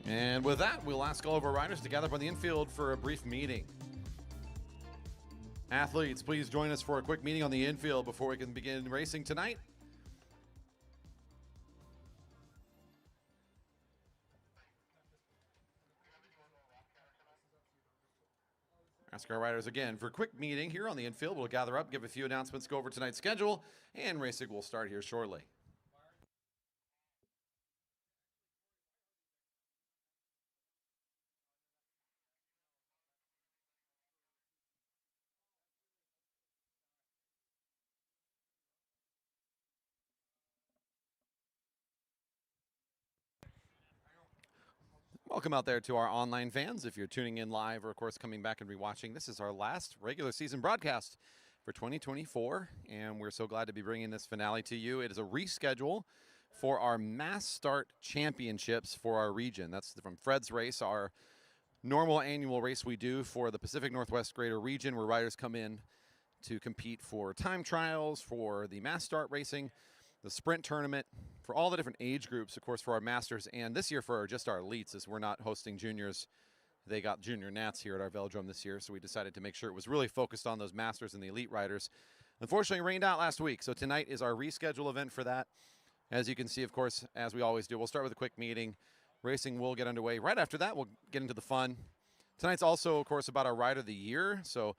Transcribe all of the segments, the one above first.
And with that, we'll ask all of our riders to gather up on the infield for a brief meeting. Athletes, please join us for a quick meeting on the infield before we can begin racing tonight. Ask our riders again for a quick meeting here on the infield. We'll gather up, give a few announcements, go over tonight's schedule, and racing will start here shortly. Welcome out there to our online fans. If you're tuning in live or, of course, coming back and rewatching, this is our last regular season broadcast for 2024, and we're so glad to be bringing this finale to you. It is a reschedule for our Mass Start Championships for our region. That's from Fred's Race, our normal annual race we do for the Pacific Northwest Greater Region, where riders come in to compete for time trials, for the Mass Start racing, the sprint tournament, for all the different age groups, of course, for our masters, and this year for just our elites, as we're not hosting juniors. They got junior nats here at our velodrome this year, so we decided to make sure it was really focused on those masters and the elite riders. Unfortunately, it rained out last week, so tonight is our reschedule event for that. As you can see, of course, as we always do, we'll start with a quick meeting. Racing will get underway. Right after that, we'll get into the fun. Tonight's also, of course, about our Rider of the Year, so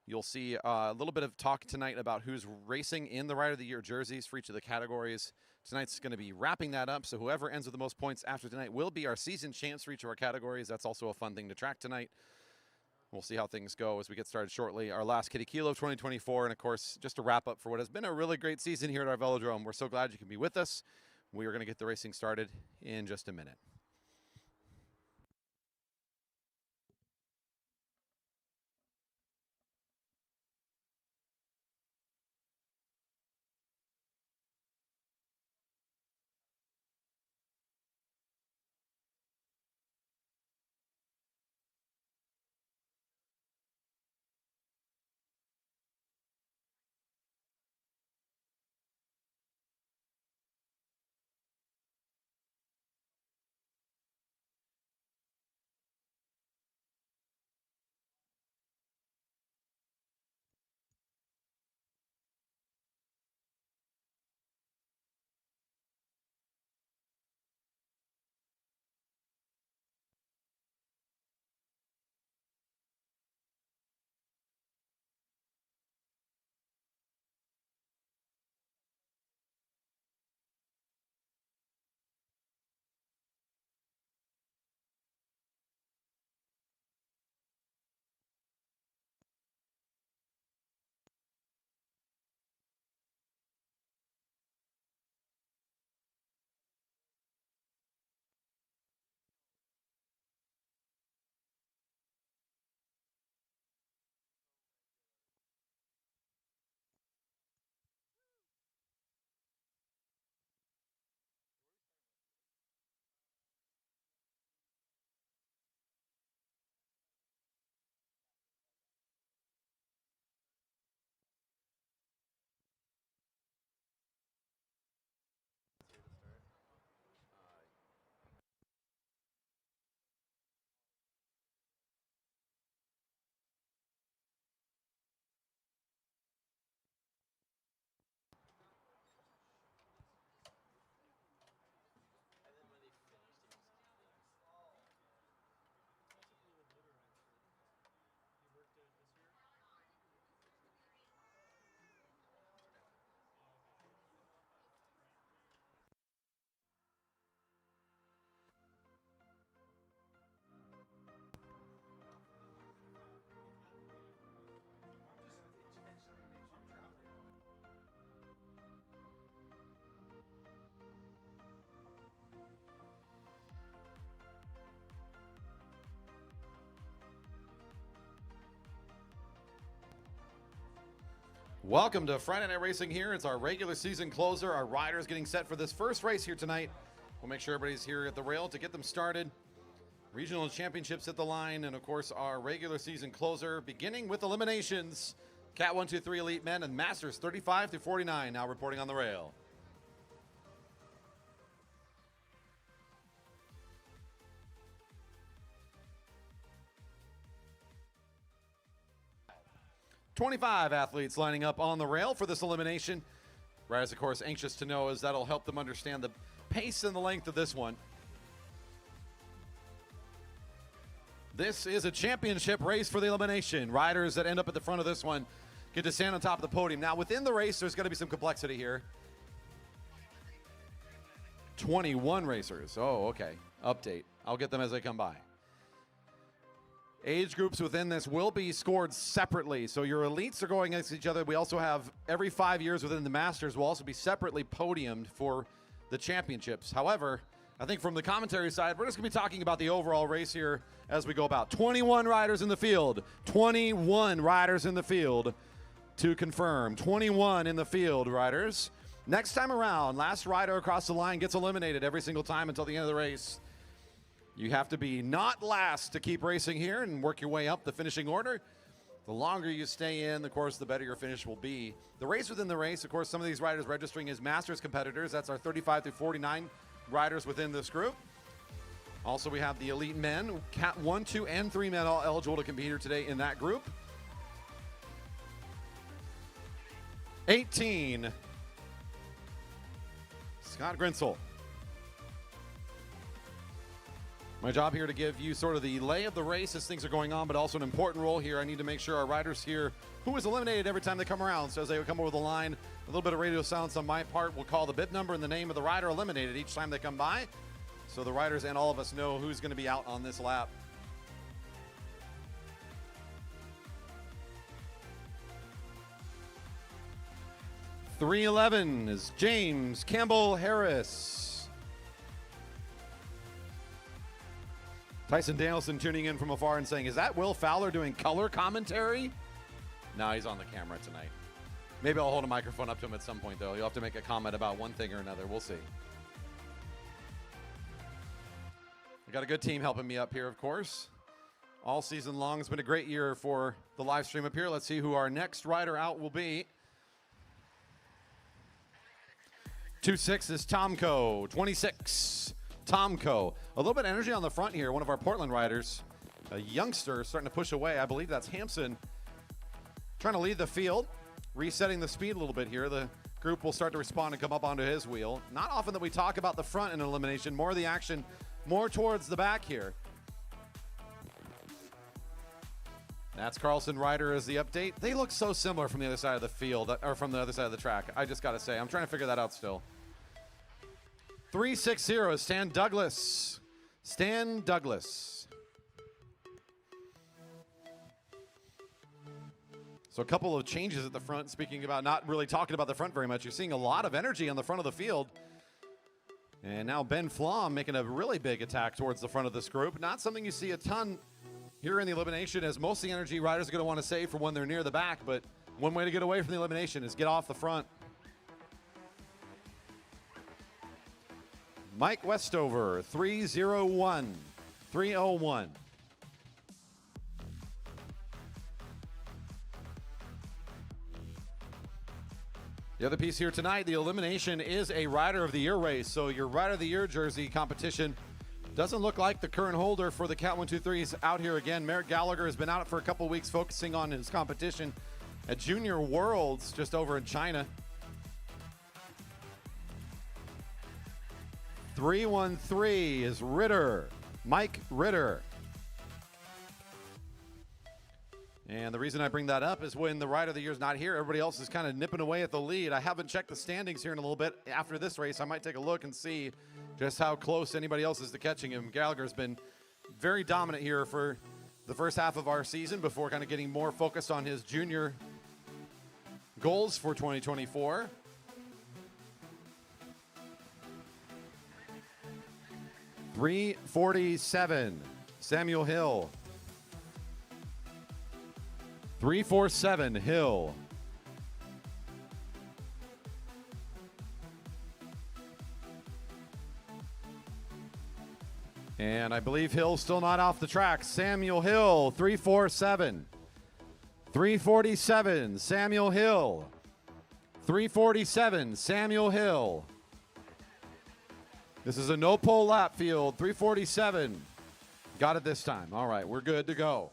you'll see a little bit of talk tonight about who's racing in the Rider of the Year jerseys for each of the categories. Tonight's going to be wrapping that up, so whoever ends with the most points after tonight will be our season champs for each of our categories. That's also a fun thing to track tonight. We'll see how things go as we get started shortly. Our last Kiddie Kilo of 2024, and of course, just to wrap up for what has been a really great season here at our velodrome. We're so glad you can be with us. We are going to get the racing started in just a minute. Welcome to Friday Night Racing here. It's our regular season closer. Our riders getting set for this first race here tonight. We'll make sure everybody's here at the rail to get them started. Regional championships at the line, and of course our regular season closer, beginning with eliminations. Cat 1, 2, 3 Elite Men and Masters 35 through 49 now reporting on the rail. 25 athletes lining up on the rail for this elimination. Riders, of course, anxious to know, as that'll help them understand the pace and the length of this one. This is a championship race for the elimination. Riders that end up at the front of this one get to stand on top of the podium. Now, within the race, there's going to be some complexity here. 21 racers. Oh, okay. Update. I'll get them as they come by. Age groups within this will be scored separately. So your elites are going against each other. We also have every 5 years within the Masters will also be separately podiumed for the championships. However, I think from the commentary side, we're just going to be talking about the overall race here as we go about. 21 riders in the field. 21 riders in the field to confirm. 21 in the field, riders. Next time around, last rider across the line gets eliminated every single time until the end of the race. You have to be not last to keep racing here and work your way up the finishing order. The longer you stay in, of course, the better your finish will be. The race within the race, of course, some of these riders registering as Masters competitors. That's our 35 through 49 riders within this group. Also, we have the elite men, Cat 1, 2, and 3 men all eligible to compete here today in that group. 18, Scott Grinsel. My job here to give you sort of the lay of the race as things are going on, but also an important role here. I need to make sure our riders hear who is eliminated every time they come around. So as they come over the line, a little bit of radio silence on my part will call the bib number and the name of the rider eliminated each time they come by. So the riders and all of us know who's going to be out on this lap. .311 is James Campbell Harris. Tyson Danielson tuning in from afar and saying, is that Will Fowler doing color commentary? No, he's on the camera tonight. Maybe I'll hold a microphone up to him at some point, though. You'll have to make a comment about one thing or another. We'll see. I got a good team helping me up here, of course. All season long. It's been a great year for the live stream up here. Let's see who our next rider out will be. 26 is Tomko. 26. Tomko. A little bit of energy on the front here. One of our Portland riders, a youngster, starting to push away. I believe that's Hampson trying to lead the field, resetting the speed a little bit here. The group will start to respond and come up onto his wheel. Not often that we talk about the front in elimination, more of the action, more towards the back here. That's Carlson Ryder as the update. They look so similar from the other side of the field, or from the other side of the track. I just got to say, I'm trying to figure that out still. 360 is Stan Douglas. Stan Douglas. So a couple of changes at the front. Speaking about not really talking about the front very much, you're seeing a lot of energy on the front of the field. And now Ben Flom making a really big attack towards the front of this group. Not something you see a ton here in the elimination, as most of the energy riders are going to want to save for when they're near the back. But one way to get away from the elimination is get off the front. Mike Westover, 301. 301. The other piece here tonight, the elimination is a Rider of the Year race. So your Rider of the Year jersey competition doesn't look like the current holder for the Cat 123 is out here again. Merrick Gallagher has been out for a couple weeks focusing on his competition at Junior Worlds just over in China. 313 is Ritter, Mike Ritter. And the reason I bring that up is when the Rider of the Year is not here, everybody else is kind of nipping away at the lead. I haven't checked the standings here in a little bit. After this race, I might take a look and see just how close anybody else is to catching him. Gallagher's been very dominant here for the first half of our season before kind of getting more focused on his junior goals for 2024. .347, Samuel Hill. 347, Hill. And I believe Hill's still not off the track. Samuel Hill, 347. 347, Samuel Hill. 347, Samuel Hill. This is a no-pole lap field, 347. Got it this time. All right, we're good to go.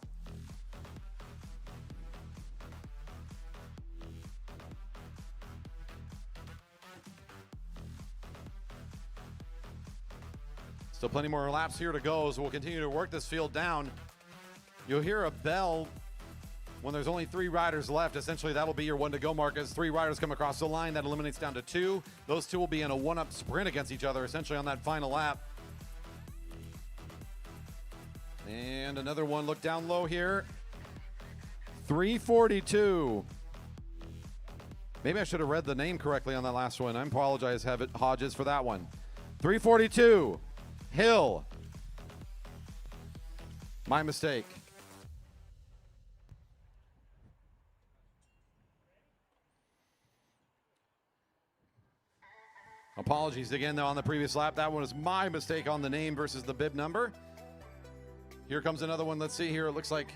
Still plenty more laps here to go, so we'll continue to work this field down. You'll hear a bell when there's only 3 riders left. Essentially, that'll be your 1 to go mark. As 3 riders come across the line, that eliminates down to 2. Those 2 will be in a 1-up sprint against each other, essentially on that final lap. And another one, look down low here. 342. Maybe I should have read the name correctly on that last one. I apologize, Hodges, for that one. 342. Hill. My mistake. Apologies again, though, on the previous lap. That one was my mistake on the name versus the bib number. Here comes another one. Let's see here. It looks like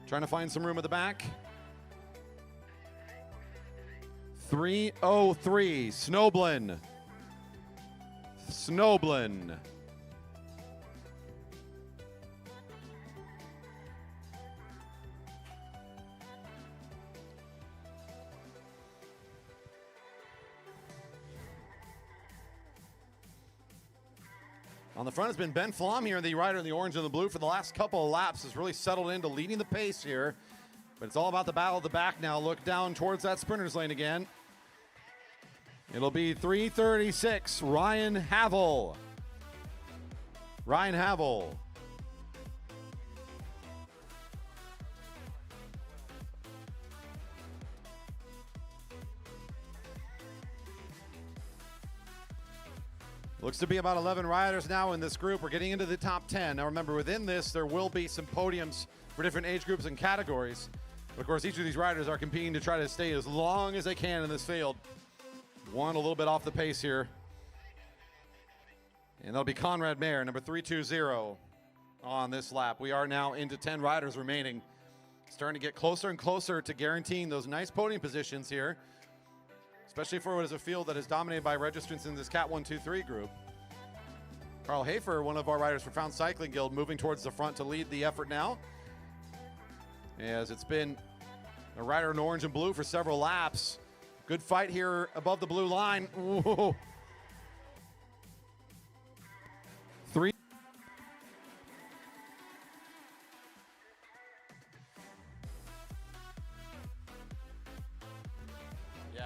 trying to find some room at the back. 303. Snoblin. Snoblin. On the front has been Ben Flom here, the rider in the orange and the blue for the last couple of laps. Has really settled into leading the pace here. But it's all about the battle at the back now. Look down towards that sprinter's lane again. It'll be 336, Ryan Havel. Ryan Havel. Looks to be about 11 riders now in this group. We're getting into the top 10. Now remember, within this, there will be some podiums for different age groups and categories. But of course, each of these riders are competing to try to stay as long as they can in this field. One a little bit off the pace here. And that'll be Conrad Mayer, number 320 on this lap. We are now into 10 riders remaining. Starting to get closer and closer to guaranteeing those nice podium positions here, especially for what is a field that is dominated by registrants in this Cat 1-2-3 group. Carl Hafer, one of our riders for Found Cycling Guild, moving towards the front to lead the effort now, as it's been a rider in orange and blue for several laps. Good fight here above the blue line. Ooh. 3. Yeah.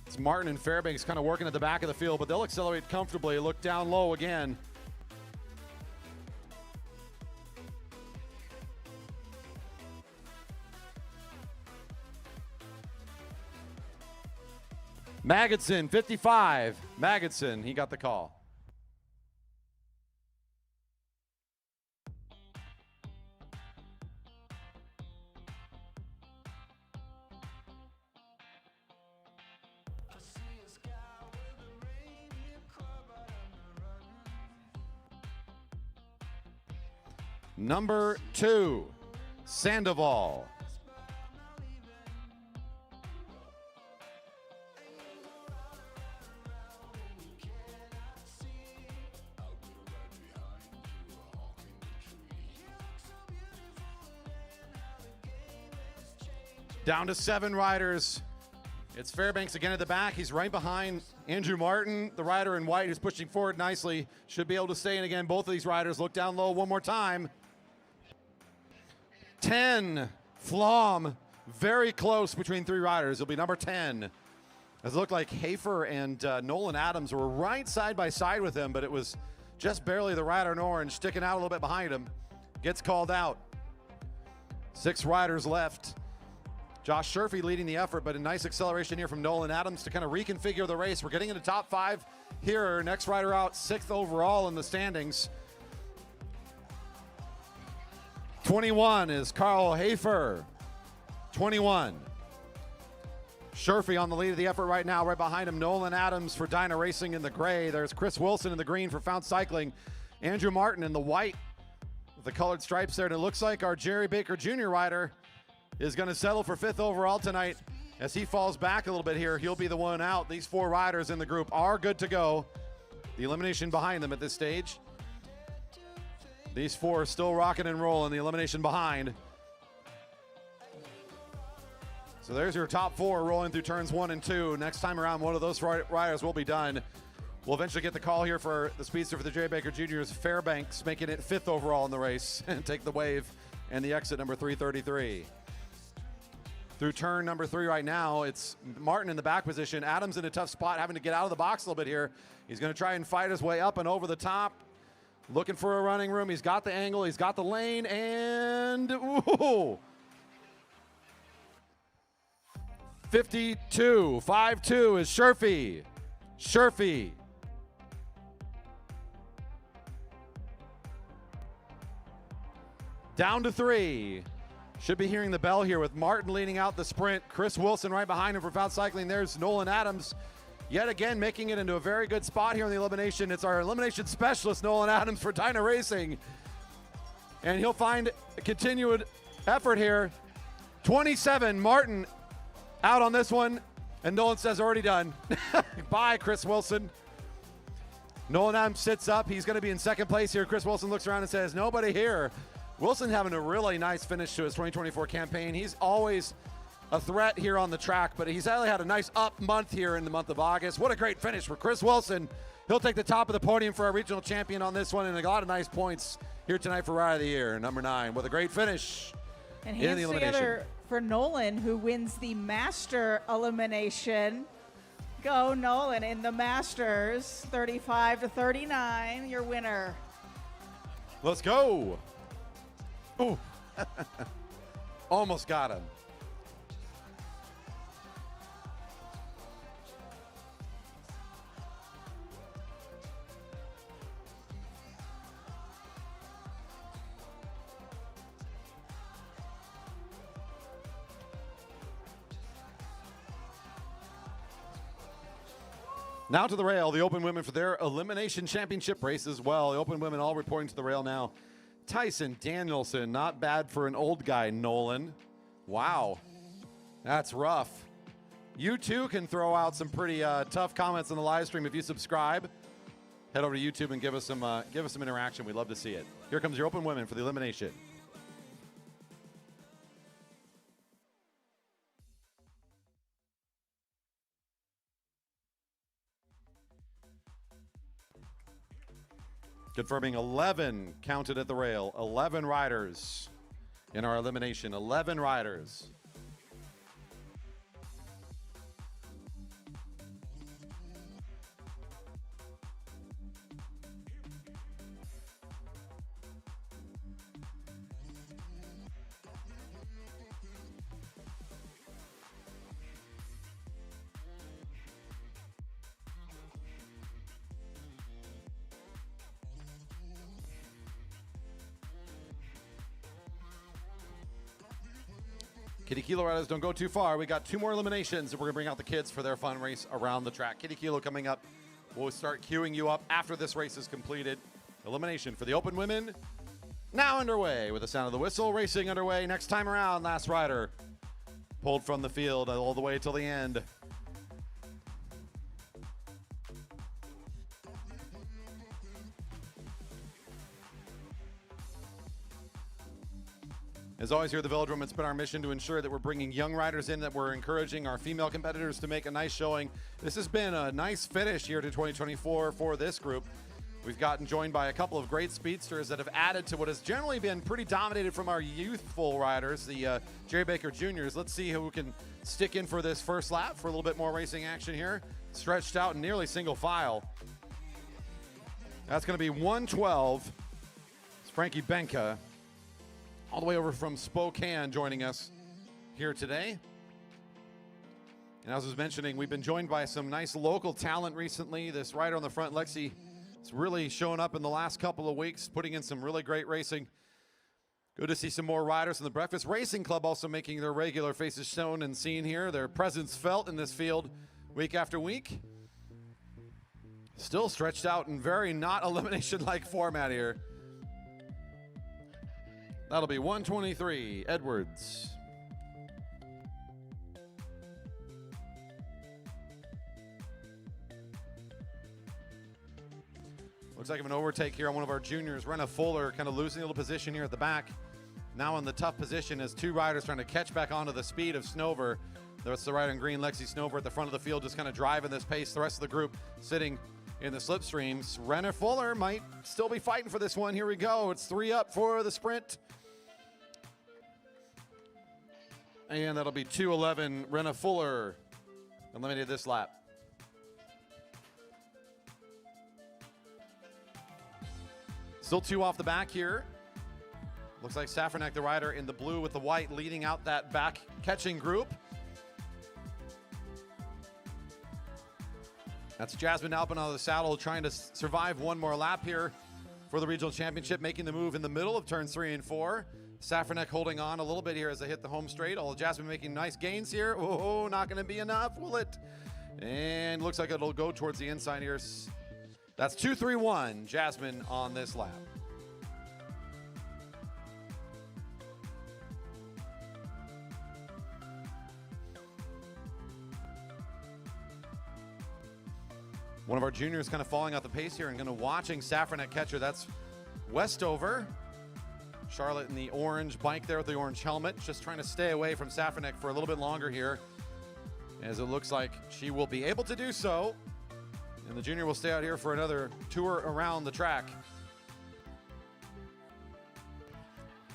It's Martin and Fairbanks kind of working at the back of the field, but they'll accelerate comfortably. Look down low again. Magidson, 55. Magidson, he got the call. Number 2, Sandoval. Down to 7 riders. It's Fairbanks again at the back. He's right behind Andrew Martin, the rider in white, who's pushing forward nicely. Should be able to stay in again. Both of these riders look down low one more time. 10, Flom. Very close between 3 riders. It'll be number 10. As it looked like Hafer and Nolan Adams were right side by side with him, but it was just barely the rider in orange sticking out a little bit behind him. Gets called out. 6 riders left. Josh Sherfy leading the effort, but a nice acceleration here from Nolan Adams to kind of reconfigure the race. We're getting into top 5 here. Next rider out, 6th overall in the standings. 21 is Carl Hafer. 21. Sherfy on the lead of the effort right now. Right behind him, Nolan Adams for Dyna Racing in the gray. There's Chris Wilson in the green for Found Cycling. Andrew Martin in the white with the colored stripes there. And it looks like our Jerry Baker Jr. rider is going to settle for 5th overall tonight. As he falls back a little bit here, he'll be the one out. These 4 riders in the group are good to go. The elimination behind them at this stage. These 4 are still rocking and rolling. The elimination behind. So there's your top 4 rolling through turns 1 and 2. Next time around, one of those riders will be done. We'll eventually get the call here for the speedster for the J. Baker Juniors, Fairbanks, making it 5th overall in the race and take the wave and the exit number 333. Through turn number 3 right now, it's Martin in the back position. Adams in a tough spot, having to get out of the box a little bit here. He's going to try and fight his way up and over the top. Looking for a running room. He's got the angle. He's got the lane. And ooh, 52, 5-2 is Sherfy. Sherfy. Down to 3. Should be hearing the bell here with Martin leading out the sprint. Chris Wilson right behind him for Pyatt Cycling. There's Nolan Adams yet again making it into a very good spot here in the elimination. It's our elimination specialist, Nolan Adams, for Dyna Racing. And he'll find a continued effort here. 27, Martin out on this one. And Nolan says already done. Bye, Chris Wilson. Nolan Adams sits up. He's going to be in second place here. Chris Wilson looks around and says, nobody here. Wilson having a really nice finish to his 2024 campaign. He's always a threat here on the track, but he's actually had a nice up month here in the month of August. What a great finish for Chris Wilson. He'll take the top of the podium for our regional champion on this one, and a lot of nice points here tonight for Rider of the Year, number 9, with a great finish and in the elimination. Together for Nolan, who wins the Master elimination. Go Nolan in the Masters, 35-39, your winner. Let's go. Ooh. Almost got him. Now to the rail, the Open Women for their Elimination Championship race as well. The Open Women all reporting to the rail now. Tyson Danielson, not bad for an old guy, Nolan. Wow, that's rough. You too can throw out some pretty tough comments on the live stream if you subscribe. Head over to YouTube and give us some interaction. We'd love to see it. Here comes your Open Women for the elimination. Confirming 11 counted at the rail. 11 riders in our elimination. 11 riders. Kiddie Kilo riders, don't go too far. We got 2 more eliminations, and we're going to bring out the kids for their fun race around the track. Kiddie Kilo coming up. We'll start queuing you up after this race is completed. Elimination for the Open Women now underway with the sound of the whistle. Racing underway. Next time around, last rider pulled from the field all the way till the end. As always here at the Velodrome, it's been our mission to ensure that we're bringing young riders in, that we're encouraging our female competitors to make a nice showing. This has been a nice finish here to 2024 for this group. We've gotten joined by a couple of great speedsters that have added to what has generally been pretty dominated from our youthful riders, the J. Baker Juniors. Let's see who can stick in for this first lap for a little bit more racing action here. Stretched out in nearly single file. That's going to be 112. It's Frankie Benka, all the way over from Spokane, joining us here today. And as I was mentioning, we've been joined by some nice local talent recently. This rider on the front, Lexi, has really shown up in the last couple of weeks, putting in some really great racing. Good to see some more riders in the Breakfast Racing Club also making their regular faces shown and seen here. Their presence felt in this field week after week. Still stretched out in very not elimination-like format here. That'll be 123, Edwards. Looks like an overtake here on one of our juniors. Renna Fuller kind of losing a little position here at the back. Now in the tough position as 2 riders trying to catch back onto the speed of Snover. That's the rider in green, Lexi Snover, at the front of the field, just kind of driving this pace. The rest of the group sitting in the slipstreams. Renner Fuller might still be fighting for this one. Here we go. It's 3 up for the sprint. And that'll be 2:11. Renner Fuller eliminated this lap. Still 2 off the back here. Looks like Safranek, the rider in the blue with the white, leading out that back catching group. That's Jasmine Alpin out of the saddle, trying to survive one more lap here for the regional championship, making the move in the middle of turns 3 and 4. Safranek holding on a little bit here as they hit the home straight. All Jasmine making nice gains here. Oh, not going to be enough, will it? And looks like it'll go towards the inside here. That's 2-3-1, Jasmine on this lap. One of our juniors kind of falling out the pace here and going to watching Safranek catch her. That's Westover. Charlotte in the orange bike there with the orange helmet, just trying to stay away from Safranek for a little bit longer here, as it looks like she will be able to do so. And the junior will stay out here for another tour around the track.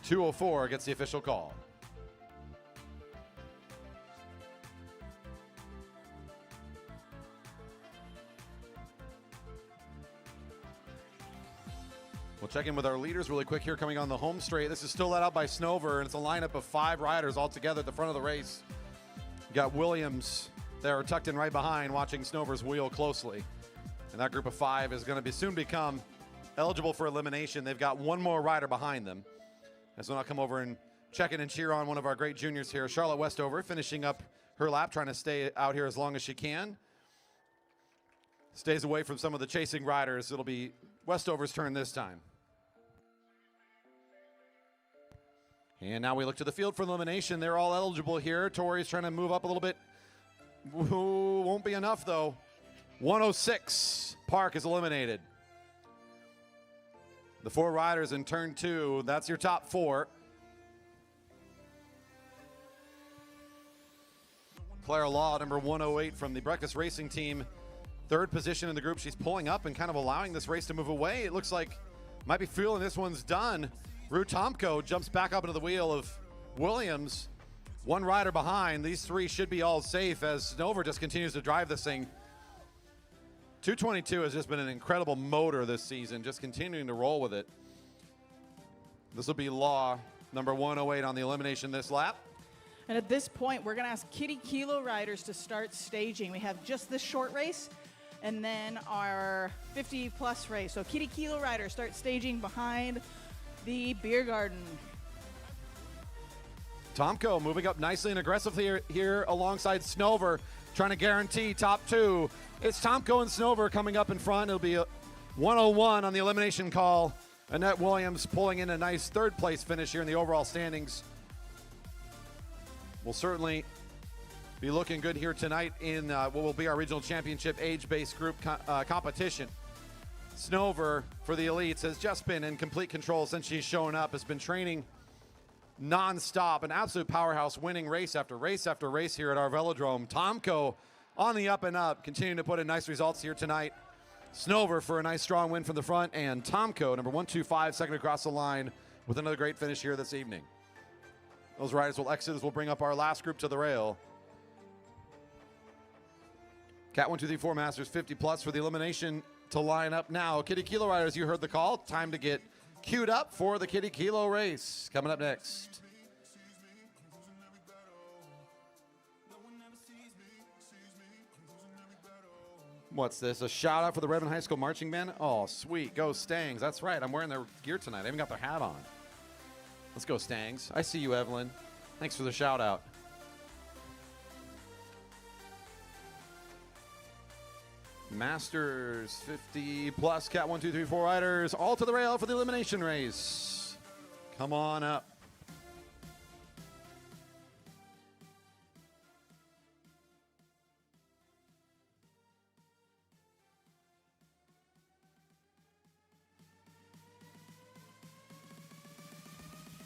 2:04 gets the official call. We'll check in with our leaders really quick here coming on the home straight. This is still led out by Snover, and it's a lineup of 5 riders all together at the front of the race. You got Williams there tucked in right behind, watching Snover's wheel closely. And that group of 5 is going to soon become eligible for elimination. They've got one more rider behind them. And so I'll come over and check in and cheer on one of our great juniors here, Charlotte Westover, finishing up her lap, trying to stay out here as long as she can. Stays away from some of the chasing riders. It'll be Westover's turn this time. And now we look to the field for elimination. They're all eligible here. Tori's trying to move up a little bit. Ooh, won't be enough, though. 106. Park is eliminated. The 4 riders in turn 2. That's your top 4. Clara Law, number 108 from the Breakfast Racing team. 3rd position in the group. She's pulling up and kind of allowing this race to move away. It looks like might be feeling this one's done. Rue Tomko jumps back up into the wheel of Williams. 1 rider behind. These 3 should be all safe as Snover just continues to drive this thing. 222 has just been an incredible motor this season, just continuing to roll with it. This will be Law, number 108 on the elimination this lap. And at this point, we're going to ask Kiddie Kilo riders to start staging. We have just this short race and then our 50-plus race. So Kiddie Kilo riders start staging behind the beer garden. Tomko moving up nicely and aggressively here alongside Snover, trying to guarantee top 2. It's Tomko and Snover coming up in front. It'll be a 101 on the elimination call. Annette Williams pulling in a nice 3rd place finish here in the overall standings. We'll certainly be looking good here tonight in what will be our regional championship age-based group competition. Snover for the elites has just been in complete control since she's shown up, has been training non-stop, an absolute powerhouse, winning race after race after race here at our velodrome. Tomko on the up and up, continuing to put in nice results here tonight. Snover for a nice strong win from the front, and Tomko, number 125, second across the line with another great finish here this evening. Those riders will exit as we'll bring up our last group to the rail. Cat 1, 2, 3, 4 Masters 50+ for the elimination to line up now. Kiddie Kilo riders, you heard the call. Time to get queued up for the Kiddie Kilo race. Coming up next. What's this? A shout out for the Redmond High School Marching Band? Oh, sweet. Go Stangs. That's right. I'm wearing their gear tonight. They even got their hat on. Let's go, Stangs. I see you, Evelyn. Thanks for the shout out. Masters 50+ Cat 1, 2, 3, 4 riders all to the rail for the elimination race. Come on up.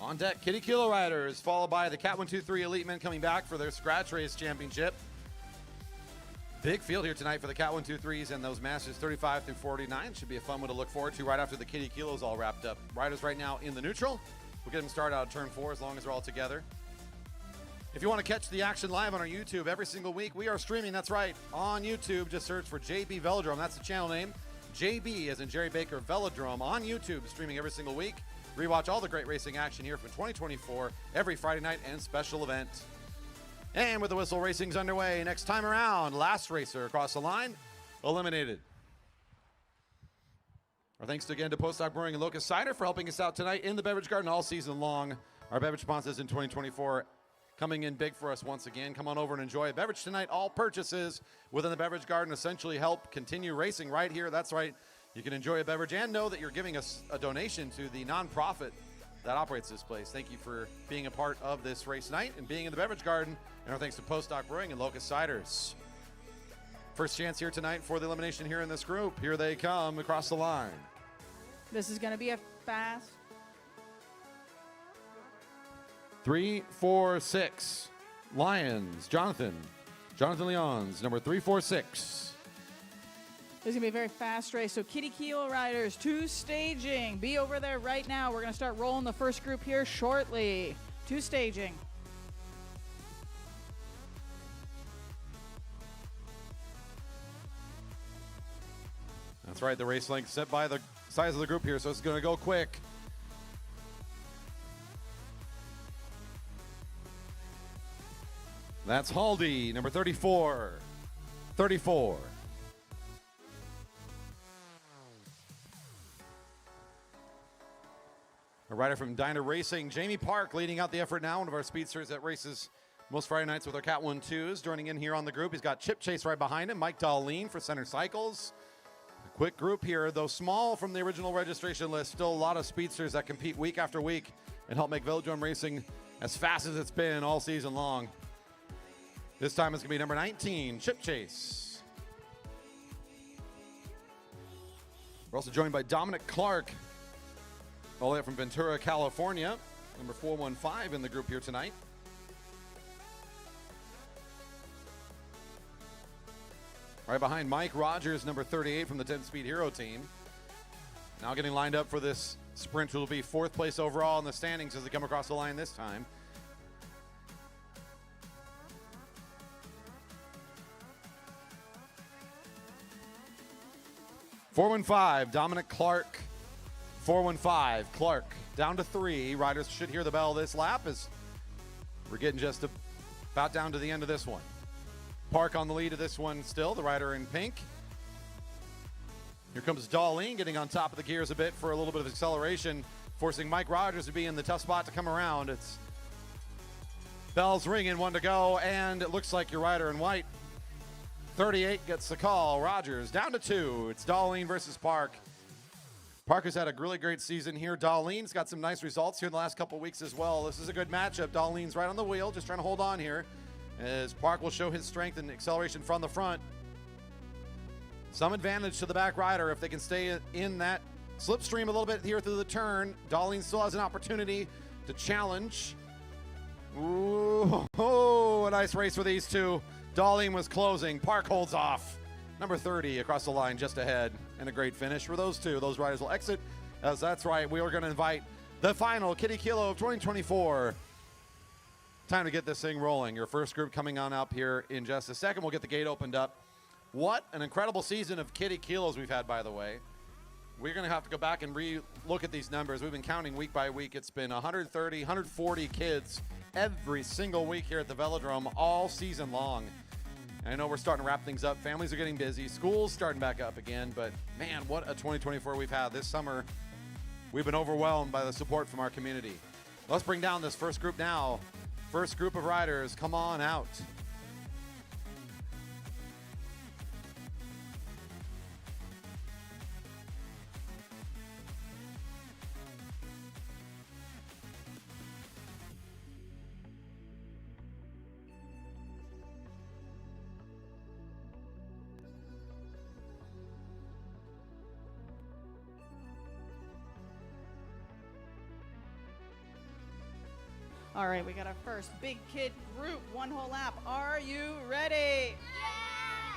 On deck, Kiddie Kilo riders, followed by the Cat 123 Elite men coming back for their Scratch Race Championship. Big field here tonight for the Cat 123s and those Masters 35 through 49. Should be a fun one to look forward to right after the Kiddie Kilos all wrapped up. Riders right now in the neutral. We'll get them started out at turn 4 as long as they're all together. If you want to catch the action live on our YouTube every single week, we are streaming, that's right, on YouTube. Just search for JB Velodrome. That's the channel name. JB as in Jerry Baker Velodrome on YouTube, streaming every single week. Rewatch all the great racing action here from 2024 every Friday night and special event. And with the whistle, racing's underway. Next time around, last racer across the line, eliminated. Our thanks again to Postdoc Brewing and Locust Cider for helping us out tonight in the Beverage Garden all season long. Our beverage sponsors in 2024 coming in big for us once again. Come on over and enjoy a beverage tonight. All purchases within the Beverage Garden essentially help continue racing right here. That's right. You can enjoy a beverage and know that you're giving us a donation to the nonprofit that operates this place. Thank you for being a part of this race night and being in the Beverage Garden. And our thanks to Postdoc Brewing and Locust Ciders. First chance here tonight for the elimination here in this group. Here they come across the line. This is going to be a fast. 3, 4, 6. Lions, Jonathan Leons, number 3, 4, 6. This is going to be a very fast race. So Kiddie Kilo riders to staging. Be over there right now. We're going to start rolling the first group here shortly. To staging. That's right, the race length set by the size of the group here, so it's going to go quick. That's Haldy, number 34. 34. A rider from Dyna Racing, Jamie Park, leading out the effort now. One of our speedsters that races most Friday nights with our Cat 1-2s. Joining in here on the group, he's got Chip Chase right behind him. Mike Darlene for Center Cycles. A quick group here, though small from the original registration list. Still a lot of speedsters that compete week after week and help make Velodrome racing as fast as it's been all season long. This time it's going to be number 19, Chip Chase. We're also joined by Dominic Clark, all the way up from Ventura, California. Number 415 in the group here tonight. Right behind Mike Rogers, number 38 from the 10-Speed Hero team. Now getting lined up for this sprint, who will be 4th place overall in the standings as they come across the line this time. .415, Dominic Clark. 415, Clark down to 3. Riders should hear the bell this lap as we're getting just about down to the end of this one. Park on the lead of this one still, the rider in pink. Here comes Darlene getting on top of the gears a bit for a little bit of acceleration, forcing Mike Rogers to be in the tough spot to come around. It's bells ringing, 1 to go, and it looks like your rider in white, 38, gets the call. Rogers down to 2. It's Darlene versus Park. Parker's had a really great season here. Darlene's got some nice results here in the last couple weeks as well. This is a good matchup. Darlene's right on the wheel, just trying to hold on here, as Park will show his strength and acceleration from the front. Some advantage to the back rider if they can stay in that slipstream a little bit here through the turn. Darlene still has an opportunity to challenge. Ooh, a nice race for these two. Darlene was closing. Park holds off. Number 30 across the line just ahead, and a great finish for those two. Those riders will exit, as that's right, we are going to invite the final Kiddie Kilo of 2024. Time to get this thing rolling. Your first group coming on up here in just a second. We'll get the gate opened up. What an incredible season of Kiddie Kilos we've had, by the way. We're going to have to go back and re-look at these numbers. We've been counting week by week. It's been 130, 140 kids every single week here at the Velodrome all season long. And I know we're starting to wrap things up. Families are getting busy. School's starting back up again. But, man, what a 2024 we've had. This summer, we've been overwhelmed by the support from our community. Let's bring down this first group now. First group of riders, come on out. All right, we got our first big kid group, one whole lap. Are you ready? Yeah!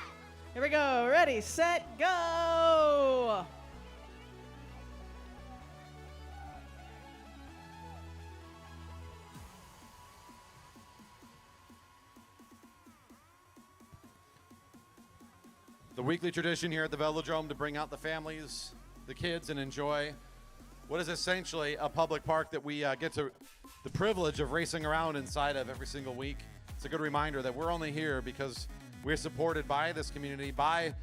Here we go. Ready, set, go! The weekly tradition here at the Velodrome to bring out the families, the kids, and enjoy what is essentially a public park that we get to the privilege of racing around inside of every single week. It's a good reminder that we're only here because we're supported by this community, by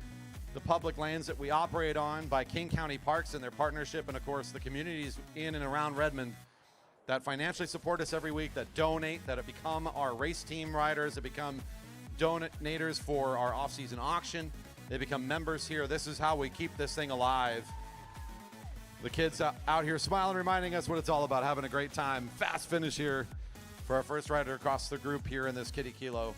the public lands that we operate on, by King County Parks and their partnership, and of course the communities in and around Redmond that financially support us every week, that donate, that have become our race team riders, that become donators for our off-season auction. They become members here. This is how we keep this thing alive. The kids out here smiling, reminding us what it's all about, having a great time. Fast finish here for our first rider across the group here in this Kiddie Kilo.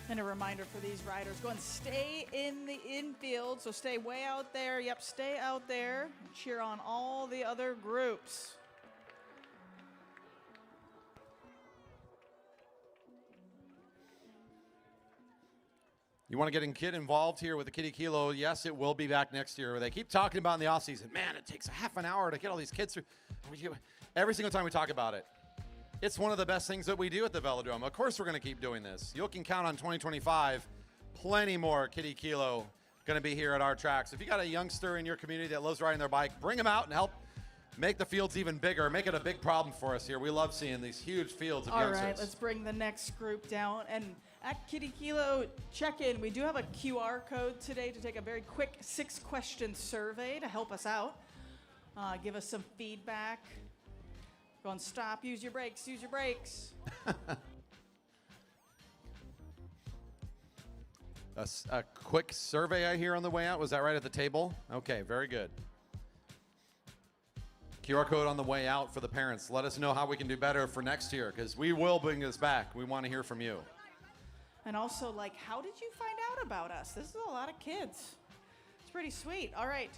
And a reminder for these riders, go and stay in the infield. So stay way out there. Yep, stay out there. Cheer on all the other groups. You want to get kid involved here with the Kiddie Kilo? Yes, it will be back next year. They keep talking about in the off season, man, it takes a half an hour to get all these kids through. Every single time we talk about it, it's one of the best things that we do at the Velodrome. Of course, we're going to keep doing this. You can count on 2025. Plenty more Kiddie Kilo going to be here at our tracks. If you got a youngster in your community that loves riding their bike, bring them out and help make the fields even bigger. Make it a big problem for us here. We love seeing these huge fields of youngsters. All right, let's bring the next group down. And at Kiddie Kilo check-in, we do have a QR code today to take a very quick 6-question survey to help us out. Give us some feedback. Go and stop, use your brakes, use your brakes. A quick survey I hear on the way out. Was that right at the table? Okay, very good. QR code on the way out for the parents. Let us know how we can do better for next year, because we will bring this back. We want to hear from you. And also, like, how did you find out about us? This is a lot of kids. It's pretty sweet. All right.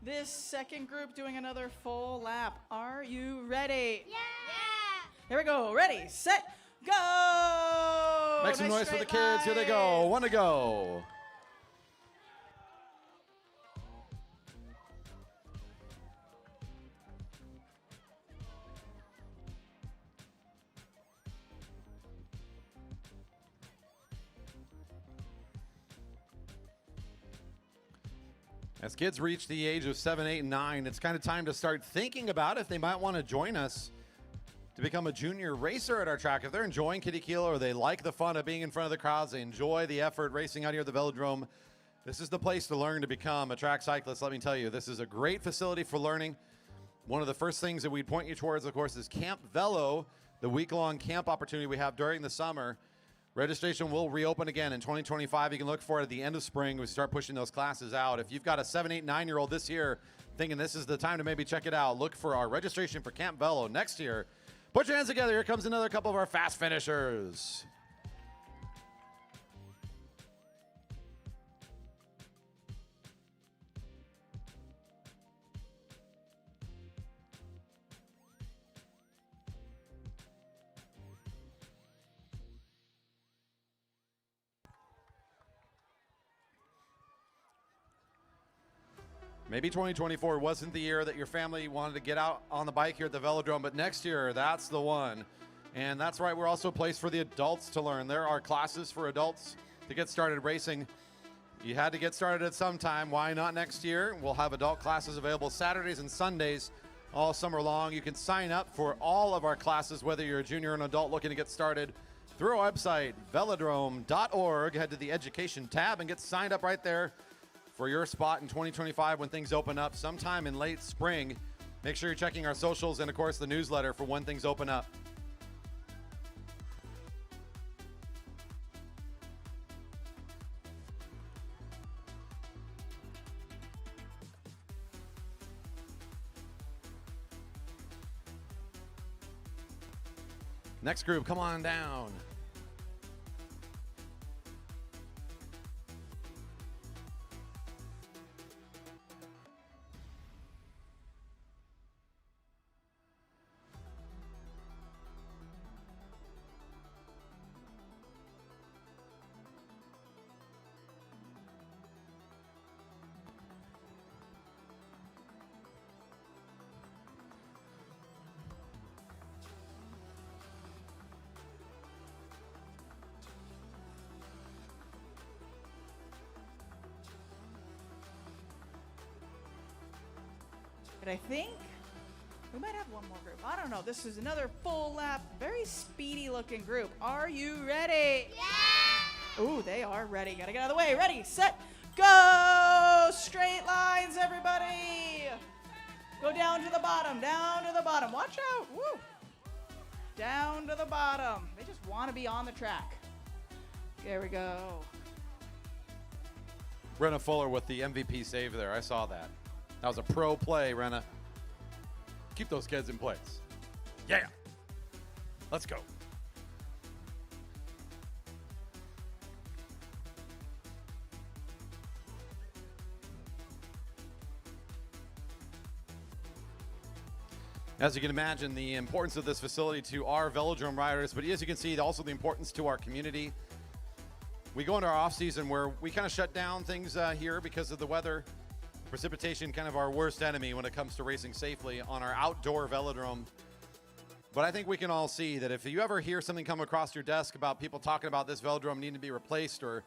This second group doing another full lap. Are you ready? Yeah! Here we go. Ready, set, go! Make some Nice noise for the straight kids. Here they go. line. One to go. As kids reach the age of 7, 8, and 9, it's kind of time to start thinking about if they might want to join us to become a junior racer at our track. If they're enjoying Kiddie Kilo or they like the fun of being in front of the crowds, they enjoy the effort racing out here at the Velodrome, this is the place to learn to become a track cyclist. Let me tell you, this is a great facility for learning. One of the first things that we'd point you towards, of course, is Camp Velo, the week-long camp opportunity we have during the summer. Registration will reopen again in 2025. You can look for it at the end of spring. We start pushing those classes out. If you've got a 7, 8, 9-year-old this year thinking this is the time to maybe check it out, look for our registration for Camp Velo next year. Put your hands together. Here comes another couple of our fast finishers. Maybe 2024 wasn't the year that your family wanted to get out on the bike here at the Velodrome, but next year, that's the one. And that's right, we're also a place for the adults to learn. There are classes for adults to get started racing. You had to get started at some time. Why not next year? We'll have adult classes available Saturdays and Sundays all summer long. You can sign up for all of our classes, whether you're a junior or an adult looking to get started, through our website, velodrome.org. Head to the education tab and get signed up right there for your spot in 2025 when things open up sometime in late spring. Make sure you're checking our socials and, of course, the newsletter for when things open up. Next group, come on down. But I think we might have one more group. I don't know. This is another full lap, very speedy looking group. Are you ready? Yeah! Ooh, they are ready. Gotta get out of the way. Ready, set, go! Straight lines, everybody. Go down to the bottom, down to the bottom. Watch out. Woo! Down to the bottom. They just want to be on the track. There we go. Renna Fuller with the MVP save there. I saw that. That was a pro play, Renna. Keep those kids in place. Yeah. Let's go. As you can imagine, the importance of this facility to our velodrome riders, but as you can see, also the importance to our community. We go into our off season where we kind of shut down things here because of the weather. Precipitation, kind of our worst enemy when it comes to racing safely on our outdoor velodrome. But I think we can all see that if you ever hear something come across your desk about people talking about this velodrome needing to be replaced or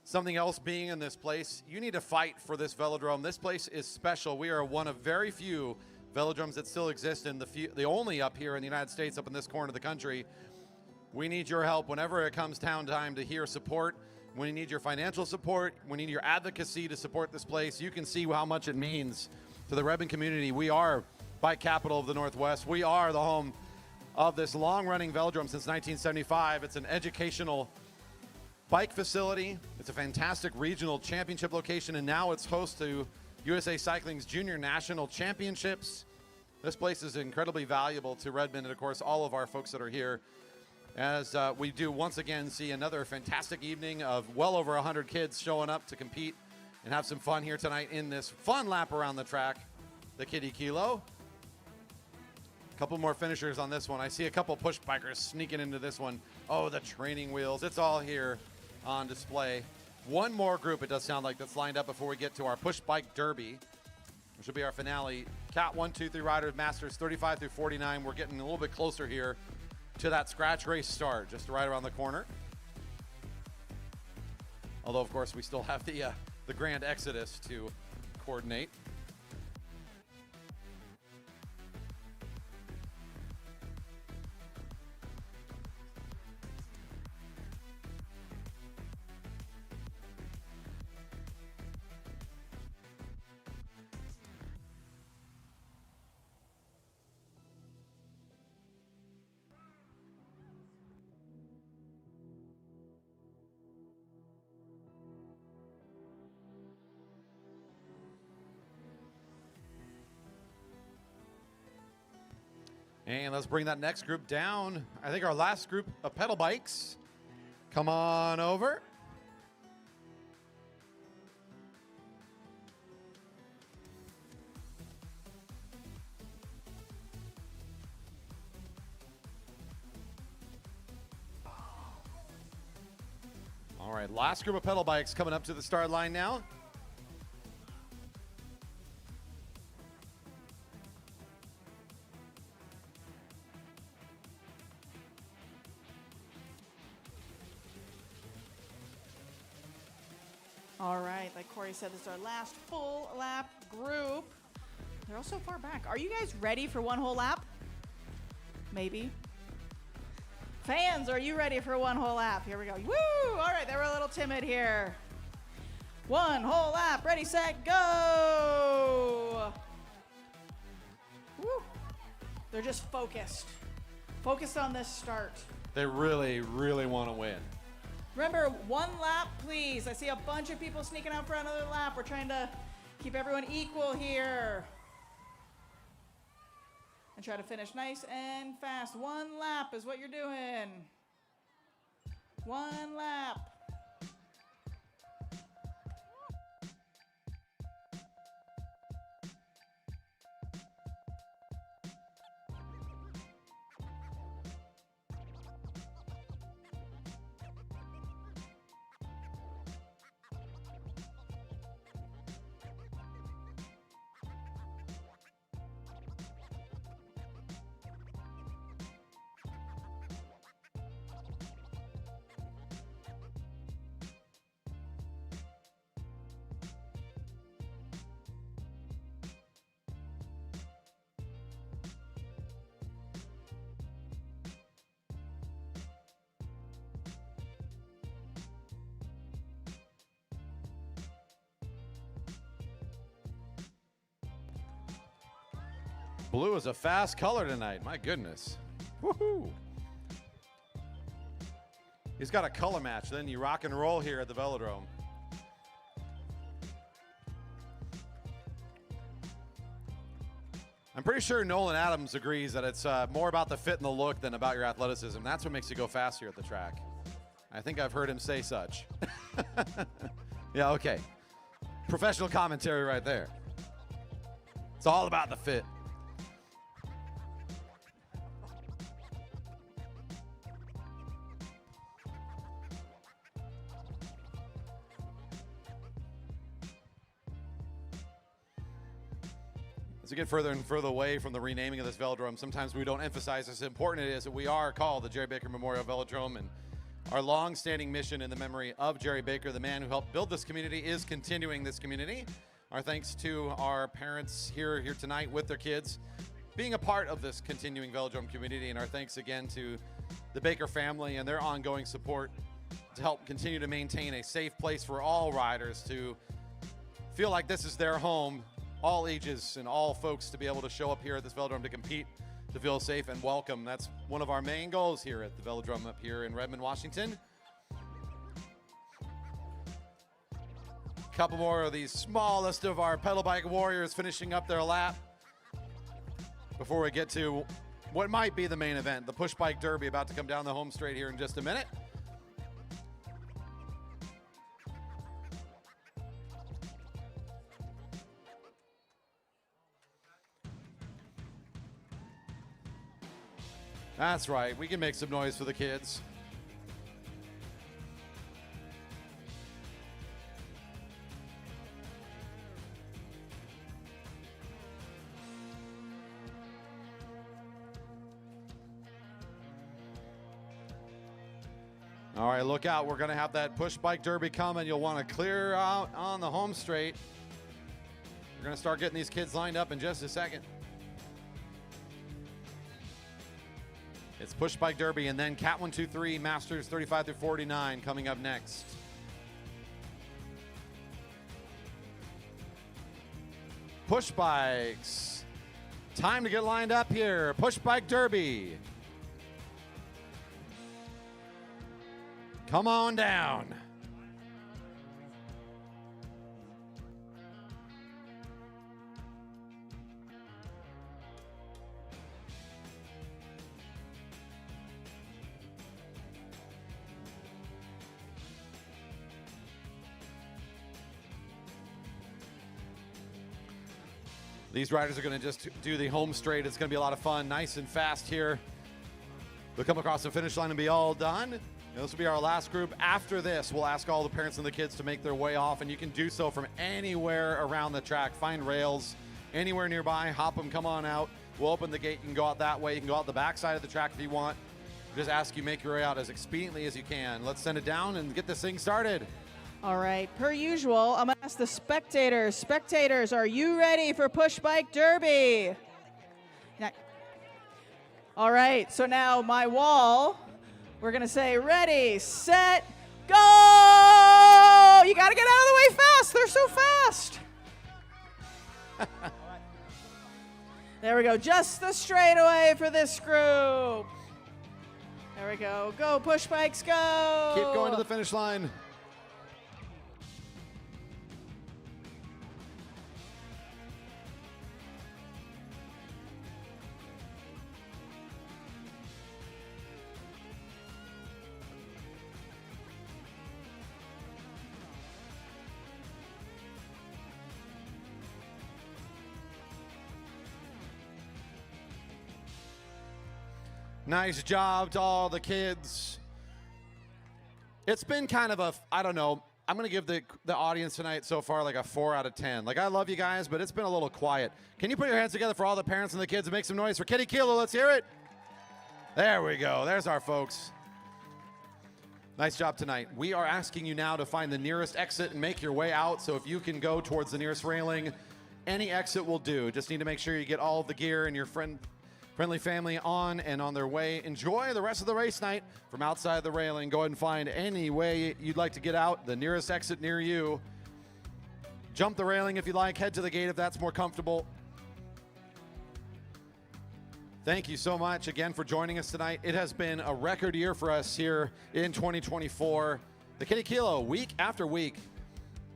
something else being in this place, you need to fight for this velodrome. This place is special. We are one of very few velodromes that still exist, and the only up here in the United States, up in this corner of the country. We need your help whenever it comes down time to hear support. We need your financial support. We need your advocacy to support this place. You can see how much it means to the Redmond community. We are bike capital of the Northwest. We are the home of this long-running velodrome since 1975. It's an educational bike facility. It's a fantastic regional championship location, and now it's host to USA Cycling's Junior National Championships. This place is incredibly valuable to Redmond and, of course, all of our folks that are here, as we do once again see another fantastic evening of well over 100 kids showing up to compete and have some fun here tonight in this fun lap around the track, the Kiddie Kilo. A couple more finishers on this one. I see a couple push bikers sneaking into this one. Oh, the training wheels. It's all here on display. One more group, it does sound like, that's lined up before we get to our push bike derby, which will be our finale. Cat 1, 2, 3 riders, masters 35 through 49. We're getting a little bit closer here to that scratch race start, just right around the corner. Although, of course, we still have the grand exodus to coordinate. And let's bring that next group down. I think our last group of pedal bikes. Come on over. All right, last group of pedal bikes coming up to the start line now. All right, like Corey said, this is our last full lap group. They're all so far back. Are you guys ready for one whole lap? Maybe. Fans, are you ready for one whole lap? Here we go. Woo! All right, they were a little timid here. One whole lap. Ready, set, go! Woo! They're just focused. Focused on this start. They really, really want to win. Remember, one lap, please. I see a bunch of people sneaking out for another lap. We're trying to keep everyone equal here. And try to finish nice and fast. One lap is what you're doing. One lap. Blue is a fast color tonight. My goodness. Woohoo. He's got a color match. Then you rock and roll here at the Velodrome. I'm pretty sure Nolan Adams agrees that it's more about the fit and the look than about your athleticism. That's what makes you go fast here at the track. I think I've heard him say such. Yeah, okay. Professional commentary right there. It's all about the fit. As we get further and further away from the renaming of this velodrome, sometimes we don't emphasize as important it is that we are called the Jerry Baker Memorial Velodrome, and our long-standing mission in the memory of Jerry Baker, the man who helped build this community, is continuing this community. Our thanks to our parents here tonight with their kids being a part of this continuing velodrome community, and our thanks again to the Baker family and their ongoing support to help continue to maintain a safe place for all riders to feel like this is their home, all ages and all folks to be able to show up here at this velodrome to compete, to feel safe and welcome. That's one of our main goals here at the velodrome up here in Redmond, Washington. Couple more of these smallest of our pedal bike warriors finishing up their lap before we get to what might be the main event, the push bike derby, about to come down the home straight here in just a minute. That's right, we can make some noise for the kids. All right, look out. We're going to have that push bike derby coming. You'll want to clear out on the home straight. We're going to start getting these kids lined up in just a second. It's push bike derby and then Cat 123 Masters 35 through 49 coming up next. Push bikes. Time to get lined up here. Push bike derby. Come on down. These riders are going to just do the home straight. It's going to be a lot of fun, nice and fast here. They'll come across the finish line and be all done. This will be our last group. After this, we'll ask all the parents and the kids to make their way off, and you can do so from anywhere around the track. Find rails anywhere nearby, hop them, come on out. We'll open the gate. You can go out that way. You can go out the back side of the track if you want. Just ask you make your way out as expediently as you can. Let's send it down and get this thing started. All right, per usual, I'm going to ask the spectators. Spectators, are you ready for Push Bike Derby? All right, so now my wall, we're going to say ready, set, go! You got to get out of the way fast. They're so fast. There we go. Just the straightaway for this group. There we go. Go, push bikes, go. Keep going to the finish line. Nice job to all the kids. It's been kind of a, I don't know, I'm going to give the audience tonight so far like a 4 out of 10. Like, I love you guys, but it's been a little quiet. Can you put your hands together for all the parents and the kids and make some noise for Kiddie Kilo? Let's hear it. There we go. There's our folks. Nice job tonight. We are asking you now to find the nearest exit and make your way out. So if you can go towards the nearest railing, any exit will do. Just need to make sure you get all of the gear and your friendly family on and on their way. Enjoy the rest of the race night from outside the railing. Go ahead and find any way you'd like to get out, the nearest exit near you. Jump the railing if you like, head to the gate if that's more comfortable. Thank you so much again for joining us tonight. It has been a record year for us here in 2024. The Kiddie Kilo, week after week,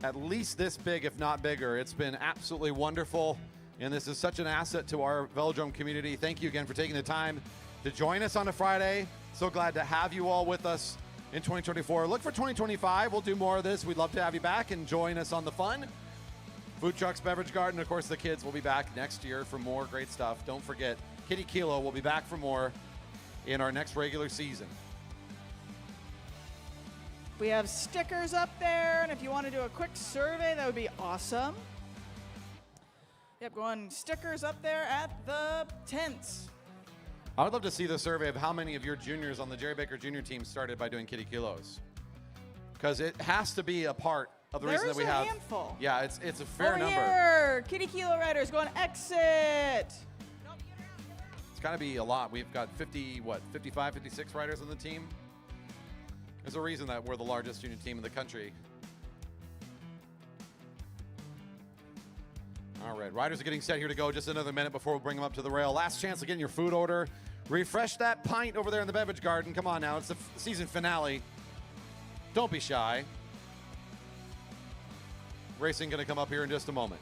at least this big, if not bigger. It's been absolutely wonderful, and this is such an asset to our velodrome community. Thank you again for taking the time to join us on a Friday. So glad to have you all with us in 2024. Look for 2025. We'll do more of this. We'd love to have you back and join us on the fun. Food trucks, beverage garden, of course, the kids will be back next year for more great stuff. Don't forget, Kiddie Kilo will be back for more in our next regular season. We have stickers up there, and if you want to do a quick survey, that would be awesome. Yep, going stickers up there at the tents. I would love to see the survey of how many of your juniors on the Jerry Baker Junior team started by doing Kiddie Kilos, because it has to be a part of the reason that we have. There's a handful. Yeah, it's a fair Over number. Here, Kiddie Kilo riders going exit. It's got to be a lot. We've got 55, 56 riders on the team. There's a reason that we're the largest junior team in the country. All right, riders are getting set here to go. Just another minute before we bring them up to the rail. Last chance of getting your food order. Refresh that pint over there in the beverage garden. Come on now, it's the season finale. Don't be shy. Racing going to come up here in just a moment.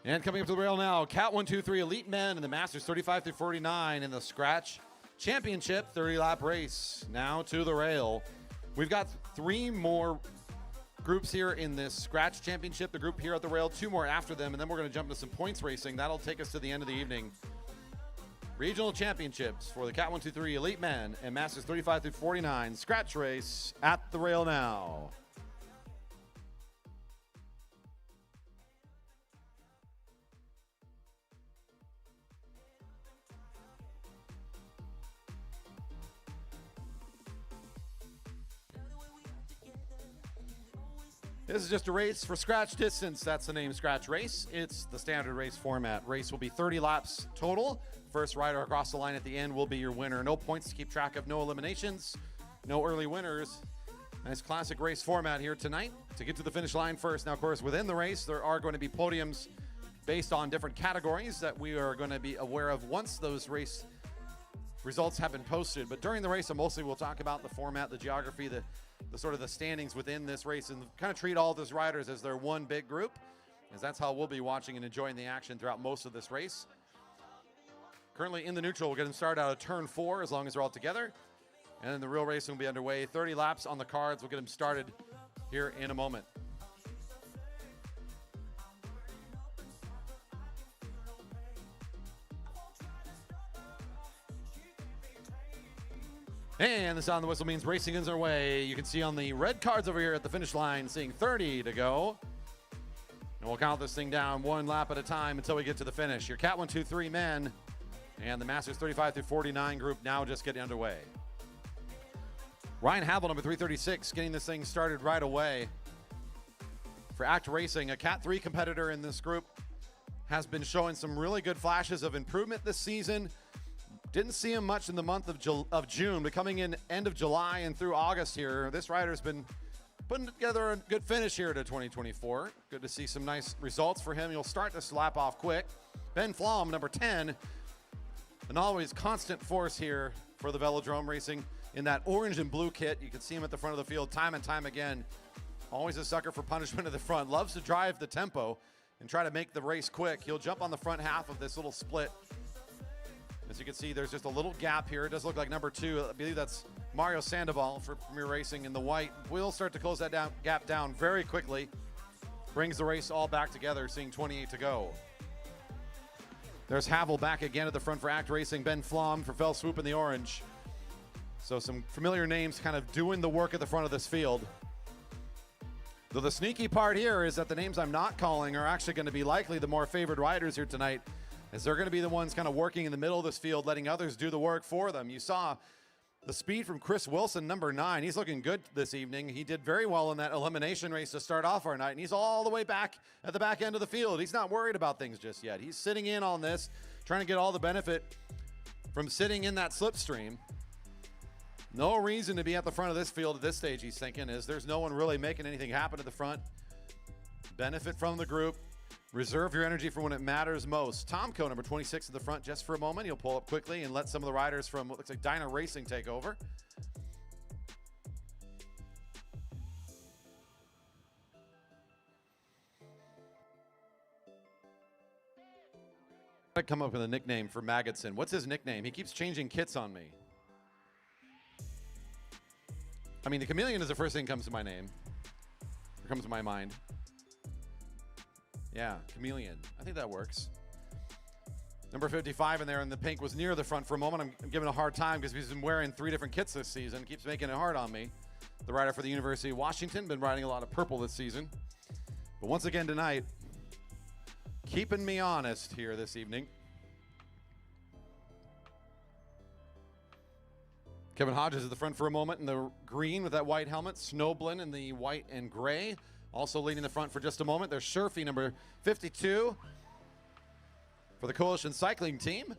And coming up to the rail now, Cat 123 Elite Men in the Masters 35 through 49 in the Scratch Championship 30-lap race. Now to the rail. We've got 3 more groups here in this Scratch Championship, the group here at the rail, 2 more after them, and then we're going to jump into some points racing. That'll take us to the end of the evening. Regional Championships for the Cat 123 Elite Men and Masters 35 through 49 Scratch race at the rail now. This is just a race for scratch distance. That's the name, Scratch Race. It's the standard race format. Race will be 30 laps total. First rider across the line at the end will be your winner. No points to keep track of, no eliminations, no early winners. Nice classic race format here tonight to get to the finish line first. Now, of course, within the race, there are going to be podiums based on different categories that we are going to be aware of once those race results have been posted. But during the race, mostly we'll talk about the format, the geography, the sort of the standings within this race, and kind of treat all those riders as their one big group, as that's how we'll be watching and enjoying the action throughout most of this race. Currently in the neutral, we'll get them started out of turn 4 as long as they're all together. And then the real racing will be underway. 30 laps on the cards. We'll get them started here in a moment. And the sound of the whistle means racing is underway. You can see on the red cards over here at the finish line, seeing 30 to go. And we'll count this thing down 1 lap at a time until we get to the finish. Your Cat 123 men and the Masters 35 through 49 group now just getting underway. Ryan Havel, number 336, getting this thing started right away. For Act Racing, a Cat 3 competitor in this group. has been showing some really good flashes of improvement this season. Didn't see him much in the month of June, but coming in end of July and through August here, this rider's been putting together a good finish here to 2024. Good to see some nice results for him. He'll start to slap off quick. Ben Flom, number 10, an always constant force here for the Velodrome racing in that orange and blue kit. You can see him at the front of the field time and time again. Always a sucker for punishment at the front. Loves to drive the tempo and try to make the race quick. He'll jump on the front half of this little split. As you can see, there's just a little gap here. It does look like number 2. I believe that's Mario Sandoval for Premier Racing in the white. Will start to close that gap down very quickly. Brings the race all back together, seeing 28 to go. There's Havel back again at the front for Act Racing. Ben Flom for Fell Swoop in the orange. So some familiar names kind of doing the work at the front of this field. Though the sneaky part here is that the names I'm not calling are actually going to be likely the more favored riders here tonight, as they're going to be the ones kind of working in the middle of this field, letting others do the work for them. You saw the speed from Chris Wilson, number 9. He's looking good this evening. He did very well in that elimination race to start off our night, and he's all the way back at the back end of the field. He's not worried about things just yet. He's sitting in on this, trying to get all the benefit from sitting in that slipstream. No reason to be at the front of this field at this stage, he's thinking, is there's no one really making anything happen at the front. Benefit from the group. Reserve your energy for when it matters most. Tomko, number 26 at the front, just for a moment. He'll pull up quickly and let some of the riders from what looks like Dyna Racing take over. I'd come up with a nickname for Magidson. What's his nickname? He keeps changing kits on me. I mean, the Chameleon is the first thing that comes to my name. Or comes to my mind. Yeah, Chameleon. I think that works. Number 55 in there in the pink was near the front for a moment. I'm giving a hard time because he's been wearing 3 different kits this season. Keeps making it hard on me. The rider for the University of Washington, been riding a lot of purple this season. But once again tonight, keeping me honest here this evening. Kevin Hodges at the front for a moment in the green with that white helmet. Snowblin in the white and gray. Also leading the front for just a moment. There's Sherfy, number 52 for the Coalition Cycling Team.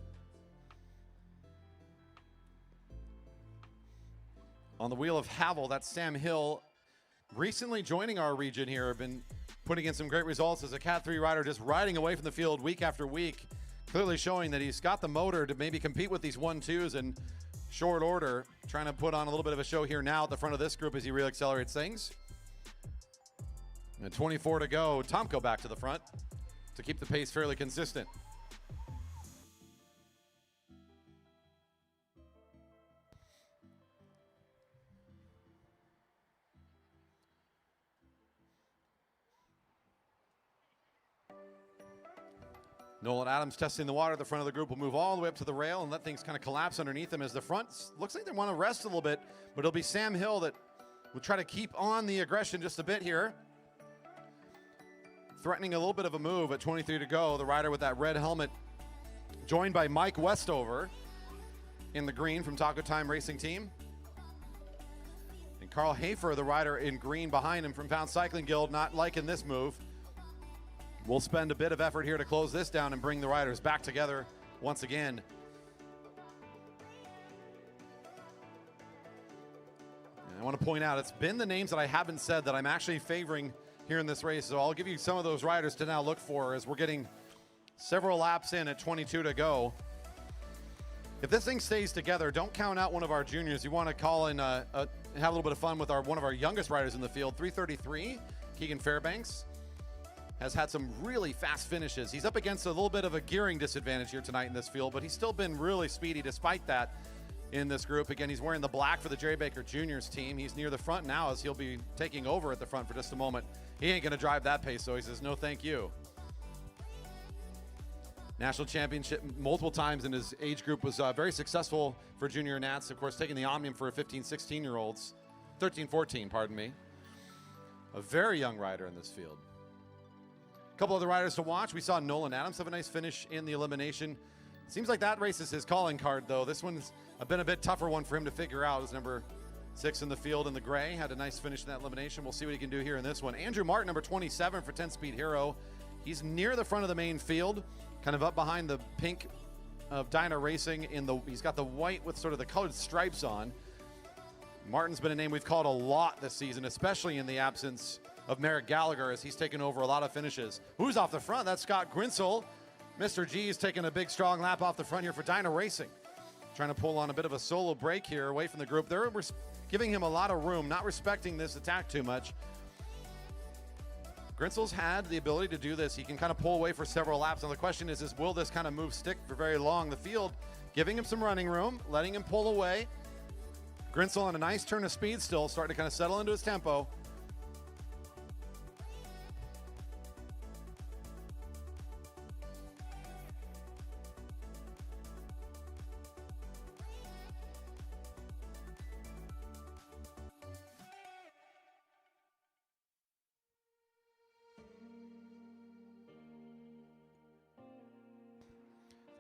On the wheel of Havel, that's Sam Hill. Recently joining our region here, been putting in some great results as a Cat 3 rider, just riding away from the field week after week. Clearly showing that he's got the motor to maybe compete with these 1-2s in short order. Trying to put on a little bit of a show here now at the front of this group as he reaccelerates things. And 24 to go. Tomko back to the front to keep the pace fairly consistent. Nolan Adams testing the water at the front of the group will move all the way up to the rail and let things kind of collapse underneath him as the front looks like they want to rest a little bit, but it'll be Sam Hill that will try to keep on the aggression just a bit here. Threatening a little bit of a move at 23 to go. The rider with that red helmet joined by Mike Westover in the green from Taco Time Racing Team. And Carl Hafer, the rider in green behind him from Pound Cycling Guild, not liking this move. We'll spend a bit of effort here to close this down and bring the riders back together once again. And I want to point out, it's been the names that I haven't said that I'm actually favoring here in this race. So I'll give you some of those riders to now look for as we're getting several laps in at 22 to go. If this thing stays together, don't count out one of our juniors. You want to call in, have a little bit of fun with one of our youngest riders in the field, 333, Keegan Fairbanks. Has had some really fast finishes. He's up against a little bit of a gearing disadvantage here tonight in this field, but he's still been really speedy despite that in this group. Again, he's wearing the black for the Jerry Baker Juniors team. He's near the front now as he'll be taking over at the front for just a moment. He ain't gonna drive that pace, so he says, no thank you. National championship multiple times in his age group, was very successful for junior Nats. Of course, taking the Omnium for 15, 16-year-olds, 13, 14, pardon me. A very young rider in this field. Couple other riders to watch. We saw Nolan Adams have a nice finish in the elimination. Seems like that race is his calling card, though. This one's been a bit tougher one for him to figure out. As number 6 in the field in the gray, had a nice finish in that elimination. We'll see what he can do here in this one. Andrew Martin, number 27 for 10 Speed Hero. He's near the front of the main field, kind of up behind the pink of Dyna Racing. He's got the white with sort of the colored stripes on. Martin's been a name we've called a lot this season, especially in the absence of Merrick Gallagher, as he's taken over a lot of finishes. Who's off the front? That's Scott Grinsel. Mr. G's taking a big, strong lap off the front here for Dyna Racing. Trying to pull on a bit of a solo break here away from the group. They're giving him a lot of room, not respecting this attack too much. Grinsel's had the ability to do this. He can kind of pull away for several laps. Now the question is will this kind of move stick for very long? The field giving him some running room, letting him pull away. Grinsel on a nice turn of speed still, starting to kind of settle into his tempo.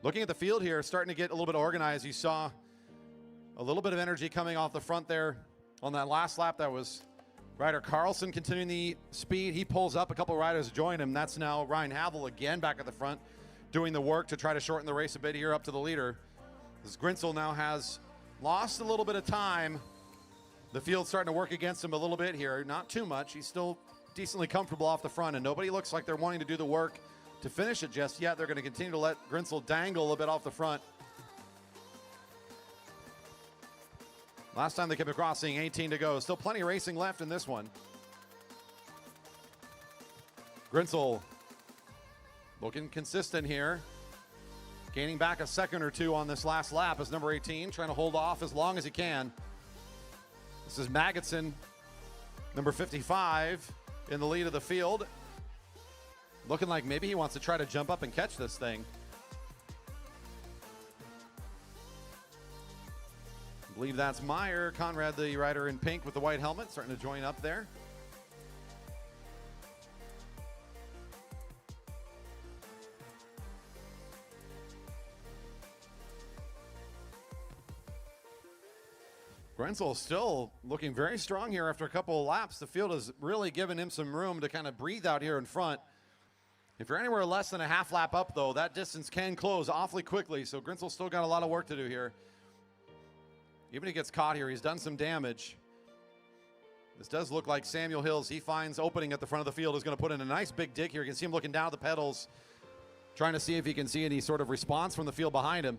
Looking at the field here, starting to get a little bit organized. You saw a little bit of energy coming off the front there on that last lap. That was Ryder Carlson continuing the speed. He pulls up, a couple of riders join him. That's now Ryan Havel again back at the front doing the work to try to shorten the race a bit here up to the leader. As Grinsel now has lost a little bit of time. The field's starting to work against him a little bit here. Not too much. He's still decently comfortable off the front, and nobody looks like they're wanting to do the work to finish it just yet. They're going to continue to let Grinsel dangle a bit off the front. Last time they came across, seeing 18 to go. Still plenty of racing left in this one. Grinsel looking consistent here. Gaining back a second or two on this last lap as number 18, trying to hold off as long as he can. This is Magidson, number 55, in the lead of the field. Looking like maybe he wants to try to jump up and catch this thing. I believe that's Meyer. Conrad, the rider in pink with the white helmet, starting to join up there. Grinsel still looking very strong here after a couple of laps. The field has really given him some room to kind of breathe out here in front. If you're anywhere less than a half lap up, though, that distance can close awfully quickly. So Grinsel's still got a lot of work to do here. Even if he gets caught here, he's done some damage. This does look like Samuel Hills. He finds opening at the front of the field, is going to put in a nice big dig here. You can see him looking down at the pedals, trying to see if he can see any sort of response from the field behind him.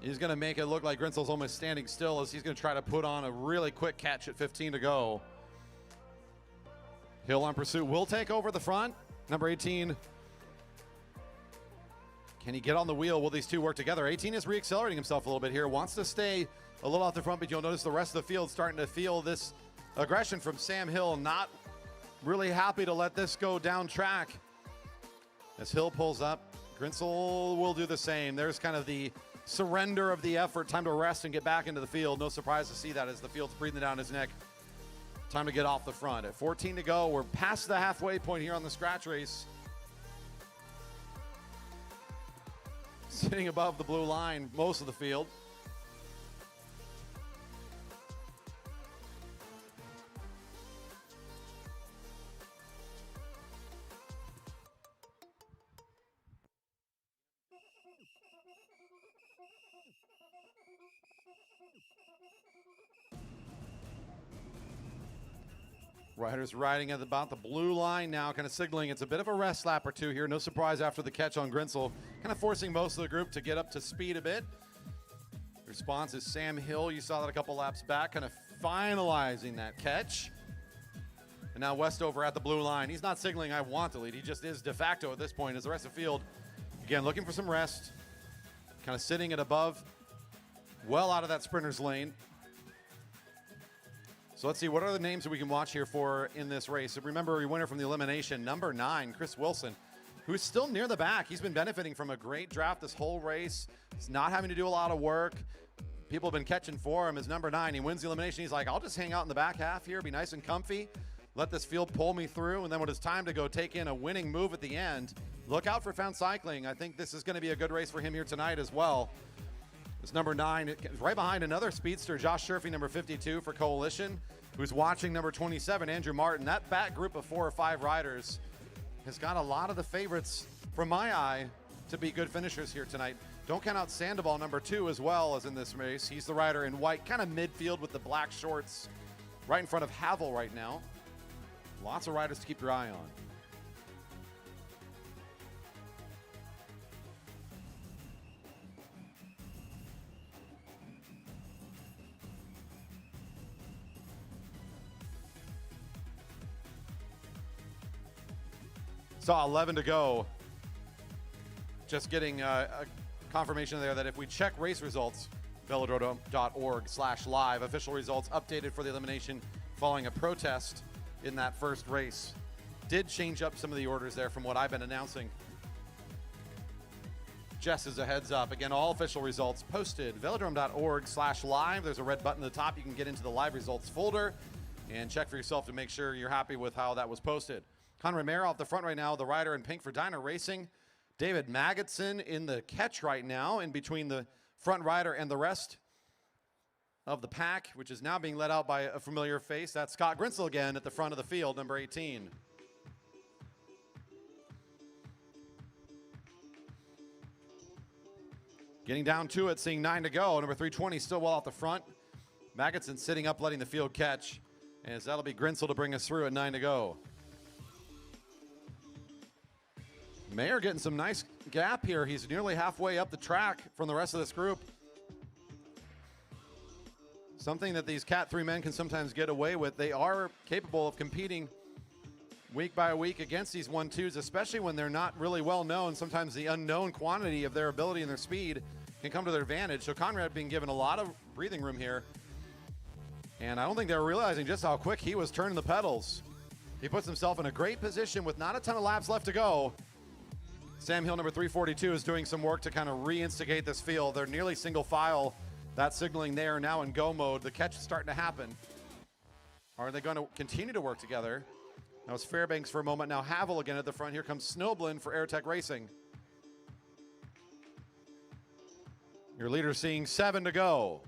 He's going to make it look like Grinsel's almost standing still as he's going to try to put on a really quick catch at 15 to go. Hill on pursuit will take over the front. Number 18, can he get on the wheel? Will these two work together? 18 is reaccelerating himself a little bit here. Wants to stay a little off the front, but you'll notice the rest of the field starting to feel this aggression from Sam Hill. Not really happy to let this go down track. As Hill pulls up, Grinsel will do the same. There's kind of the surrender of the effort. Time to rest and get back into the field. No surprise to see that as the field's breathing down his neck. Time to get off the front. At 14 to go, we're past the halfway point here on the scratch race. Sitting above the blue line most of the field. Riders riding at about the blue line now, kind of signaling it's a bit of a rest lap or two here. No surprise after the catch on Grinsel, kind of forcing most of the group to get up to speed a bit. The response is Sam Hill. You saw that a couple laps back, kind of finalizing that catch. And now Westover at the blue line. He's not signaling I want to lead. He just is de facto at this point as the rest of the field, again, looking for some rest, kind of sitting at above, well out of that sprinter's lane. So let's see, what are the names that we can watch here for in this race? Remember, your winner from the elimination, number 9, Chris Wilson, who's still near the back. He's been benefiting from a great draft this whole race. He's not having to do a lot of work. People have been catching for him as number 9. He wins the elimination. He's like, I'll just hang out in the back half here, be nice and comfy, let this field pull me through, and then when it's time to go take in a winning move at the end, look out for Found Cycling. I think this is going to be a good race for him here tonight as well. It's number 9, right behind another speedster, Josh Sherfy, number 52 for Coalition, who's watching number 27, Andrew Martin. That back group of 4 or 5 riders has got a lot of the favorites, from my eye, to be good finishers here tonight. Don't count out Sandoval, number 2, as well as in this race. He's the rider in white, kind of midfield with the black shorts, right in front of Havel right now. Lots of riders to keep your eye on. Saw 11 to go. Just getting a confirmation there that if we check race results, velodrome.org/live, official results updated for the elimination following a protest in that first race. Did change up some of the orders there from what I've been announcing. Just as a heads up, again, all official results posted, velodrome.org/live. There's a red button at the top. You can get into the live results folder and check for yourself to make sure you're happy with how that was posted. Conrad Mayer off the front right now, the rider in pink for Dyna Racing. David Magidson in the catch right now, in between the front rider and the rest of the pack, which is now being led out by a familiar face. That's Scott Grinsell again at the front of the field, number 18. Getting down to it, seeing 9 to go. Number 320 still well out the front. Magidson sitting up, letting the field catch, as that'll be Grinsell to bring us through at 9 to go. Mayer getting some nice gap here. He's nearly halfway up the track from the rest of this group. Something that these Cat 3 men can sometimes get away with. They are capable of competing week by week against these 1-2s, especially when they're not really well known. Sometimes the unknown quantity of their ability and their speed can come to their advantage. So Conrad being given a lot of breathing room here. And I don't think they were realizing just how quick he was turning the pedals. He puts himself in a great position with not a ton of laps left to go. Sam Hill, number 342, is doing some work to kind of reinstigate this field. They're nearly single file. That signaling there now in go mode. The catch is starting to happen. Are they going to continue to work together? That was Fairbanks for a moment. Now Havel again at the front. Here comes Snowblin for Airtech Racing. Your leader seeing 7 to go.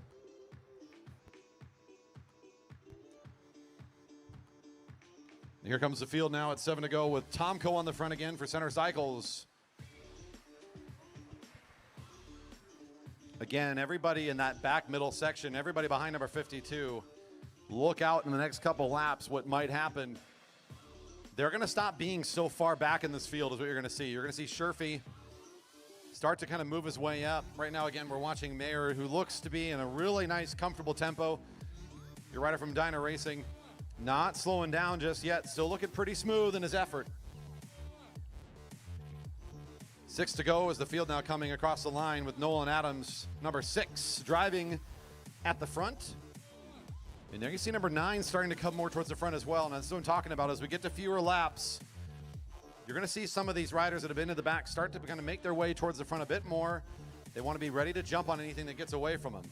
Here comes the field now at 7 to go with Tomko on the front again for Center Cycles. Again, everybody in that back middle section, everybody behind number 52, look out in the next couple laps what might happen. They're going to stop being so far back in this field is what you're going to see. You're going to see Sherfy start to kind of move his way up. Right now, again, we're watching Mayer, who looks to be in a really nice, comfortable tempo. Your rider from Dyna Racing, not slowing down just yet. Still looking pretty smooth in his effort. 6 to go as the field now coming across the line with Nolan Adams, number 6, driving at the front. And there you see number 9 starting to come more towards the front as well. And that's what I'm talking about. As we get to fewer laps, you're going to see some of these riders that have been in the back start to kind of make their way towards the front a bit more. They want to be ready to jump on anything that gets away from them.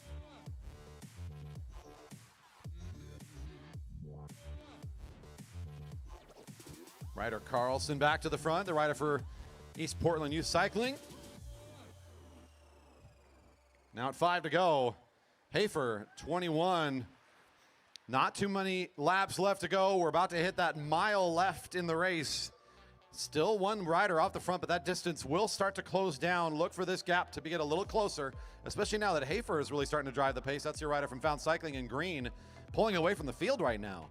Rider Carlson back to the front, the rider for East Portland Youth Cycling. Now at 5 to go. Hafer, 21. Not too many laps left to go. We're about to hit that mile left in the race. Still one rider off the front, but that distance will start to close down. Look for this gap to get a little closer, especially now that Hafer is really starting to drive the pace. That's your rider from Found Cycling in green, pulling away from the field right now.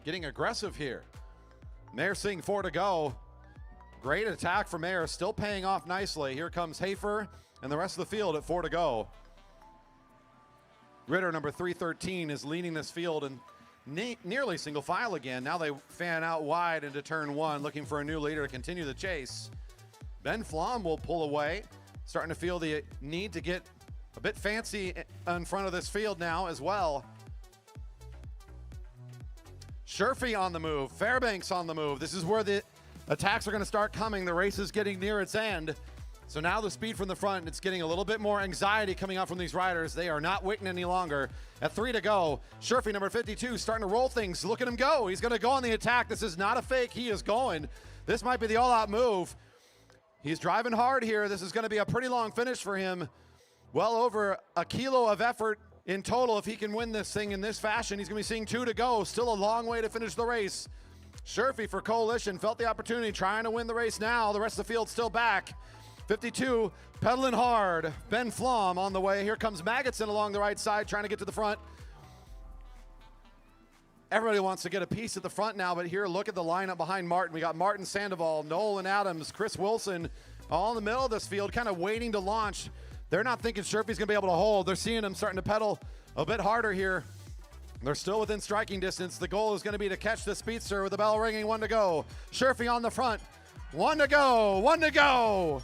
Getting aggressive here. Mayer seeing 4 to go. Great attack for Mayer, still paying off nicely. Here comes Hafer and the rest of the field at 4 to go. Ritter, number 313, is leading this field and nearly single file again. Now they fan out wide into turn 1, looking for a new leader to continue the chase. Ben Flom will pull away, starting to feel the need to get a bit fancy in front of this field now as well. Sherfy on the move, Fairbanks on the move. This is where the attacks are going to start coming. The race is getting near its end. So now the speed from the front, it's getting a little bit more anxiety coming out from these riders. They are not waiting any longer. At 3 to go, Sherfy, number 52, starting to roll things. Look at him go. He's going to go on the attack. This is not a fake. He is going. This might be the all-out move. He's driving hard here. This is going to be a pretty long finish for him. Well over a kilo of effort in total. If he can win this thing in this fashion, he's going to be seeing 2 to go. Still a long way to finish the race. Sherfy for Coalition felt the opportunity, trying to win the race now. The rest of the field still back. 52, pedaling hard. Ben Flom on the way. Here comes Maggottson along the right side, trying to get to the front. Everybody wants to get a piece at the front now, but here, look at the lineup behind Martin. We got Martin Sandoval, Nolan Adams, Chris Wilson, all in the middle of this field, kind of waiting to launch. They're not thinking Sherfy's going to be able to hold. They're seeing him starting to pedal a bit harder here. They're still within striking distance. The goal is going to be to catch the speedster with the bell ringing, 1 to go. Sherfy on the front, 1 to go, 1 to go.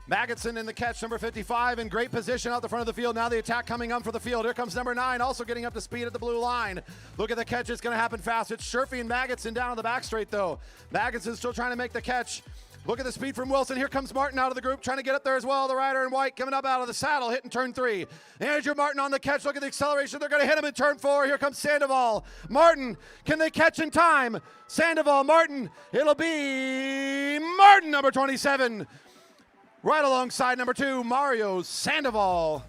Maggottson in the catch, number 55, in great position out the front of the field. Now the attack coming up for the field. Here comes number 9, also getting up to speed at the blue line. Look at the catch, it's going to happen fast. It's Sherfy and Maggottson down on the back straight, though. Maggottson still trying to make the catch. Look at the speed from Wilson. Here comes Martin out of the group, trying to get up there as well. The rider in white coming up out of the saddle, hitting turn 3. Andrew Martin on the catch. Look at the acceleration. They're going to hit him in turn 4. Here comes Sandoval. Martin, can they catch in time? Sandoval, Martin. It'll be Martin, number 27. Right alongside number 2, Mario Sandoval.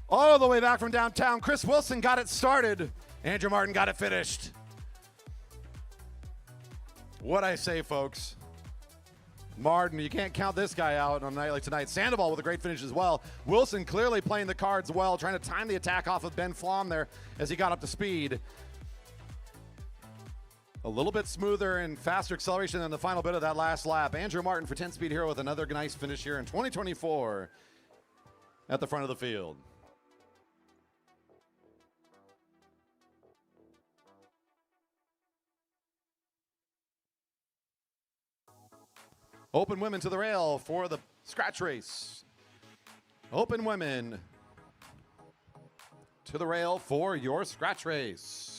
All the way back from downtown, Chris Wilson got it started. Andrew Martin got it finished. What I say, folks. Martin, you can't count this guy out on a night like tonight. Sandoval with a great finish as well. Wilson clearly playing the cards well, trying to time the attack off of Ben Flom there as he got up to speed. A little bit smoother and faster acceleration than the final bit of that last lap. Andrew Martin for 10 Speed Hero with another nice finish here in 2024 at the front of the field. Open women to the rail for the scratch race. Open women to the rail for your scratch race.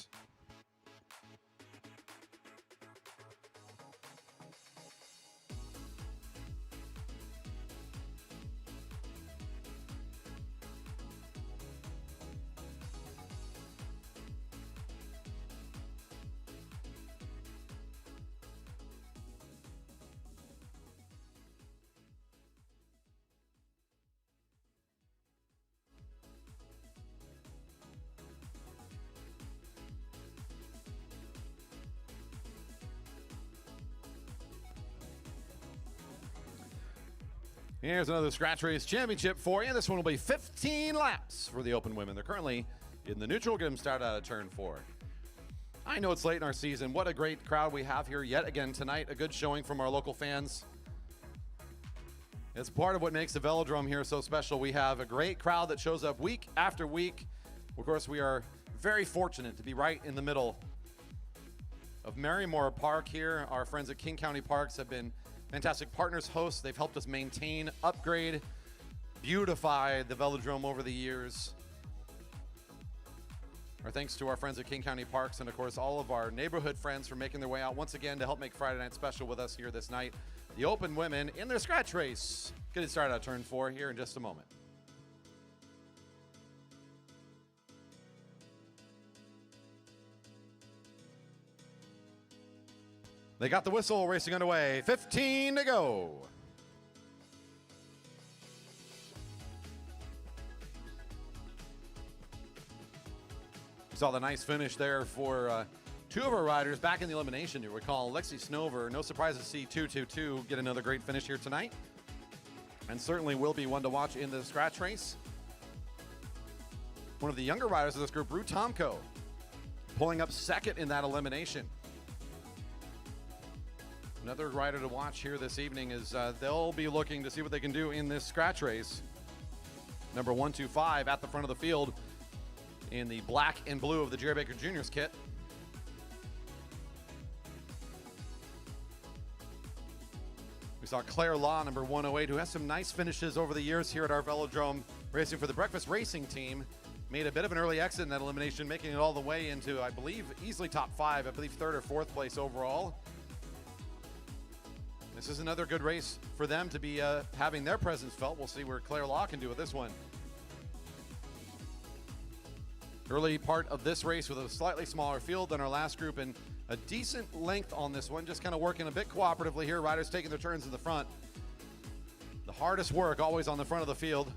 Here's another scratch race championship for you. This one will be 15 laps for the open women. They're currently in the neutral. Get them started out of turn 4. I know it's late in our season. What a great crowd we have here yet again tonight. A good showing from our local fans. It's part of what makes the Velodrome here so special. We have a great crowd that shows up week after week. Of course, we are very fortunate to be right in the middle of Marymore Park here. Our friends at King County Parks have been fantastic partners, hosts. They've helped us maintain, upgrade, beautify the Velodrome over the years. Our thanks to our friends at King County Parks and, of course, all of our neighborhood friends for making their way out once again to help make Friday night special with us here this night. The open women in their scratch race. Getting started at turn 4 here in just a moment. They got the whistle, racing underway. 15 to go. We saw the nice finish there for two of our riders back in the elimination. You recall Lexi Snover. No surprise to see 222 get another great finish here tonight. And certainly will be one to watch in the scratch race. One of the younger riders of this group, Rue Tomko, pulling up second in that elimination. Another rider to watch here this evening is they'll be looking to see what they can do in this scratch race. Number 125 at the front of the field in the black and blue of the Jerry Baker Jr.'s kit. We saw Claire Law, number 108, who has some nice finishes over the years here at our Velodrome, racing for the Breakfast Racing team. Made a bit of an early exit in that elimination, making it all the way into, I believe, easily top 5, I believe 3rd or 4th place overall. This is another good race for them to be having their presence felt. We'll see where Claire Law can do with this one. Early part of this race with a slightly smaller field than our last group and a decent length on this one, just kind of working a bit cooperatively here. Riders taking their turns in the front. The hardest work always on the front of the field.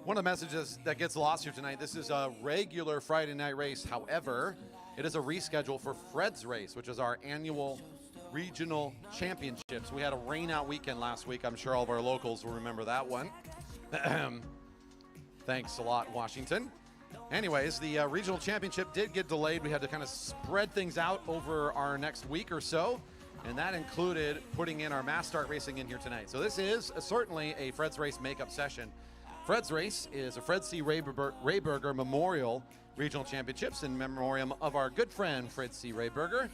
One of the messages that gets lost here tonight, this is a regular Friday night race. However, it is a reschedule for Fred's race, which is our annual regional championships. We had a rain-out weekend last week. I'm sure all of our locals will remember that one. Thanks a lot, Washington. Anyways, the regional championship did get delayed. We had to kind of spread things out over our next week or so, and that included putting in our mass start racing in here tonight. So this is certainly a Fred's Race makeup session. Fred's Race is a Fred C. Rayberger Memorial Regional Championships in memoriam of our good friend Fred C. Rayberger,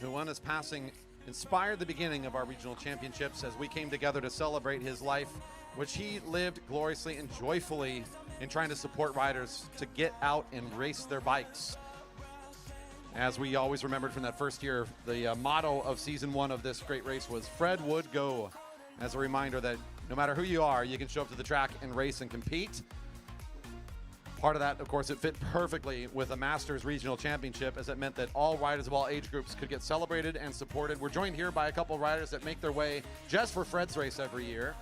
who on his passing inspired the beginning of our regional championships as we came together to celebrate his life, which he lived gloriously and joyfully in trying to support riders to get out and race their bikes. As we always remembered from that first year, the motto of season 1 of this great race was Fred would go, as a reminder that no matter who you are, you can show up to the track and race and compete. Part of that, of course, it fit perfectly with a Masters Regional Championship, as it meant that all riders of all age groups could get celebrated and supported. We're joined here by a couple of riders that make their way just for Fred's Race every year.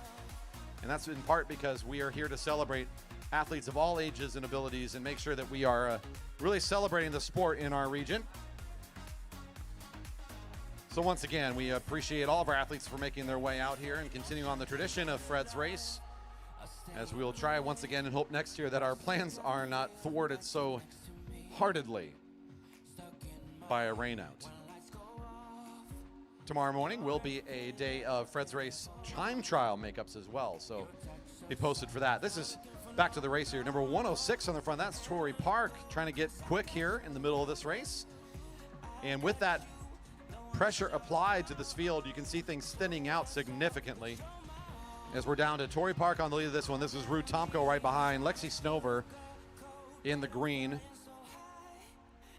And that's in part because we are here to celebrate athletes of all ages and abilities and make sure that we are really celebrating the sport in our region. So once again, we appreciate all of our athletes for making their way out here and continuing on the tradition of Fred's Race, as we will try once again and hope next year that our plans are not thwarted so heartedly by a rainout. Tomorrow morning will be a day of Fred's Race time trial makeups as well, so be posted for that. This is back to the race here. Number 106 on the front, that's Torrey Park, trying to get quick here in the middle of this race. And with that pressure applied to this field, you can see things thinning out significantly as we're down to Torrey Park on the lead of this one. This is Ruth Tomko right behind, Lexi Snover in the green,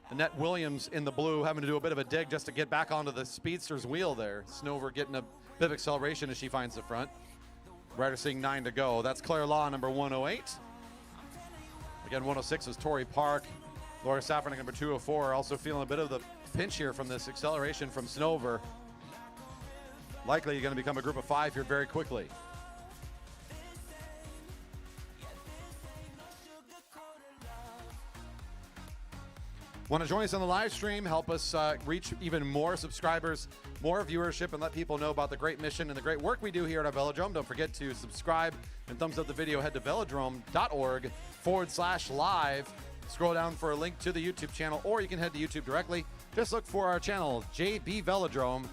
Annette Williams in the blue, having to do a bit of a dig just to get back onto the speedster's wheel there. Snover getting a bit of acceleration as she finds the front. Rider seeing 9 to go. That's Claire Law, number 108. Again, 106 is Torrey Park. Laura Safranek, number 204, also feeling a bit of the pinch here from this acceleration from Snover. Likely going to become a group of 5 here very quickly. Want to join us on the live stream, help us reach even more subscribers, more viewership, and let people know about the great mission and the great work we do here at our Velodrome. Don't forget to subscribe and thumbs up the video. Head to velodrome.org/live. Scroll down for a link to the YouTube channel, or you can head to YouTube directly. Just look for our channel, JB Velodrome,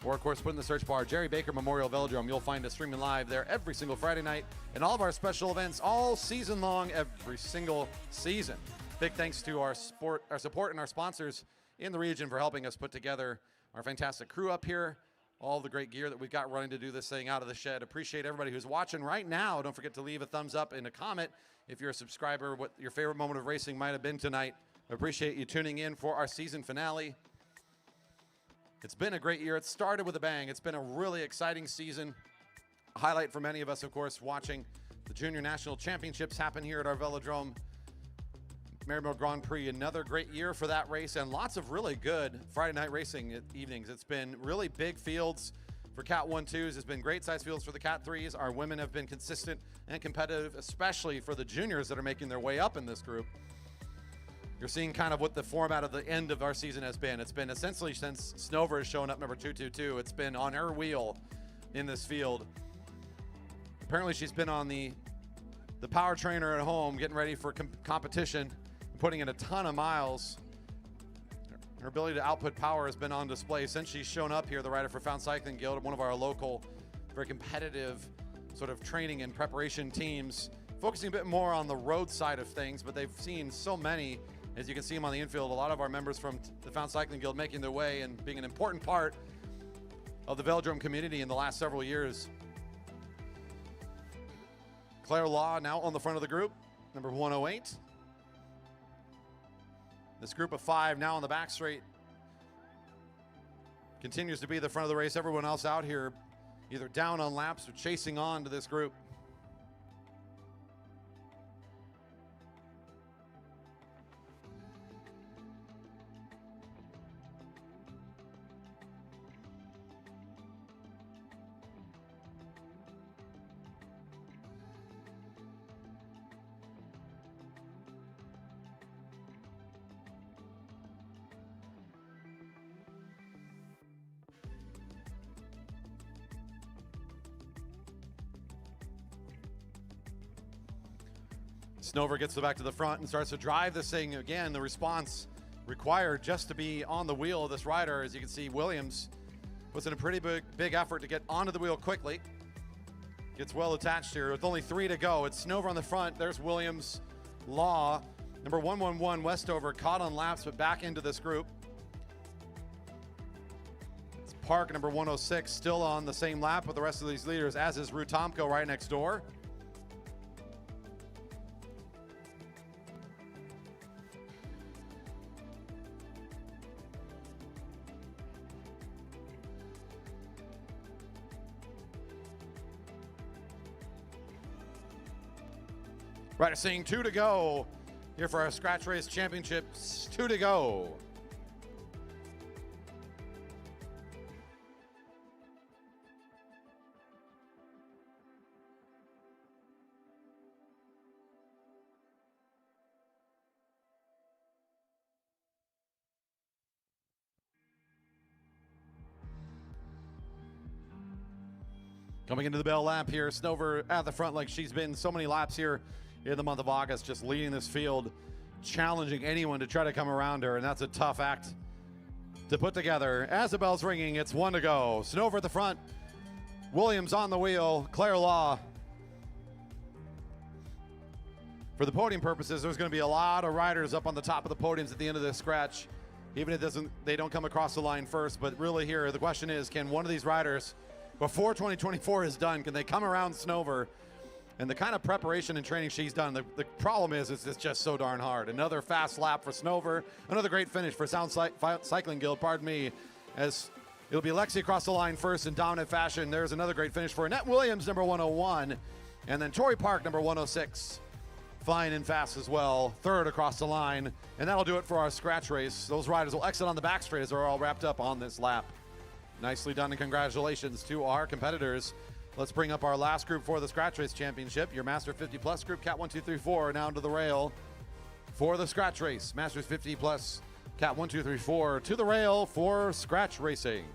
or of course put in the search bar, Jerry Baker Memorial Velodrome. You'll find us streaming live there every single Friday night, and all of our special events all season long, every single season. Big thanks to our support and our sponsors in the region for helping us put together our fantastic crew up here, all the great gear that we've got running to do this thing out of the shed. Appreciate everybody who's watching right now. Don't forget to leave a thumbs up and a comment if you're a subscriber, what your favorite moment of racing might have been tonight. I appreciate you tuning in for our season finale. It's been a great year. It started with a bang. It's been a really exciting season. A highlight for many of us, of course, watching the Junior National Championships happen here at our Velodrome. Maryville Grand Prix, another great year for that race, and lots of really good Friday night racing evenings. It's been really big fields for Cat 1-2s. It's been great size fields for the Cat 3s. Our women have been consistent and competitive, especially for the juniors that are making their way up in this group. You're seeing kind of what the format of the end of our season has been. It's been essentially since Snover has shown up number 222. It's been on her wheel in this field. Apparently she's been on the power trainer at home, getting ready for competition, putting in a ton of miles. Her ability to output power has been on display since she's shown up here, the rider for Found Cycling Guild, one of our local, very competitive sort of training and preparation teams, focusing a bit more on the road side of things, but they've seen so many, as you can see them on the infield, a lot of our members from the Found Cycling Guild making their way and being an important part of the Velodrome community in the last several years. Claire Law now on the front of the group, number 108. This group of 5 now on the back straight continues to be the front of the race. Everyone else out here either down on laps or chasing on to this group. Snover gets back to the front and starts to drive this thing. Again, the response required just to be on the wheel of this rider. As you can see, Williams puts in a pretty big effort to get onto the wheel quickly. Gets well attached here with only 3 to go. It's Snover on the front. There's Williams, Law. Number 111, Westover, caught on laps, but back into this group. It's Park, number 106, still on the same lap with the rest of these leaders, as is Rutomko right next door. Rider saying 2 to go here for our Scratch Race Championships. 2 to go. Coming into the bell lap here, Snover at the front like she's been so many laps here in the month of August, just leading this field, challenging anyone to try to come around her, and that's a tough act to put together. As the bell's ringing, it's 1 to go. Snover at the front, Williams on the wheel, Claire Law. For the podium purposes, there's going to be a lot of riders up on the top of the podiums at the end of this scratch, even if they don't come across the line first. But really here, the question is, can one of these riders, before 2024 is done, can they come around Snover? And the kind of preparation and training she's done, the problem is it's just so darn hard. Another fast lap for Snover, another great finish for Sound Cycling Guild, pardon me, as it'll be Lexi across the line first in dominant fashion. There's another great finish for Annette Williams, number 101, and then Tori Park, number 106, fine and fast as well, third across the line, and that'll do it for our scratch race. Those riders will exit on the back straight as they're all wrapped up on this lap. Nicely done, and congratulations to our competitors. Let's bring up our last group for the Scratch Race Championship. Your Master 50 Plus group, Cat 1, 2, 3, 4, now to the rail for the Scratch Race. Masters 50 Plus, Cat 1, 2, 3, 4, to the rail for Scratch Racing.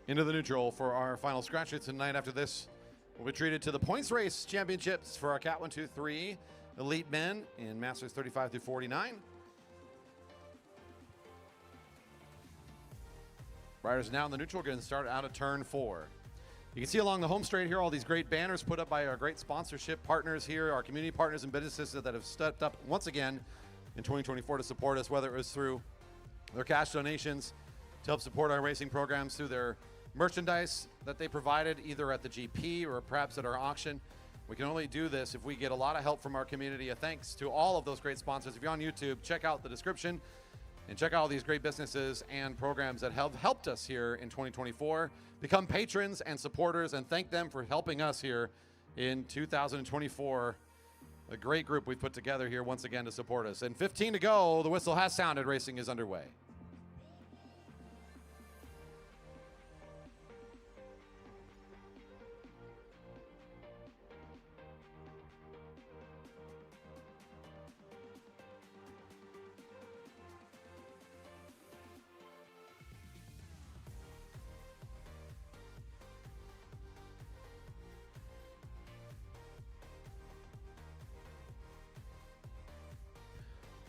Into the neutral for our final scratch race tonight. After this, we'll be treated to the Points Race Championships for our Cat 1, 2, 3 Elite Men in Masters 35 through 49. Riders now in the neutral, going to start out of turn 4. You can see along the home straight here all these great banners put up by our great sponsorship partners here, our community partners and businesses that have stepped up once again in 2024 to support us, whether it was through their cash donations to help support our racing programs, through their merchandise that they provided either at the GP or perhaps at our auction. We can only do this if we get a lot of help from our community. A thanks to all of those great sponsors. If you're on YouTube, check out the description and check out all these great businesses and programs that have helped us here in 2024. Become patrons and supporters and thank them for helping us here in 2024. A great group we've put together here once again to support us. And 15 to go, the whistle has sounded, racing is underway.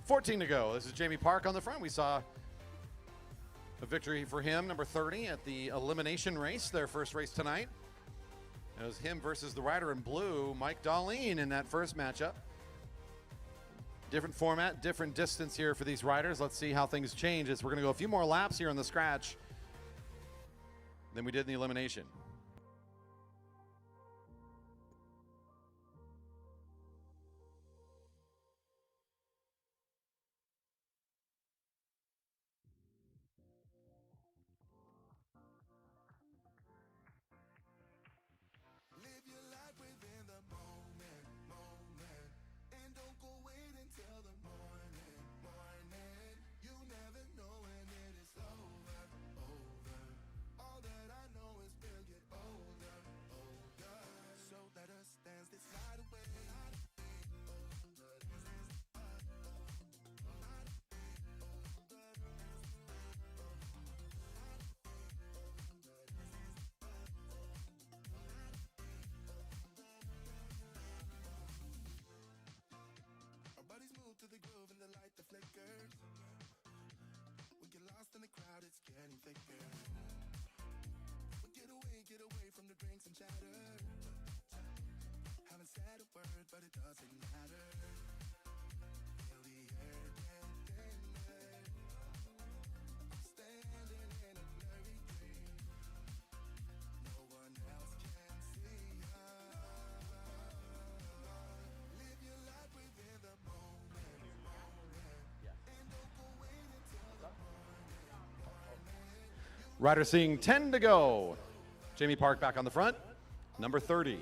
$14 to go. This is Jamie Park on the front. We saw a victory for him, number 30, at the Elimination race, their first race tonight. It was him versus the rider in blue, Mike Darlene, in that first matchup. Different format, different distance here for these riders. Let's see how things change as we're going to go a few more laps here on the scratch than we did in the elimination. Live your life. Rider seeing 10 to go. Jamie Park back on the front, number 30.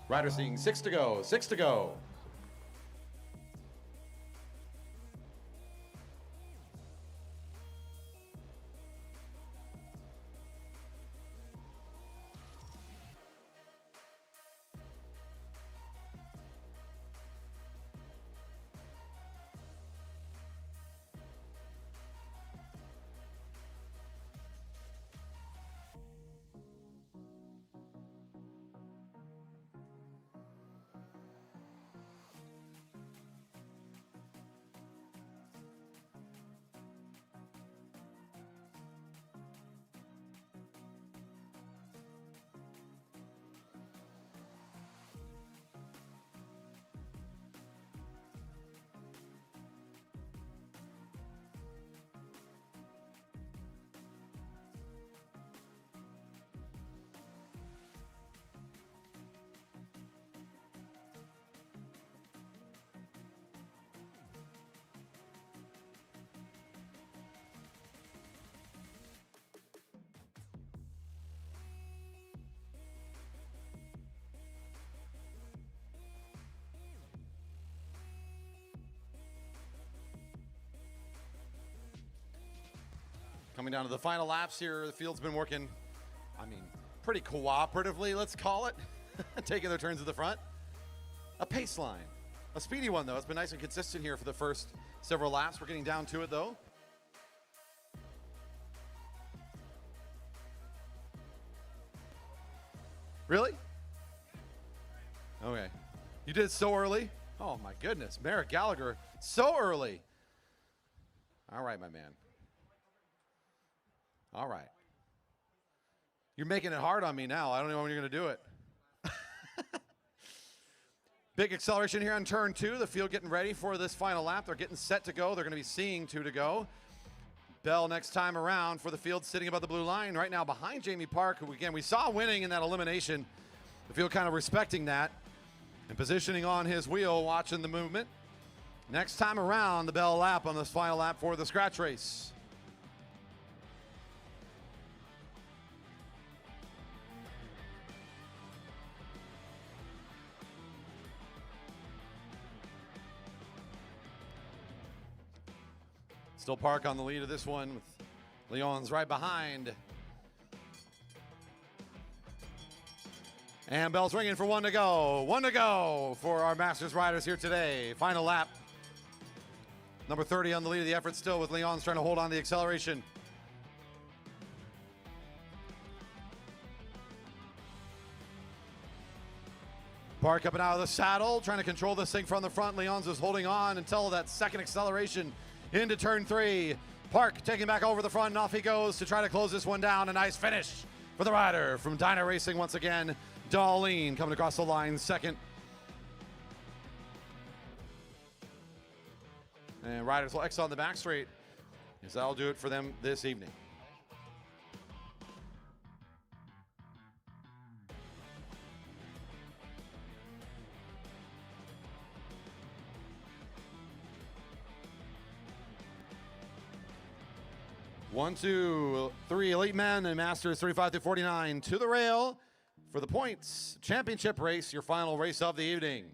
Rider seeing 6 to go, 6 to go. Coming down to the final laps here, the field's been working, pretty cooperatively, let's call it, taking their turns at the front. A pace line, a speedy one though. It's been nice and consistent here for the first several laps. We're getting down to it though. Really? Okay. You did it so early? Oh my goodness, Merrick Gallagher, so early. All right, my man. All right. You're making it hard on me now. I don't know when you're going to do it. Big acceleration here on turn 2. The field getting ready for this final lap. They're getting set to go. They're going to be seeing 2 to go. Bell next time around for the field sitting above the blue line right now behind Jamie Park, who again we saw winning in that elimination. The field kind of respecting that and positioning on his wheel, watching the movement. Next time around, the Bell lap on this final lap for the scratch race. Still Park on the lead of this one with Leon's right behind. And bell's ringing for 1 to go. 1 to go for our Masters riders here today. Final lap Number 30 on the lead of the effort still, with Leon's trying to hold on the acceleration. Park up and out of the saddle, trying to control this thing from the front. Leon's is holding on until that second acceleration into turn 3. Park taking back over the front, and off he goes to try to close this one down. A nice finish for the rider from Dyna Racing once again. Darlene coming across the line second. And riders will exit on the back straight, as that'll do it for them this evening. One, two, three elite men and masters 35 through 49 to the rail for the points championship race, your final race of the evening.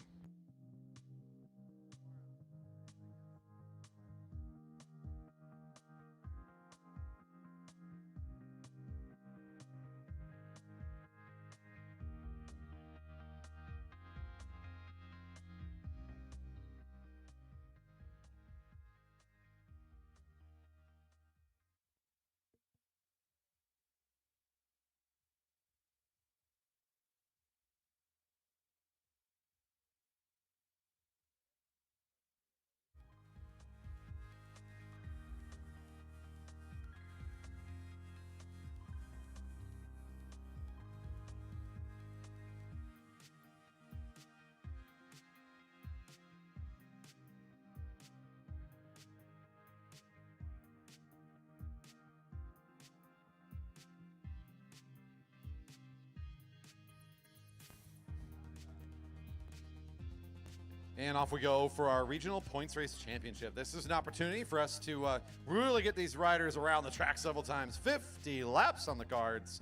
And off we go for our regional points race championship. This is an opportunity for us to really get these riders around the track several times. 50 laps on the cards.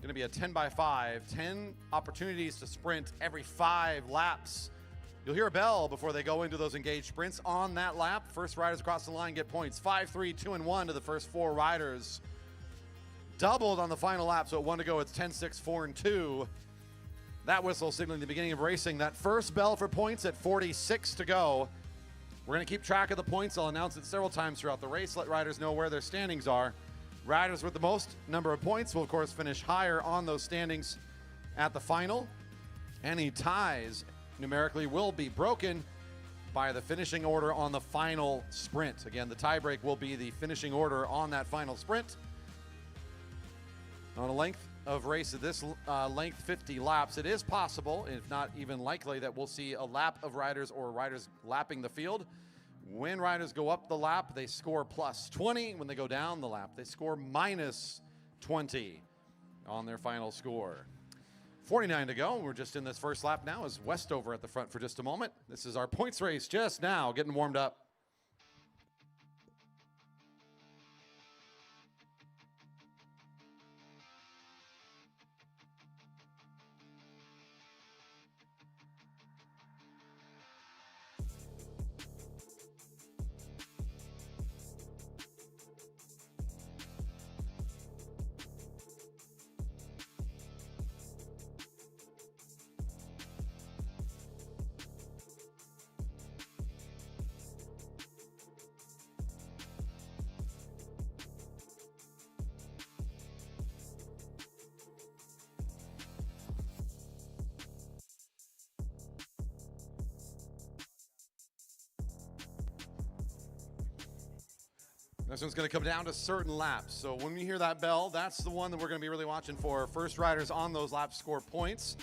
Going to be a 10 by 5, 10 opportunities to sprint every 5 laps. You'll hear a bell before they go into those engaged sprints on that lap. First riders across the line get points. 5, 3, 2, and 1 to the first 4 riders. Doubled on the final lap, so at 1 to go, it's 10, 6, 4, and 2. That whistle signaling the beginning of racing. That first bell for points at 46 to go. We're going to keep track of the points. I'll announce it several times throughout the race, let riders know where their standings are. Riders with the most number of points will, of course, finish higher on those standings at the final. Any ties numerically will be broken by the finishing order on the final sprint. Again, the tiebreak will be the finishing order on that final sprint. On a length of race of this length, 50 laps, it is possible, if not even likely, that we'll see a lap of riders or riders lapping the field. When riders go up the lap, they score plus 20. When they go down the lap, they score minus 20 on their final score. 49 to go. We're just in this first lap now as Westover at the front for just a moment. This is our points race just now getting warmed up. This one's going to come down to certain laps. So when you hear that bell, that's the one that we're going to be really watching for. First riders on those laps score points.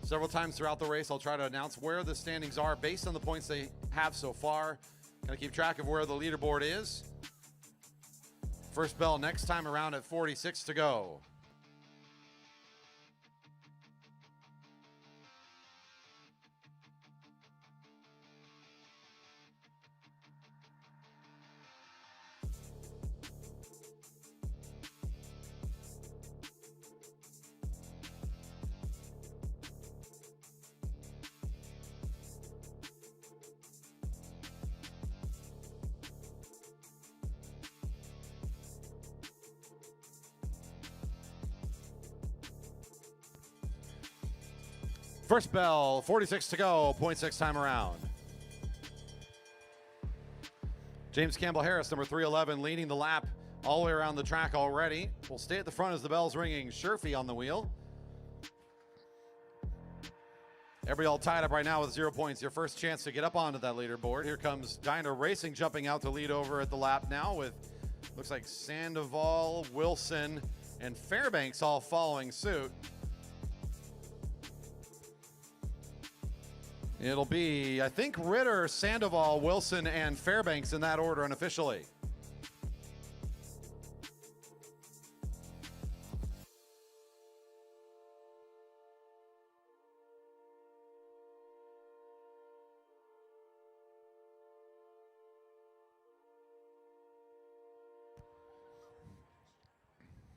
Several times throughout the race, I'll try to announce where the standings are based on the points they have so far. Going to keep track of where the leaderboard is. First bell next time around at 46 to go. First bell, 46 to go, 0.6 time around. James Campbell Harris, number 311, leading the lap all the way around the track already. Will stay at the front as the bell's ringing. Sherfy on the wheel. Everybody all tied up right now with 0 points. Your first chance to get up onto that leaderboard. Here comes Dyna Racing jumping out to lead over at the lap now with, looks like Sandoval, Wilson, and Fairbanks all following suit. It'll be, I think, Ritter, Sandoval, Wilson, and Fairbanks in that order unofficially.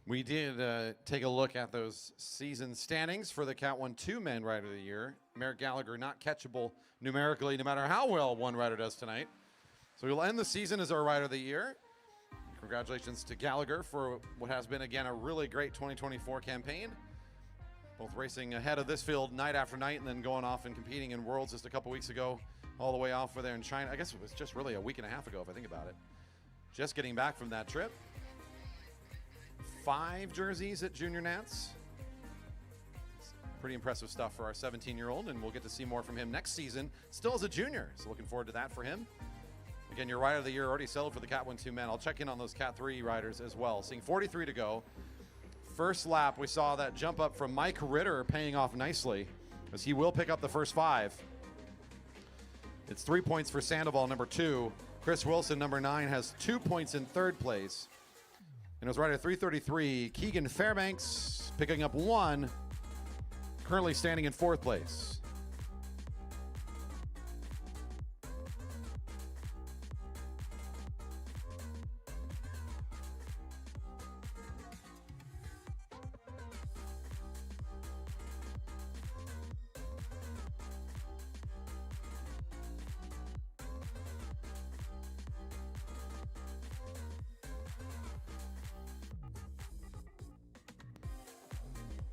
We did take a look at those season standings for the Cat 1-2 Men Rider of the Year. Merrick Gallagher not catchable numerically no matter how well one rider does tonight. So we'll end the season as our Rider of the Year. Congratulations to Gallagher for what has been, again, a really great 2024 campaign. Both racing ahead of this field night after night and then going off and competing in Worlds just a couple weeks ago, all the way off there in China. I guess it was just really a week and a half ago if I think about it. Just getting back from that trip. 5 jerseys at Junior Nats. Pretty impressive stuff for our 17-year-old, and we'll get to see more from him next season, still as a junior. So looking forward to that for him. Again, your Rider of the Year already settled for the Cat 1-2 Men. I'll check in on those Cat 3 riders as well. Seeing 43 to go. First lap, we saw that jump up from Mike Ritter paying off nicely, as he will pick up the first 5. It's 3 points for Sandoval, number 2. Chris Wilson, number 9, has 2 points in 3rd place. And it was Rider 333, Keegan Fairbanks, picking up 1, currently standing in 4th place.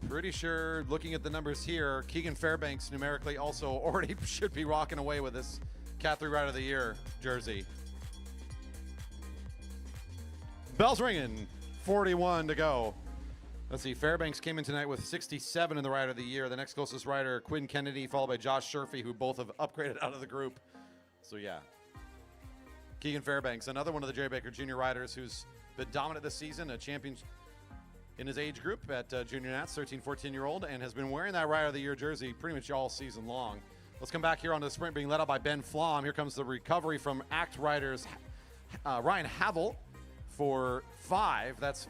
Pretty sure, looking at the numbers here, Keegan Fairbanks numerically also already should be rocking away with this Cat 3 Rider of the Year jersey. Bell's ringing, 41 to go. Let's see, Fairbanks came in tonight with 67 in the Rider of the Year. The next closest rider, Quinn Kennedy, followed by Josh Sherfy, who both have upgraded out of the group. So yeah, Keegan Fairbanks, another one of the Jerry Baker Jr. riders who's been dominant this season, a champion in his age group at Junior Nats, 13, 14-year-old, and has been wearing that Rider of the Year jersey pretty much all season long. Let's come back here on the sprint being led out by Ben Flom. Here comes the recovery from ACT riders Ryan Havel for 5. That's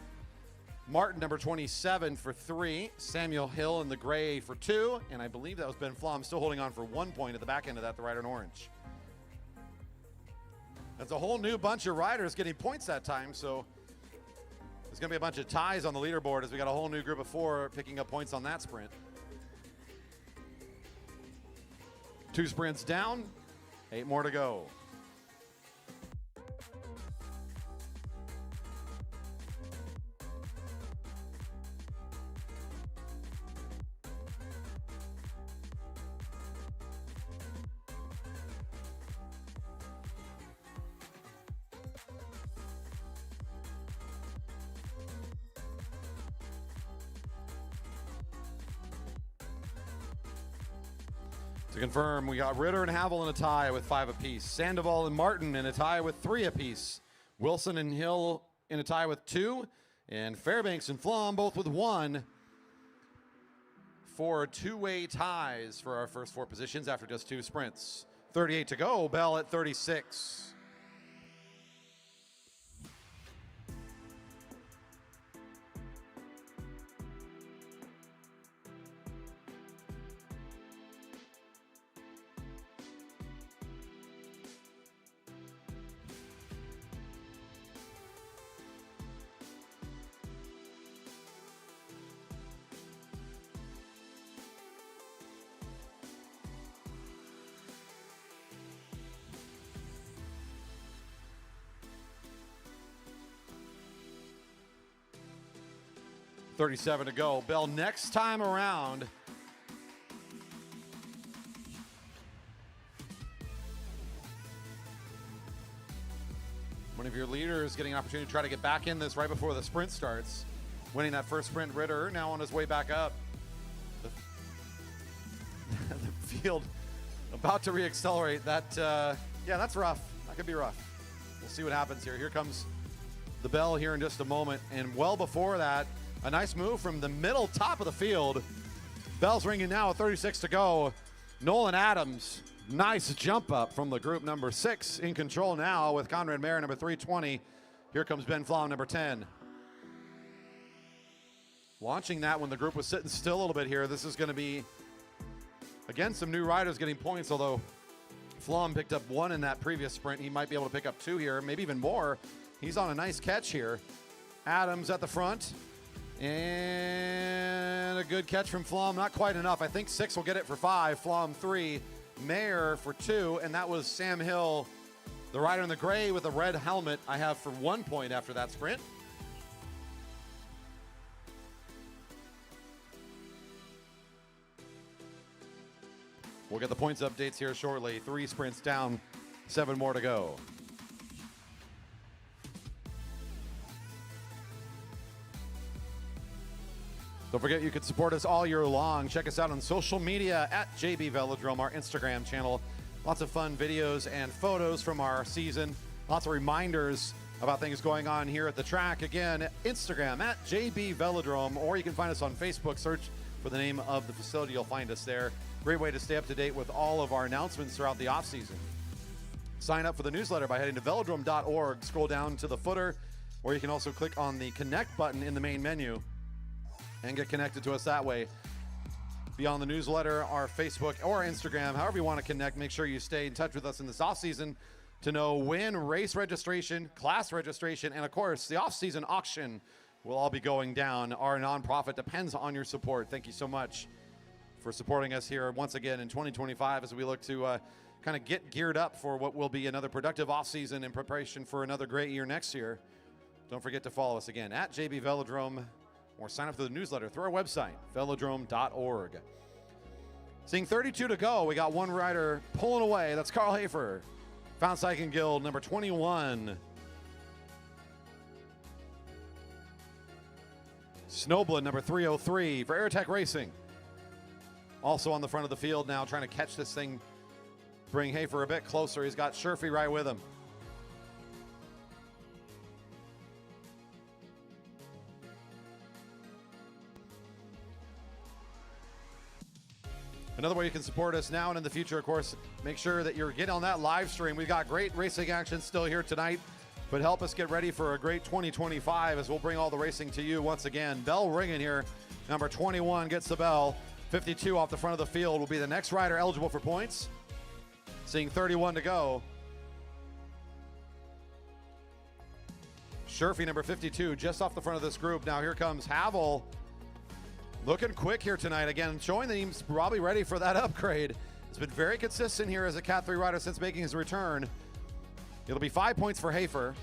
Martin, number 27, for 3. Samuel Hill in the gray for 2. And I believe that was Ben Flom still holding on for 1 point at the back end of that, the rider in orange. That's a whole new bunch of riders getting points that time, so there's going to be a bunch of ties on the leaderboard as we got a whole new group of 4 picking up points on that sprint. 2 sprints down, 8 more to go. To confirm, we got Ritter and Havel in a tie with 5 apiece. Sandoval and Martin in a tie with 3 apiece. Wilson and Hill in a tie with 2. And Fairbanks and Flom both with 1. 4 two-way ties for our first 4 positions after just 2 sprints. 38 to go, Bell at 36. .37 to go. Bell next time around. One of your leaders getting an opportunity to try to get back in this right before the sprint starts. Winning that first sprint, Ritter now on his way back up. The field about to reaccelerate. That, yeah, that's rough. That could be rough. We'll see what happens here. Here comes the bell here in just a moment. And well before that, a nice move from the middle top of the field. Bell's ringing now, 36 to go. Nolan Adams, nice jump up from the group number 6 in control now with Conrad Mayer, number 320. Here comes Ben Flom, number 10. Launching that when the group was sitting still a little bit here. This is going to be, again, some new riders getting points, although Flom picked up 1 in that previous sprint. He might be able to pick up 2 here, maybe even more. He's on a nice catch here. Adams at the front. And a good catch from Flom. Not quite enough. I think 6 will get it for 5. Flom 3. Mayer for 2. And that was Sam Hill, the rider in the gray with the red helmet, I have for 1 point after that sprint. We'll get the points updates here shortly. 3 sprints down, 7 more to go. Don't forget you can support us all year long. Check us out on social media at JB Velodrome, our Instagram channel. Lots of fun videos and photos from our season. Lots of reminders about things going on here at the track. Again, Instagram at JB Velodrome, or you can find us on Facebook. Search for the name of the facility. You'll find us there. Great way to stay up to date with all of our announcements throughout the off season. Sign up for the newsletter by heading to velodrome.org. Scroll down to the footer, or you can also click on the connect button in the main menu and get connected to us that way. Beyond the newsletter, our Facebook or Instagram, however you want to connect, make sure you stay in touch with us in this off-season to know when race registration, class registration, and of course, the off-season auction will all be going down. Our nonprofit depends on your support. Thank you so much for supporting us here once again in 2025 as we look to kind of get geared up for what will be another productive off-season in preparation for another great year next year. Don't forget to follow us again at JB Velodrome, or sign up for the newsletter through our website, velodrome.org. Seeing 32 to go, we got one rider pulling away. That's Carl Hafer, Found Cycling Guild, number 21. Snowblin, number 303 for Aerotech Racing. Also on the front of the field now, trying to catch this thing, bring Hafer a bit closer. He's got Sherfy right with him. Another way you can support us now and in the future, of course, make sure that you're getting on that live stream. We've got great racing action still here tonight, but help us get ready for a great 2025 as we'll bring all the racing to you once again. Bell ringing here. Number 21 gets the bell. 52 off the front of the field will be the next rider eligible for points. Seeing 31 to go. Sherfy, number 52, just off the front of this group. Now here comes Havel. Looking quick here tonight. Again, showing that he's probably ready for that upgrade. He's been very consistent here as a Cat 3 rider since making his return. It'll be 5 points for Hafer.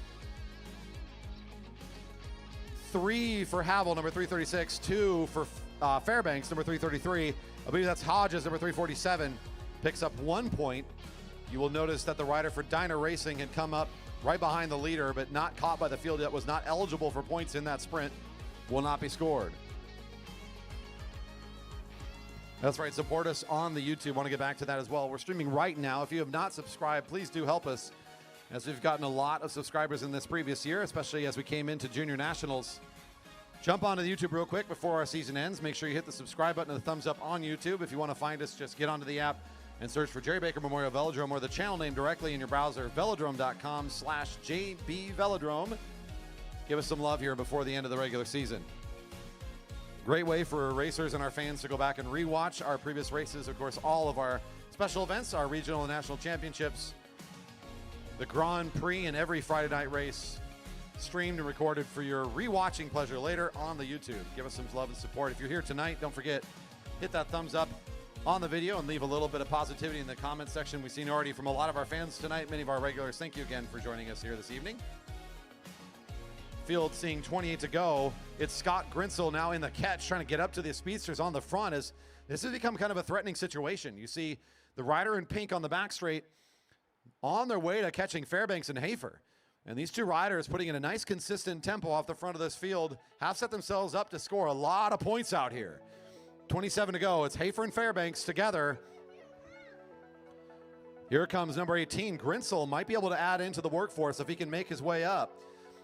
3 for Havel, number 336. 2 for Fairbanks, number 333. I believe that's Hodges, number 347. Picks up 1 point. You will notice that the rider for Dyna Racing had come up right behind the leader, but not caught by the field yet, was not eligible for points in that sprint. Will not be scored. That's right, support us on the YouTube. Want to get back to that as well. We're streaming right now. If you have not subscribed, please do help us, as we've gotten a lot of subscribers in this previous year, especially as we came into Junior Nationals. Jump onto the YouTube real quick before our season ends. Make sure you hit the subscribe button and the thumbs up on YouTube. If you want to find us, just get onto the app and search for Jerry Baker Memorial Velodrome or the channel name directly in your browser, velodrome.com/JB Velodrome. Give us some love here before the end of the regular season. Great way for racers and our fans to go back and rewatch our previous races. Of course, all of our special events, our regional and national championships, the Grand Prix, and every Friday night race streamed and recorded for your rewatching pleasure later on the YouTube. Give us some love and support. If you're here tonight, don't forget, hit that thumbs up on the video and leave a little bit of positivity in the comment section. We've seen already from a lot of our fans tonight, many of our regulars. Thank you again for joining us here this evening. Field seeing 28 to go. It's Scott Grinsell now in the catch, trying to get up to the speedsters on the front, as this has become kind of a threatening situation. You see the rider in pink on the back straight on their way to catching Fairbanks and Hafer. And these two riders putting in a nice consistent tempo off the front of this field have set themselves up to score a lot of points out here. 27 to go. It's Hafer and Fairbanks together. Here comes number 18. Grinsell might be able to add into the workforce if he can make his way up.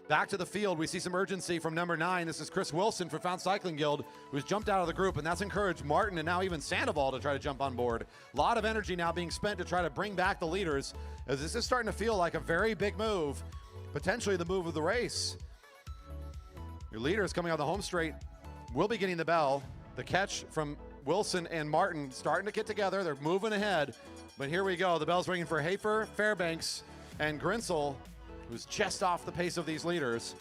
Back to the field, we see some urgency from number 9. This is Chris Wilson for Fountain Cycling Guild, who's jumped out of the group, and that's encouraged Martin and now even Sandoval to try to jump on board. A lot of energy now being spent to try to bring back the leaders, as this is starting to feel like a very big move, potentially the move of the race. Your leaders coming on the home straight will be getting the bell. The catch from Wilson and Martin starting to get together. They're moving ahead, but here we go. The bell's ringing for Hafer, Fairbanks, and Grinsell, who's just off the pace of these leaders.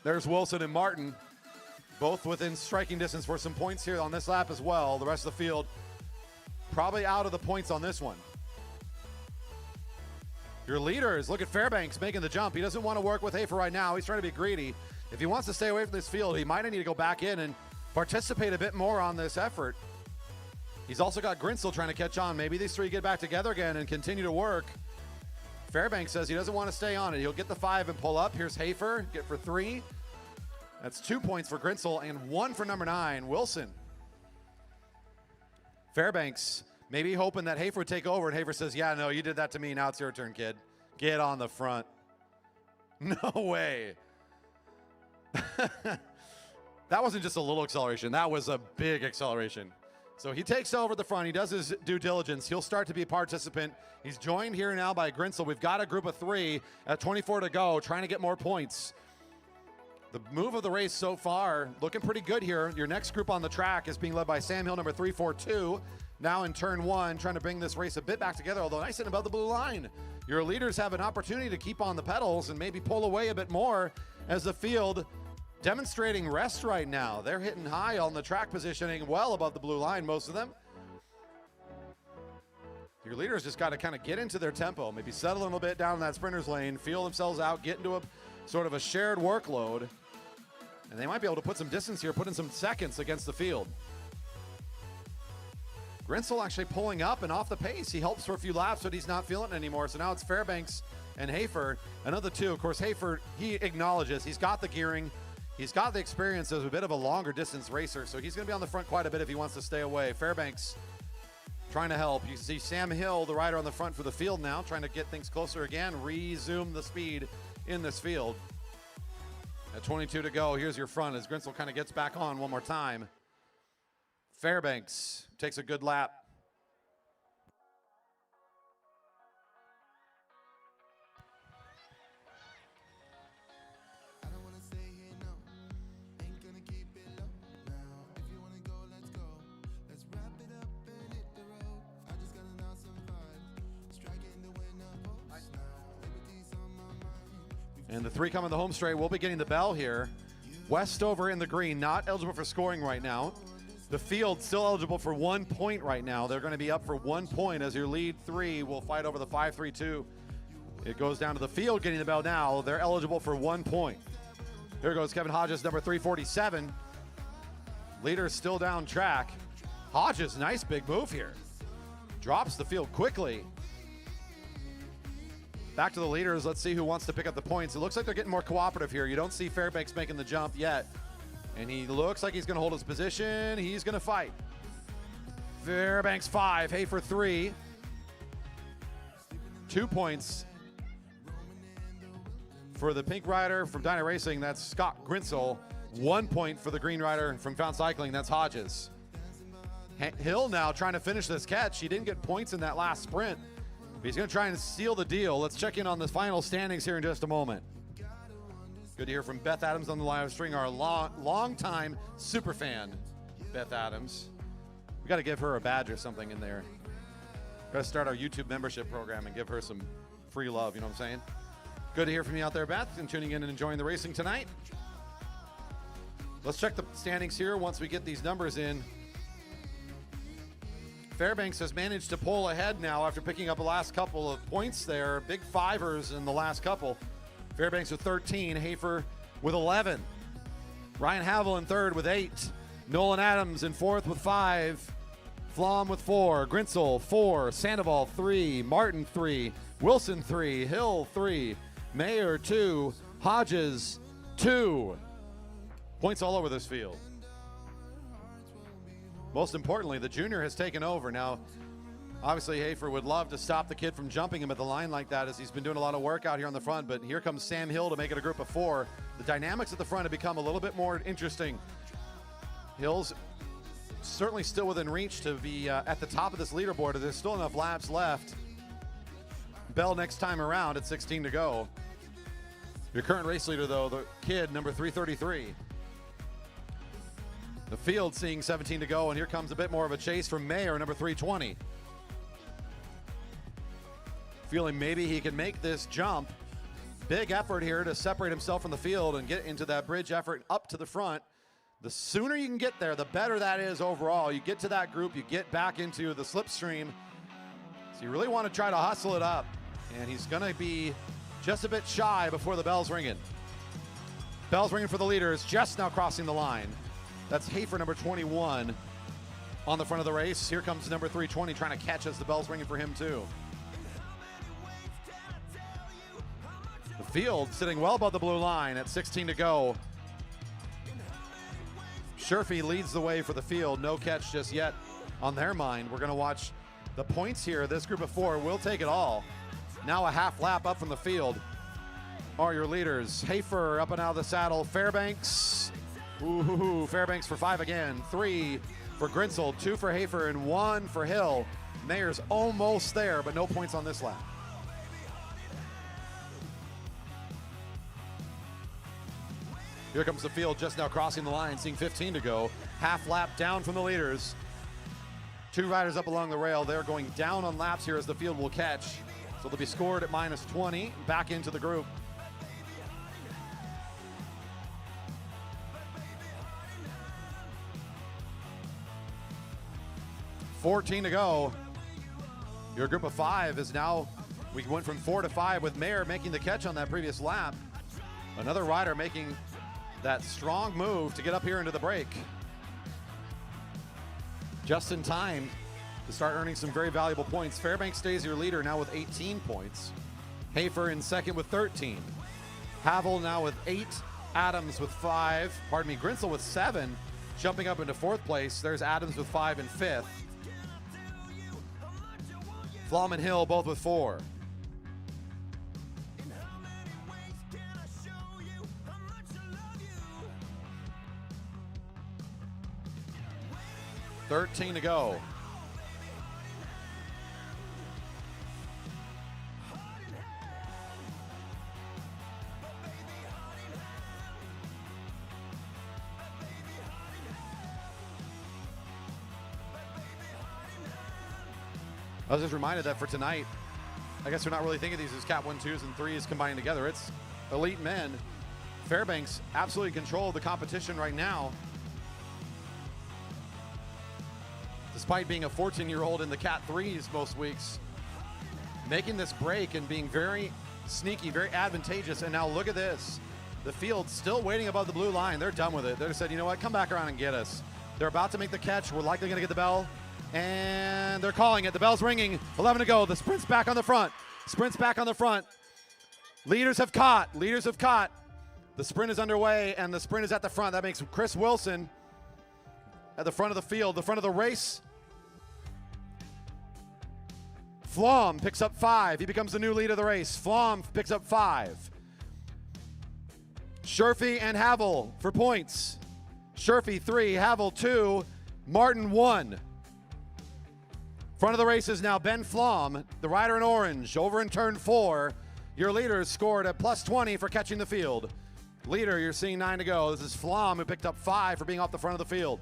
There's Wilson and Martin, both within striking distance for some points here on this lap as well. The rest of the field probably out of the points on this one. Your leaders, look at Fairbanks making the jump. He doesn't want to work with Hafer right now. He's trying to be greedy. If he wants to stay away from this field, he might need to go back in and participate a bit more on this effort. He's also got Grinsell trying to catch on. Maybe these three get back together again and continue to work. Fairbanks says he doesn't want to stay on it. He'll get the 5 and pull up. Here's Hafer, get for 3. That's 2 points for Grinsell and 1 for number 9, Wilson. Fairbanks maybe hoping that Hafer would take over, and Hafer says, yeah, no, you did that to me. Now it's your turn, kid. Get on the front. No way. That wasn't just a little acceleration. That was a big acceleration. So he takes over the front. He does his due diligence. He'll start to be a participant. He's joined here now by Grinsell. We've got a group of 3 at 24 to go, trying to get more points. The move of the race so far, looking pretty good here. Your next group on the track is being led by Sam Hill, number 342. Now in turn 1, trying to bring this race a bit back together, although nice and above the blue line. Your leaders have an opportunity to keep on the pedals and maybe pull away a bit more as the field demonstrating rest right now. They're hitting high on the track positioning, well above the blue line, most of them. Your leaders just got to kind of get into their tempo, maybe settle a little bit down in that sprinter's lane, feel themselves out, get into a sort of a shared workload, and they might be able to put some distance here, put in some seconds against the field. Grinsell actually pulling up and off the pace. He helps for a few laps, but he's not feeling it anymore. So now it's Fairbanks and Hafer. Another 2, of course, Hafer, he acknowledges he's got the gearing. He's got the experience as a bit of a longer distance racer, so he's going to be on the front quite a bit if he wants to stay away. Fairbanks trying to help. You see Sam Hill, the rider on the front for the field now, trying to get things closer again, resume the speed in this field. At 22 to go, here's your front as Grinsell kind of gets back on one more time. Fairbanks takes a good lap. And the 3 coming the home straight will be getting the bell here. Westover in the green, not eligible for scoring right now. The field still eligible for 1 point right now. They're going to be up for 1 point as your lead 3 will fight over the 5-3-2. It goes down to the field getting the bell now. They're eligible for 1 point. Here goes Kevin Hodges, number 347. Leader still down track. Hodges, nice big move here. Drops the field quickly. Back to the leaders. Let's see who wants to pick up the points. It looks like they're getting more cooperative here. You don't see Fairbanks making the jump yet. And he looks like he's going to hold his position. He's going to fight. Fairbanks 5, Hafer 3. 2 points for the pink rider from Dyna Racing. That's Scott Grinsell. 1 point for the green rider from Fountain Cycling. That's Hodges. Hill now trying to finish this catch. He didn't get points in that last sprint. He's going to try and seal the deal. Let's check in on the final standings here in just a moment. Good to hear from Beth Adams on the live stream, our long-time super fan, Beth Adams. We got to give her a badge or something in there. Got to start our YouTube membership program and give her some free love, you know what I'm saying? Good to hear from you out there, Beth, and tuning in and enjoying the racing tonight. Let's check the standings here once we get these numbers in. Fairbanks has managed to pull ahead now after picking up the last couple of points there. Big fivers in the last couple. Fairbanks with 13, Hafer with 11. Ryan Havel in third with 8. Nolan Adams in fourth with 5. Flom with 4. Grinsell 4. Sandoval 3. Martin 3. Wilson 3. Hill 3. Mayer 2, Hodges 2. Points all over this field. Most importantly, the junior has taken over. Now, obviously, Hafer would love to stop the kid from jumping him at the line like that, as he's been doing a lot of work out here on the front, but here comes Sam Hill to make it a group of 4. The dynamics at the front have become a little bit more interesting. Hill's certainly still within reach to be at the top of this leaderboard. There's still enough laps left. Bell next time around at 16 to go. Your current race leader, though, the kid, number 333. The field seeing 17 to go, and here comes a bit more of a chase from Mayer, number 320. Feeling maybe he can make this jump. Big effort here to separate himself from the field and get into that bridge effort up to the front. The sooner you can get there, the better that is overall. You get to that group, you get back into the slipstream. So you really want to try to hustle it up. And he's going to be just a bit shy before the bell's ringing. Bell's ringing for the leaders, just now crossing the line. That's Hafer, number 21, on the front of the race. Here comes number 320 trying to catch as the bell's ringing for him too. The field sitting well above the blue line at 16 to go. Sherfy leads the way for the field. No catch just yet on their mind. We're going to watch the points here. This group of 4 will take it all. Now a half lap up from the field are your leaders. Hafer up and out of the saddle. Fairbanks. Ooh, Fairbanks for 5 again. 3 for Grinsel, 2 for Hafer, and 1 for Hill. Mayer's almost there, but no points on this lap. Here comes the field just now crossing the line, seeing 15 to go. Half lap down from the leaders. 2 riders up along the rail. They're going down on laps here as the field will catch. So they'll be scored at minus 20, back into the group. $14 to go. Your group of 5 is now, we went from 4 to 5 with Mayer making the catch on that previous lap. Another rider making that strong move to get up here into the break. Just in time to start earning some very valuable points. Fairbanks stays your leader now with 18 points. Hafer in second with 13. Havel now with 8. Adams with 5. Pardon me, Grinsel with 7. Jumping up into 4th place. There's Adams with 5 and 5th. Flom and Hill both with 4. $13 to go. I was just reminded that for tonight, I guess we're not really thinking of these as Cat 1, 2s, and 3s combined together. It's elite men. Fairbanks absolutely control the competition right now. Despite being a 14-year-old in the Cat 3s most weeks, making this break and being very sneaky, very advantageous. And now look at this. The field still waiting above the blue line. They're done with it. They just said, you know what, come back around and get us. They're about to make the catch. We're likely going to get the bell. And they're calling it. The bell's ringing. 11 to go. The sprint's back on the front. Sprint's back on the front. Leaders have caught. Leaders have caught. The sprint is underway, and the sprint is at the front. That makes Chris Wilson at the front of the field, the front of the race. Flom picks up 5. He becomes the new lead of the race. Flom picks up 5. Sherfy and Havel for points. Sherfy 3, Havel 2, Martin 1. Front of the race is now Ben Flom, the rider in orange, over in turn 4. Your leader scored a plus 20 for catching the field. Leader, you're seeing 9 to go. This is Flom, who picked up 5 for being off the front of the field.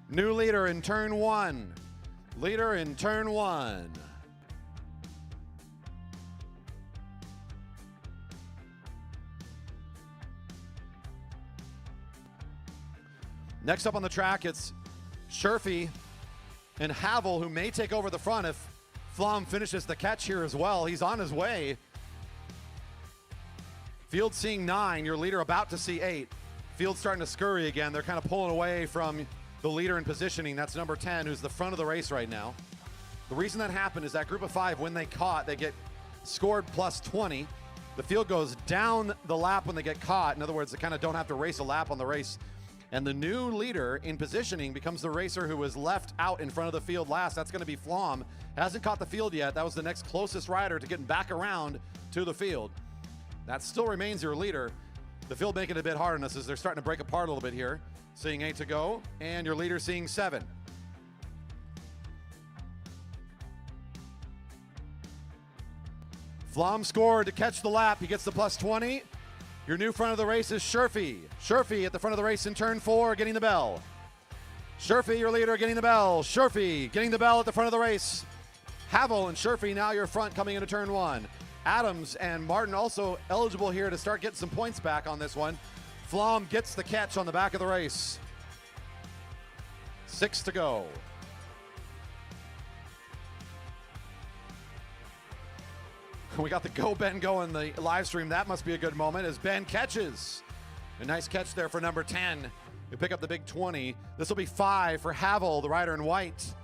New leader in turn 1. Leader in turn 1. Next up on the track, it's Sherfy and Havel, who may take over the front if Flom finishes the catch here as well. He's on his way. Field seeing 9, your leader about to see 8. Field starting to scurry again. They're kind of pulling away from the leader in positioning. That's number 10, who's the front of the race right now. The reason that happened is that group of 5, when they caught, they get scored plus 20. The field goes down the lap when they get caught. In other words, they kind of don't have to race a lap on the race. And the new leader in positioning becomes the racer who was left out in front of the field last. That's going to be Flom. Hasn't caught the field yet. That was the next closest rider to getting back around to the field. That still remains your leader. The field making it a bit hard on us as they're starting to break apart a little bit here. Seeing 8 to go, and your leader seeing 7. Flom scored to catch the lap. He gets the plus 20. Your new front of the race is Sherfy. Sherfy at the front of the race in turn 4, getting the bell. Sherfy, your leader, getting the bell. Sherfy getting the bell at the front of the race. Havel and Sherfy now your front coming into turn 1. Adams and Martin also eligible here to start getting some points back on this one. Flom gets the catch on the back of the race. 6 to go. We got the Go Ben Go in the live stream. That must be a good moment as Ben catches. A nice catch there for number 10. We pick up the big 20. This will be 5 for Havel, the rider in white.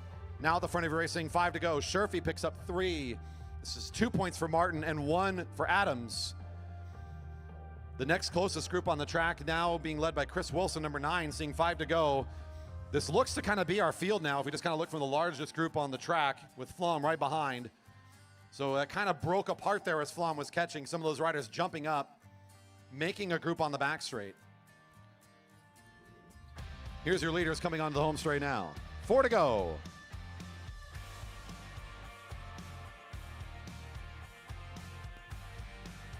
Now at the front of your racing, 5 to go. Sherfy picks up 3. This is 2 points for Martin and 1 for Adams. The next closest group on the track now being led by Chris Wilson, number 9, seeing 5 to go. This looks to kind of be our field now if we just kind of look from the largest group on the track with Flom right behind. So that kind of broke apart there as Flom was catching some of those riders jumping up, making a group on the back straight. Here's your leaders coming onto the home straight now. 4 to go.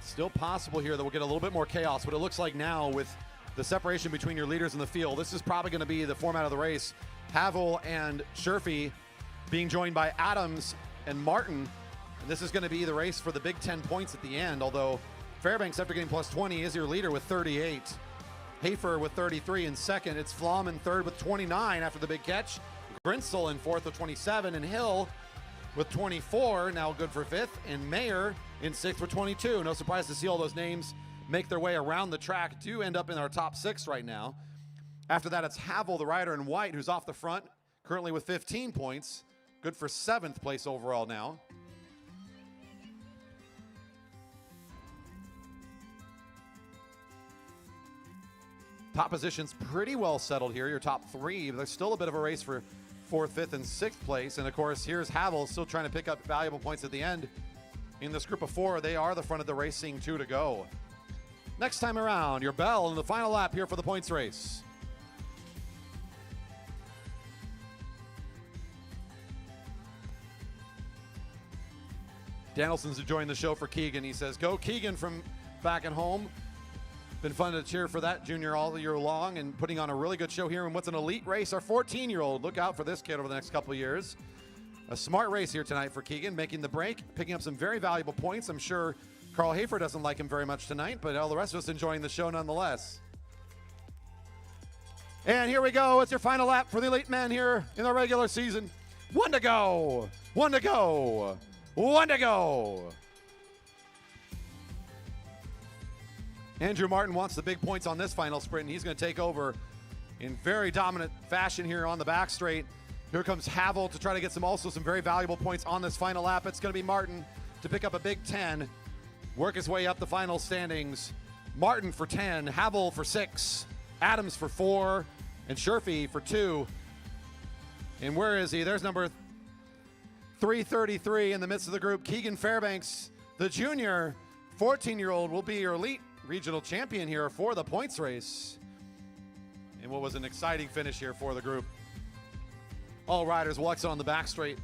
Still possible here that we'll get a little bit more chaos, but it looks like now with the separation between your leaders in the field, this is probably going to be the format of the race. Havel and Sherfy being joined by Adams and Martin. And this is going to be the race for the big 10 points at the end, although Fairbanks, after getting plus 20, is your leader with 38. Hafer with 33 in second. It's Flom in third with 29 after the big catch. Grinsel in fourth with 27, and Hill with 24, now good for fifth, and Mayer in sixth with 22. No surprise to see all those names make their way around the track, do end up in our top 6 right now. After that, it's Havel, the rider in white, who's off the front, currently with 15 points. Good for 7th place overall now. Top positions pretty well settled here, your top 3, but there's still a bit of a race for 4th, 5th, and 6th place. And of course, here's Havel still trying to pick up valuable points at the end. In this group of 4, they are the front of the race, seeing 2 to go. Next time around, your bell in the final lap here for the points race. Danielson's joined the show for Keegan. He says, go Keegan from back at home. Been fun to cheer for that junior all year long and putting on a really good show here in what's an elite race. Our 14-year-old, look out for this kid over the next couple of years. A smart race here tonight for Keegan, making the break, picking up some very valuable points. I'm sure Carl Hafer doesn't like him very much tonight, but all the rest of us enjoying the show nonetheless. And here we go. It's your final lap for the elite men here in the regular season. 1 to go. 1 to go. 1 to go. Andrew Martin wants the big points on this final sprint, and he's going to take over in very dominant fashion here on the back straight. Here comes Havel to try to get also some very valuable points on this final lap. It's going to be Martin to pick up a big 10, work his way up the final standings. Martin for 10, Havel for 6, Adams for 4, and Sherfy for 2. And where is he? There's number 333 in the midst of the group. Keegan Fairbanks, the junior 14-year-old, will be your elite regional champion here for the points race. And what was an exciting finish here for the group. All riders will exit on the back straight.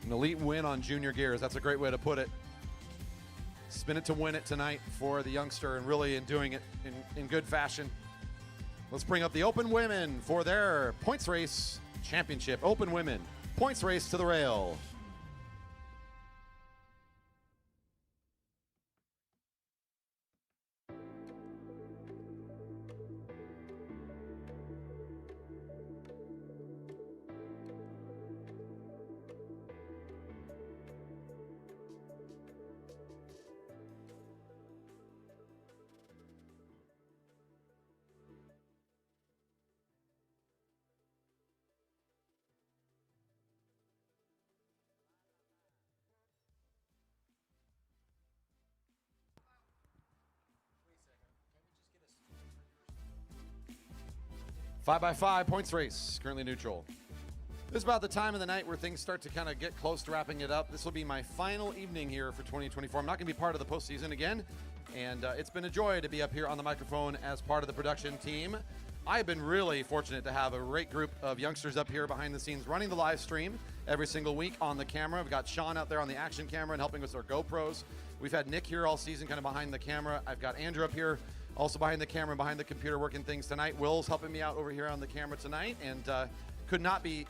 An elite win on junior gears. That's a great way to put it. Spin it to win it tonight for the youngster, and really in doing it in good fashion. Let's bring up the Open Women for their points race championship. Open Women points race to the rail. 5x5 points race, currently neutral. This is about the time of the night where things start to kind of get close to wrapping it up. This will be my final evening here for 2024. I'm not going to be part of the postseason again, and it's been a joy to be up here on the microphone as part of the production team. I've been really fortunate to have a great group of youngsters up here behind the scenes running the live stream every single week on the camera. We've got Sean out there on the action camera and helping with our GoPros. We've had Nick here all season kind of behind the camera. I've got Andrew up here also behind the camera and behind the computer working things tonight. Will's helping me out over here on the camera tonight, and could not be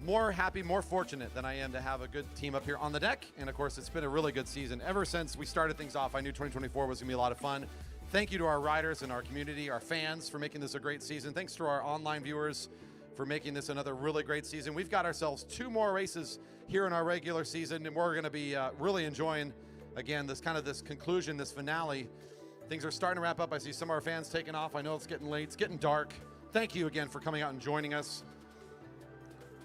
more happy, more fortunate than I am to have a good team up here on the deck. And of course, it's been a really good season. Ever since we started things off, I knew 2024 was gonna be a lot of fun. Thank you to our riders and our community, our fans for making this a great season. Thanks to our online viewers for making this another really great season. We've got ourselves 2 more races here in our regular season, and we're gonna be really enjoying, again, this conclusion, this finale. Things are starting to wrap up. I see some of our fans taking off. I know it's getting late, it's getting dark. Thank you again for coming out and joining us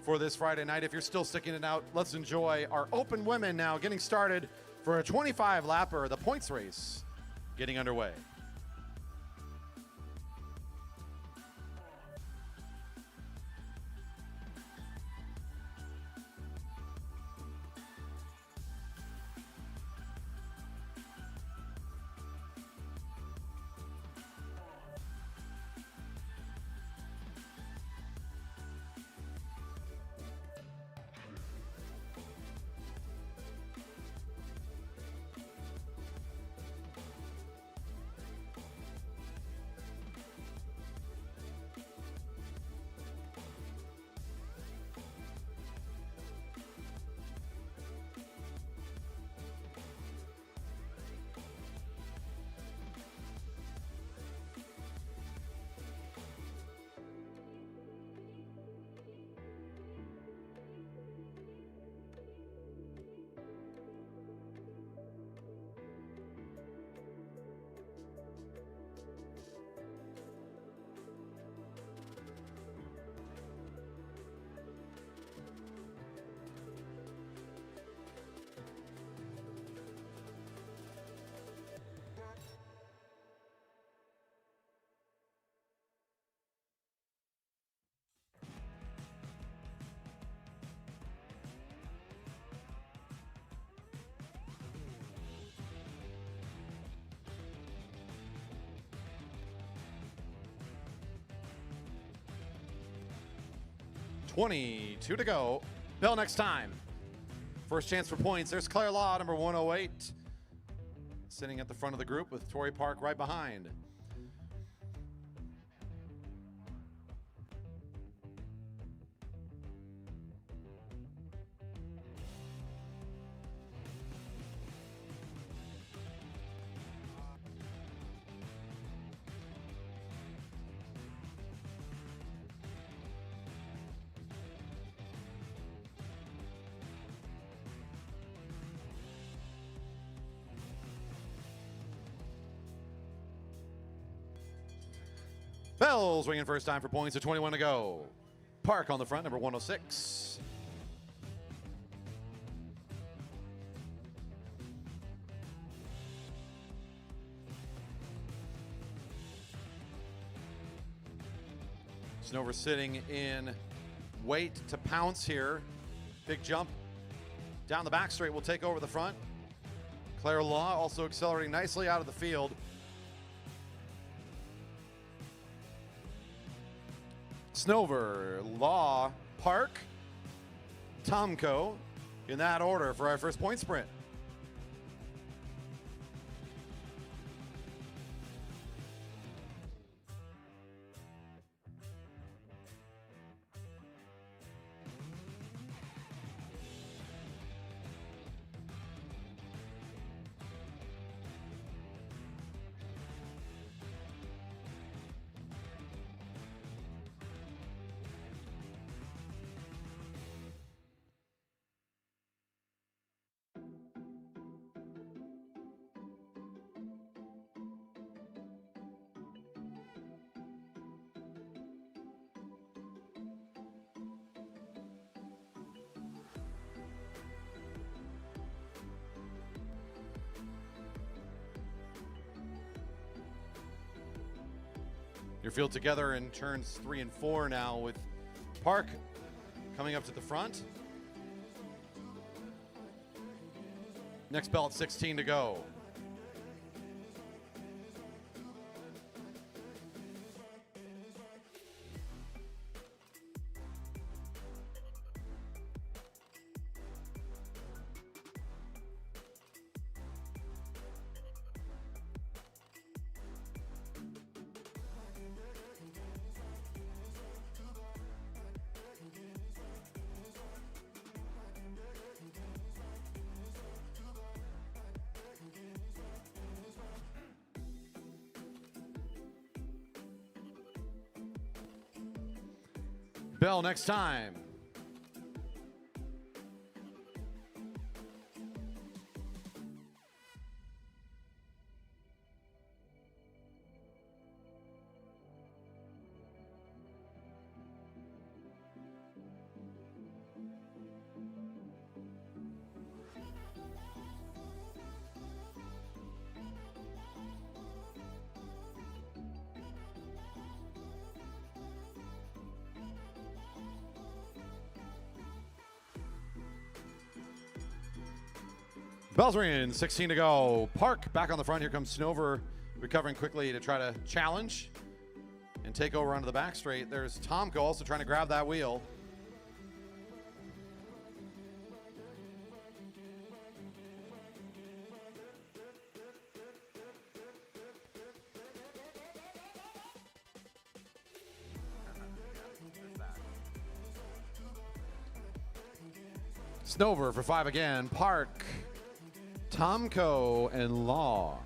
for this Friday night. If you're still sticking it out, let's enjoy our open women now getting started for a 25 lapper, the points race getting underway. $22 to go. Bell next time. First chance for points. There's Claire Law, number 108. Sitting at the front of the group with Torrey Park right behind. Bell's ringing first time for points at 21 to go. Park on the front, number 106. Snover sitting in wait to pounce here. Big jump down the back straight will take over the front. Claire Law also accelerating nicely out of the field. Snover, Law, Park, Tomko in that order for our first point sprint. your field together in turns 3 and 4 now, with Park coming up to the front. Next bell at 16 to go. Bell next time. Bells ringing, 16 to go. Park back on the front. Here comes Snover, recovering quickly to try to challenge and take over onto the back straight. There's Tomko also trying to grab that wheel. Snover for 5 again. Park, Tomko, and Law.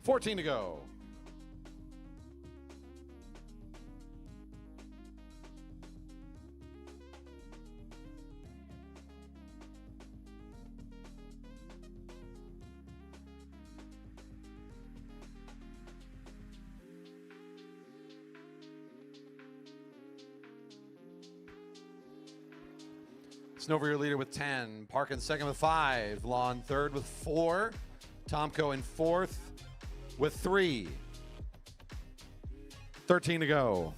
$14 to go. Snover, your leader with 10. Park in second with 5. Law in third with 4. Tomko in fourth with 3. 13 to go.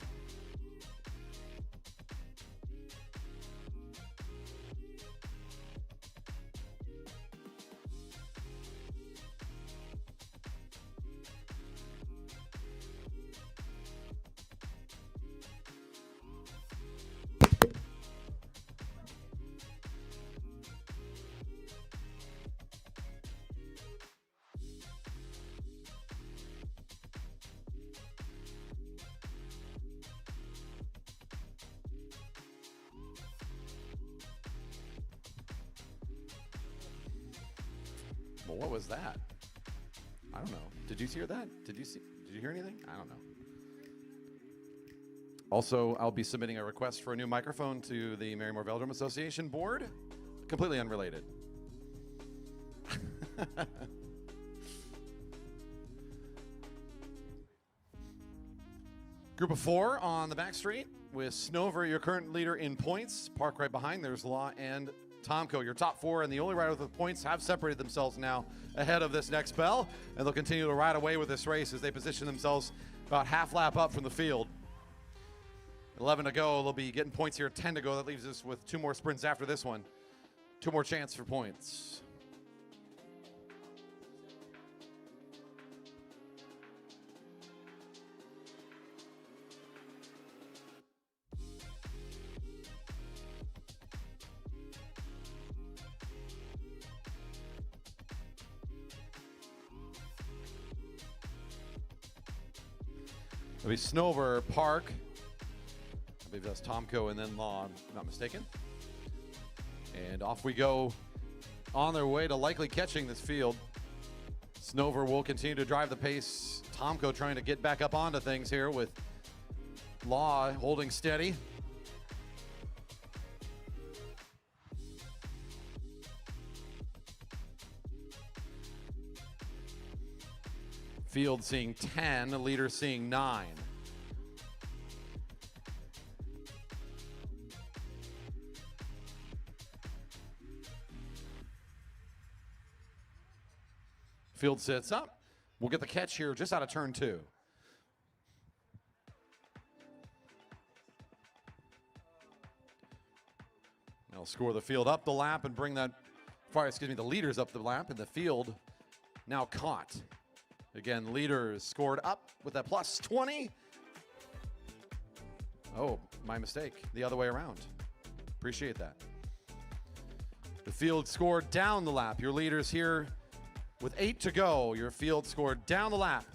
Well, what was that? I don't know. Did you hear that? Did you hear anything? I don't know. Also, I'll be submitting a request for a new microphone to the Marymore Velodrome Association board. Completely unrelated. Group of 4 on the back straight with Snover, your current leader in points. Park right behind. There's Law and Tomko, your top 4, and the only rider with points have separated themselves now ahead of this next bell, and they'll continue to ride away with this race as they position themselves about half lap up from the field. 11 to go. They'll be getting points here. 10 to go. That leaves us with 2 more sprints after this one. 2 more chances for points. It'll be Snover, Park. I believe that's Tomko and then Law, if I'm not mistaken. And off we go on their way to likely catching this field. Snover will continue to drive the pace. Tomko trying to get back up onto things here with Law holding steady. Field seeing 10, leader seeing 9. Field sits up. We'll get the catch here just out of turn 2. They'll score the field up the lap and bring that, the leaders up the lap, and the field now caught. Again, leaders scored up with that plus 20. Oh, my mistake. The other way around. Appreciate that. The field scored down the lap. Your leaders here with 8 to go. Your field scored down the lap.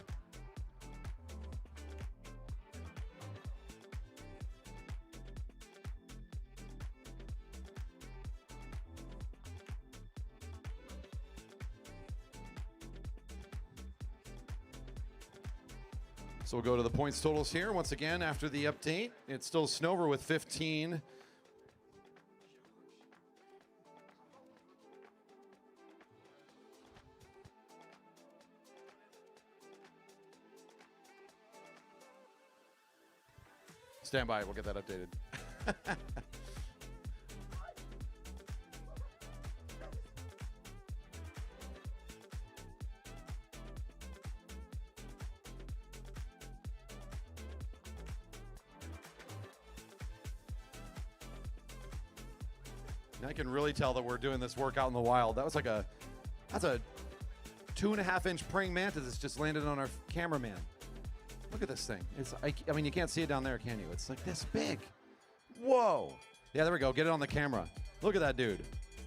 So we'll go to the points totals here. Once again, after the update, it's still Snover with 15. Stand by, we'll get that updated. I can really tell that we're doing this work out in the wild. That's a 2.5-inch praying mantis that's just landed on our cameraman. Look at this thing. I mean, you can't see it down there, can you? It's like this big. Whoa. Yeah, there we go. Get it on the camera. Look at that dude.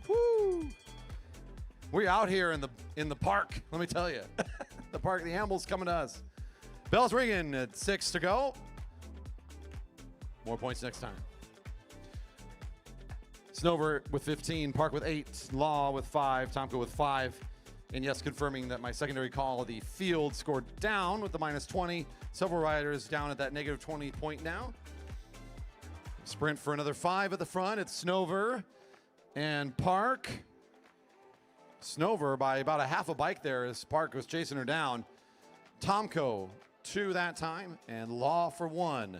Woo. We're out here in the park, let me tell you. The park, the animals coming to us. Bell's ringing at 6 to go. More points next time. Snover with 15, Park with 8, Law with 5, Tomko with 5. And yes, confirming that my secondary call, the field scored down with the minus 20. Several riders down at that negative 20 point now. Sprint for another 5 at the front. It's Snover and Park. Snover by about a half a bike there as Park was chasing her down. Tomko 2 that time, and Law for 1.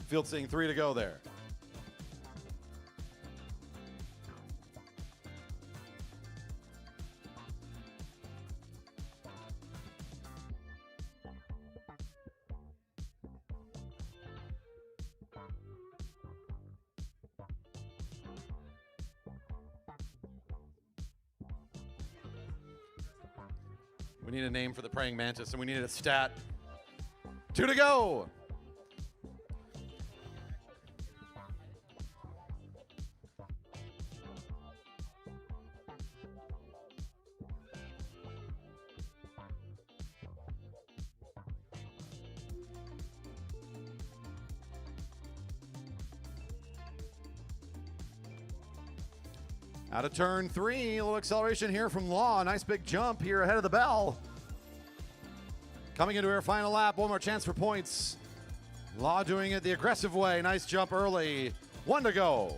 Field seeing 3 to go there. We need a name for the praying mantis, and we need a stat. 2 to go. Out of turn 3, a little acceleration here from Law. Nice big jump here ahead of the bell. Coming into her final lap, one more chance for points. Law doing it the aggressive way. Nice jump early. 1 to go.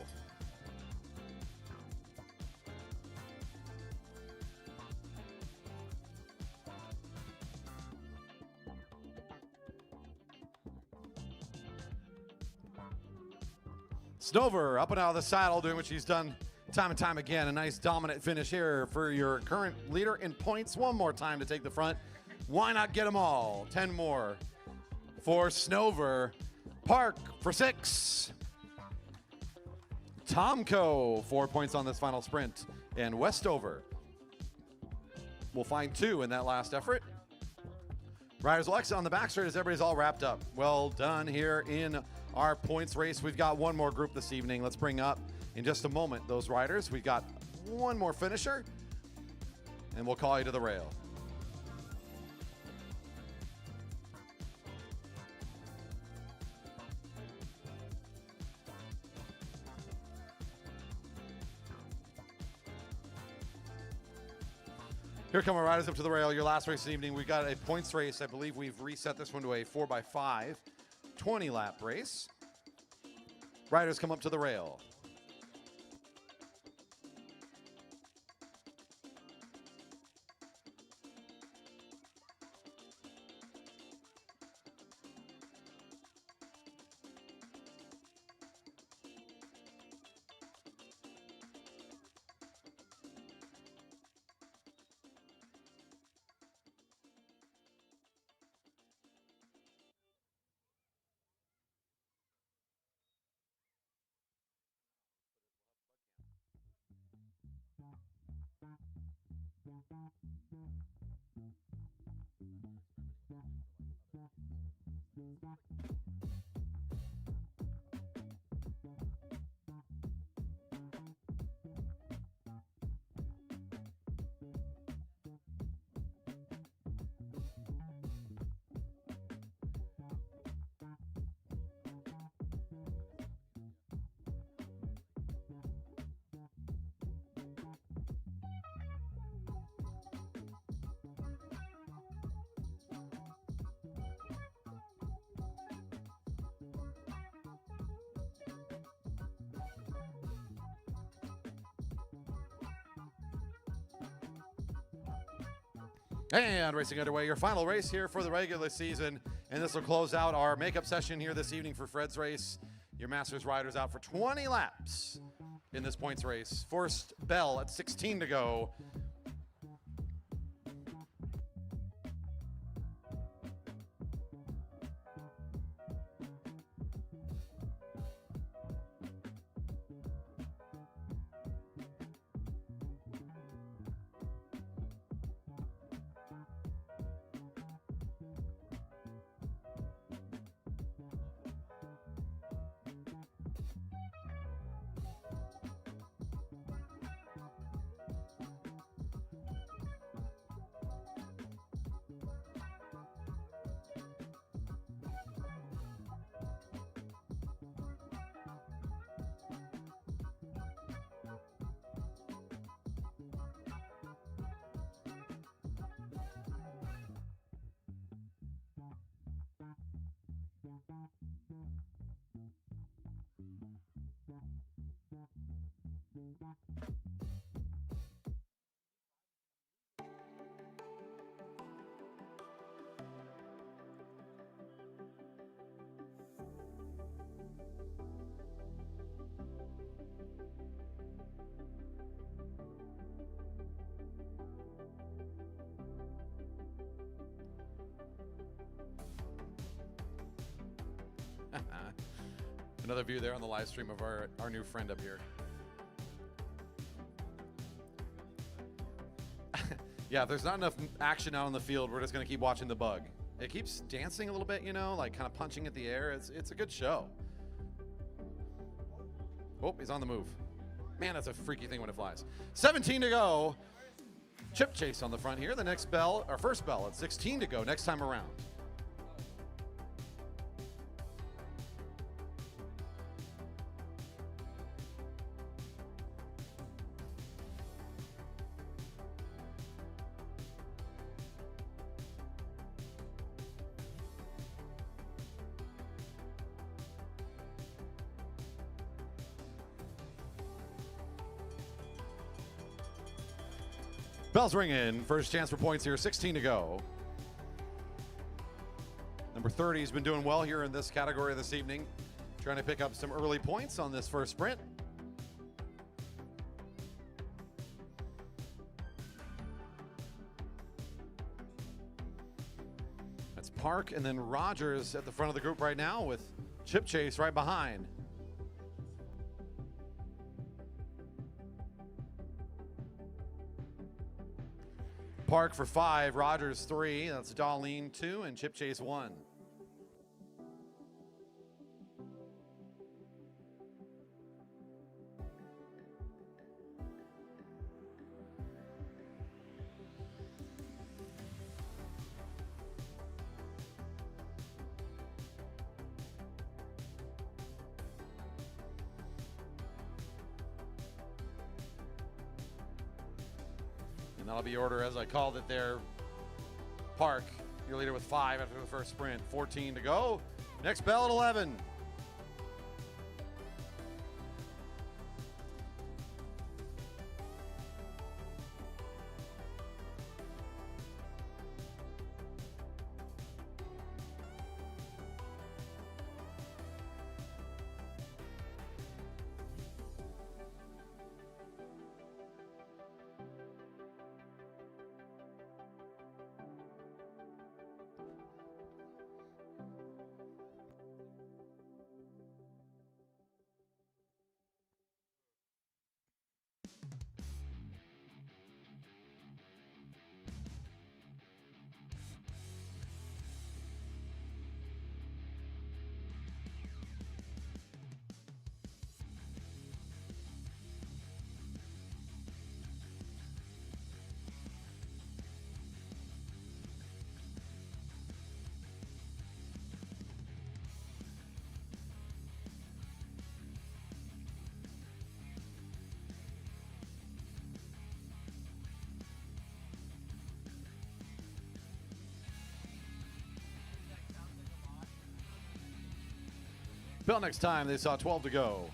Snover up and out of the saddle, doing what she's done time and time again. A nice dominant finish here for your current leader in points. One more time to take the front. Why not get them all? 10 more for Snover. Park for 6. Tomko, 4 points on this final sprint. And Westover will find 2 in that last effort. Riders will exit on the back straight as everybody's all wrapped up. Well done here in our points race. We've got one more group this evening. Let's bring up in just a moment those riders. We've got one more finisher, and we'll call you to the rail. Here come our riders up to the rail. Your last race this evening. We've got a points race. I believe we've reset this one to a 4x5, 20-lap race. Riders come up to the rail. And racing underway, your final race here for the regular season. And this will close out our makeup session here this evening for Fred's race. Your Masters riders out for 20 laps in this points race. First bell at 16 to go. Another view there on the live stream of our new friend up here. Yeah, if there's not enough action out on the field, we're just going to keep watching the bug. It keeps dancing a little bit, you know, like kind of punching at the air. It's a good show. Oh, he's on the move. Man, that's a freaky thing when it flies. 17 to go. Chip chase on the front here. The next bell, our first bell at 16 to go next time around. Bell's ringing. First chance for points here. 16 to go. Number 30 has been doing well here in this category this evening. Trying to pick up some early points on this first sprint. That's Park and then Rogers at the front of the group right now with Chip Chase right behind. Park for 5, Rogers 3, that's Darlene 2, and Chip Chase 1. And that'll be order as I called it there. Park, your leader with 5 after the first sprint. 14 to go. Next Bell at 11. Bell next time, they saw 12 to go.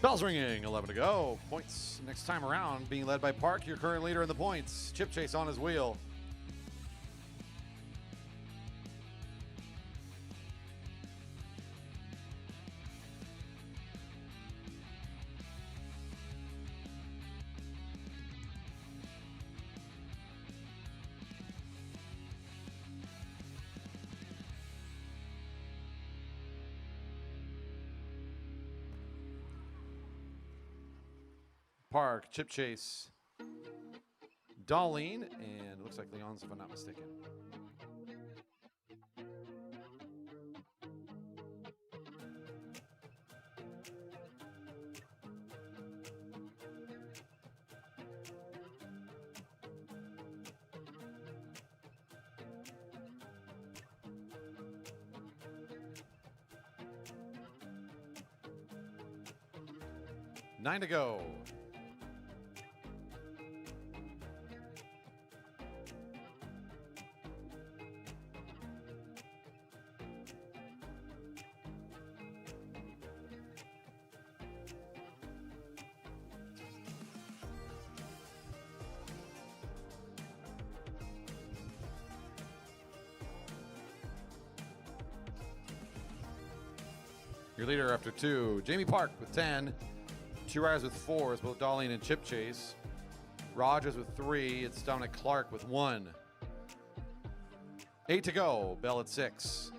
Bell's ringing, 11 to go. Points next time around being led by Park, your current leader in the points. Chip Chase on his wheel. Park, Chip Chase, Darlene, and it looks like Leon's, if I'm not mistaken. Nine to go. Your leader after 2, Jamie Park with 10. 2 riders with 4 is both Darlene and Chip Chase. Rogers with 3, it's Dominic Clark with 1. 8 to go, Bell at 6.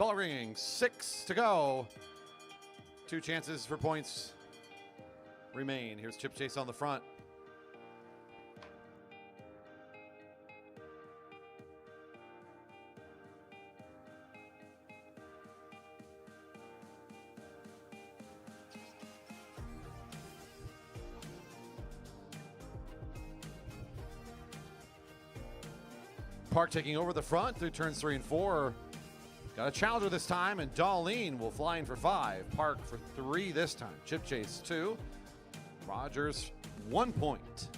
Bell ringing, 6 to go. 2 chances for points remain. Here's Chip Chase on the front. Park taking over the front through turns 3 and 4. Got a challenger this time, and Darlene will fly in for 5. Park for 3 this time. Chip Chase 2. Rogers 1 point.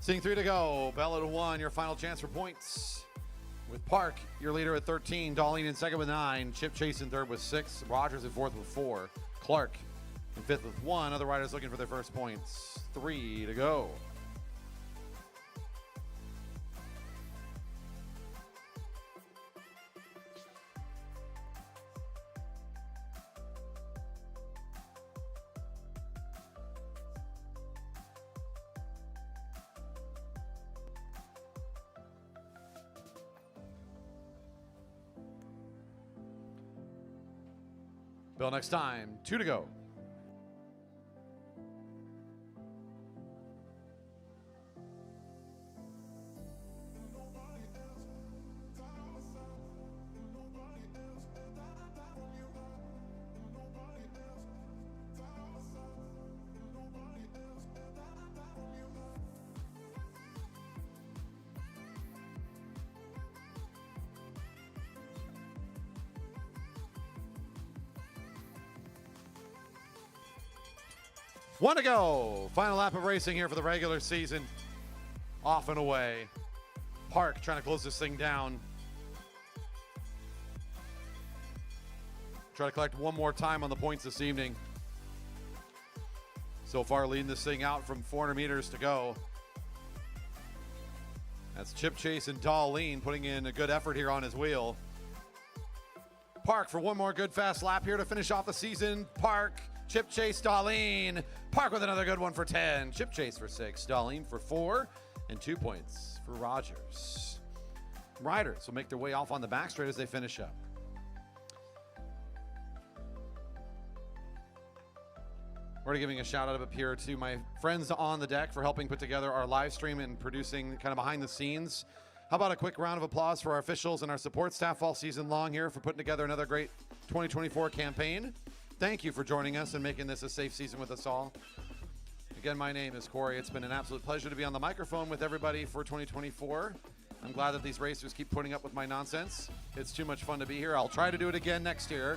Seeing 3 to go. Bell at 1, your final chance for points. With Park, your leader at 13. Darlene in second with 9. Chip Chase in third with 6. Rogers in fourth with 4. Clark in fifth with 1. Other riders looking for their first points. 3 to go. Bell next time, 2 to go. One to go. Final lap of racing here for the regular season. Off and away. Park trying to close this thing down. Try to collect one more time on the points this evening. So far leading this thing out from 400 meters to go. That's Chip Chase and Darlene putting in a good effort here on his wheel. Park for one more good fast lap here to finish off the season. Park, Chip Chase, Darlene. Park with another good one for 10. Chip Chase for 6. Darlene for 4. And 2 points for Rogers. Riders will make their way off on the back straight as they finish up. We're giving a shout out up here to my friends on the deck for helping put together our live stream and producing kind of behind the scenes. How about a quick round of applause for our officials and our support staff all season long here for putting together another great 2024 campaign. Thank you for joining us and making this a safe season with us all. Again, my name is Corey. It's been an absolute pleasure to be on the microphone with everybody for 2024. I'm glad that these racers keep putting up with my nonsense. It's too much fun to be here. I'll try to do it again next year.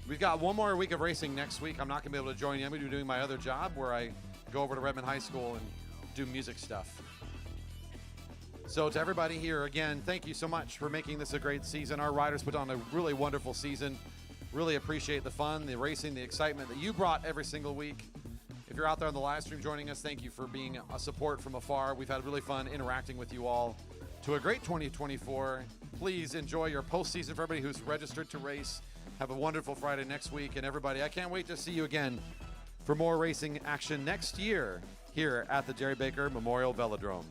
We've got one more week of racing next week. I'm not going to be able to join you. I'm going to be doing my other job where I go over to Redmond High School and do music stuff. So to everybody here, again, thank you so much for making this a great season. Our riders put on a really wonderful season. Really appreciate the fun, the racing, the excitement that you brought every single week. If you're out there on the live stream joining us, thank you for being a support from afar. We've had really fun interacting with you all. To a great 2024. Please enjoy your postseason for everybody who's registered to race. Have a wonderful Friday next week. And everybody, I can't wait to see you again for more racing action next year here at the Jerry Baker Memorial Velodrome.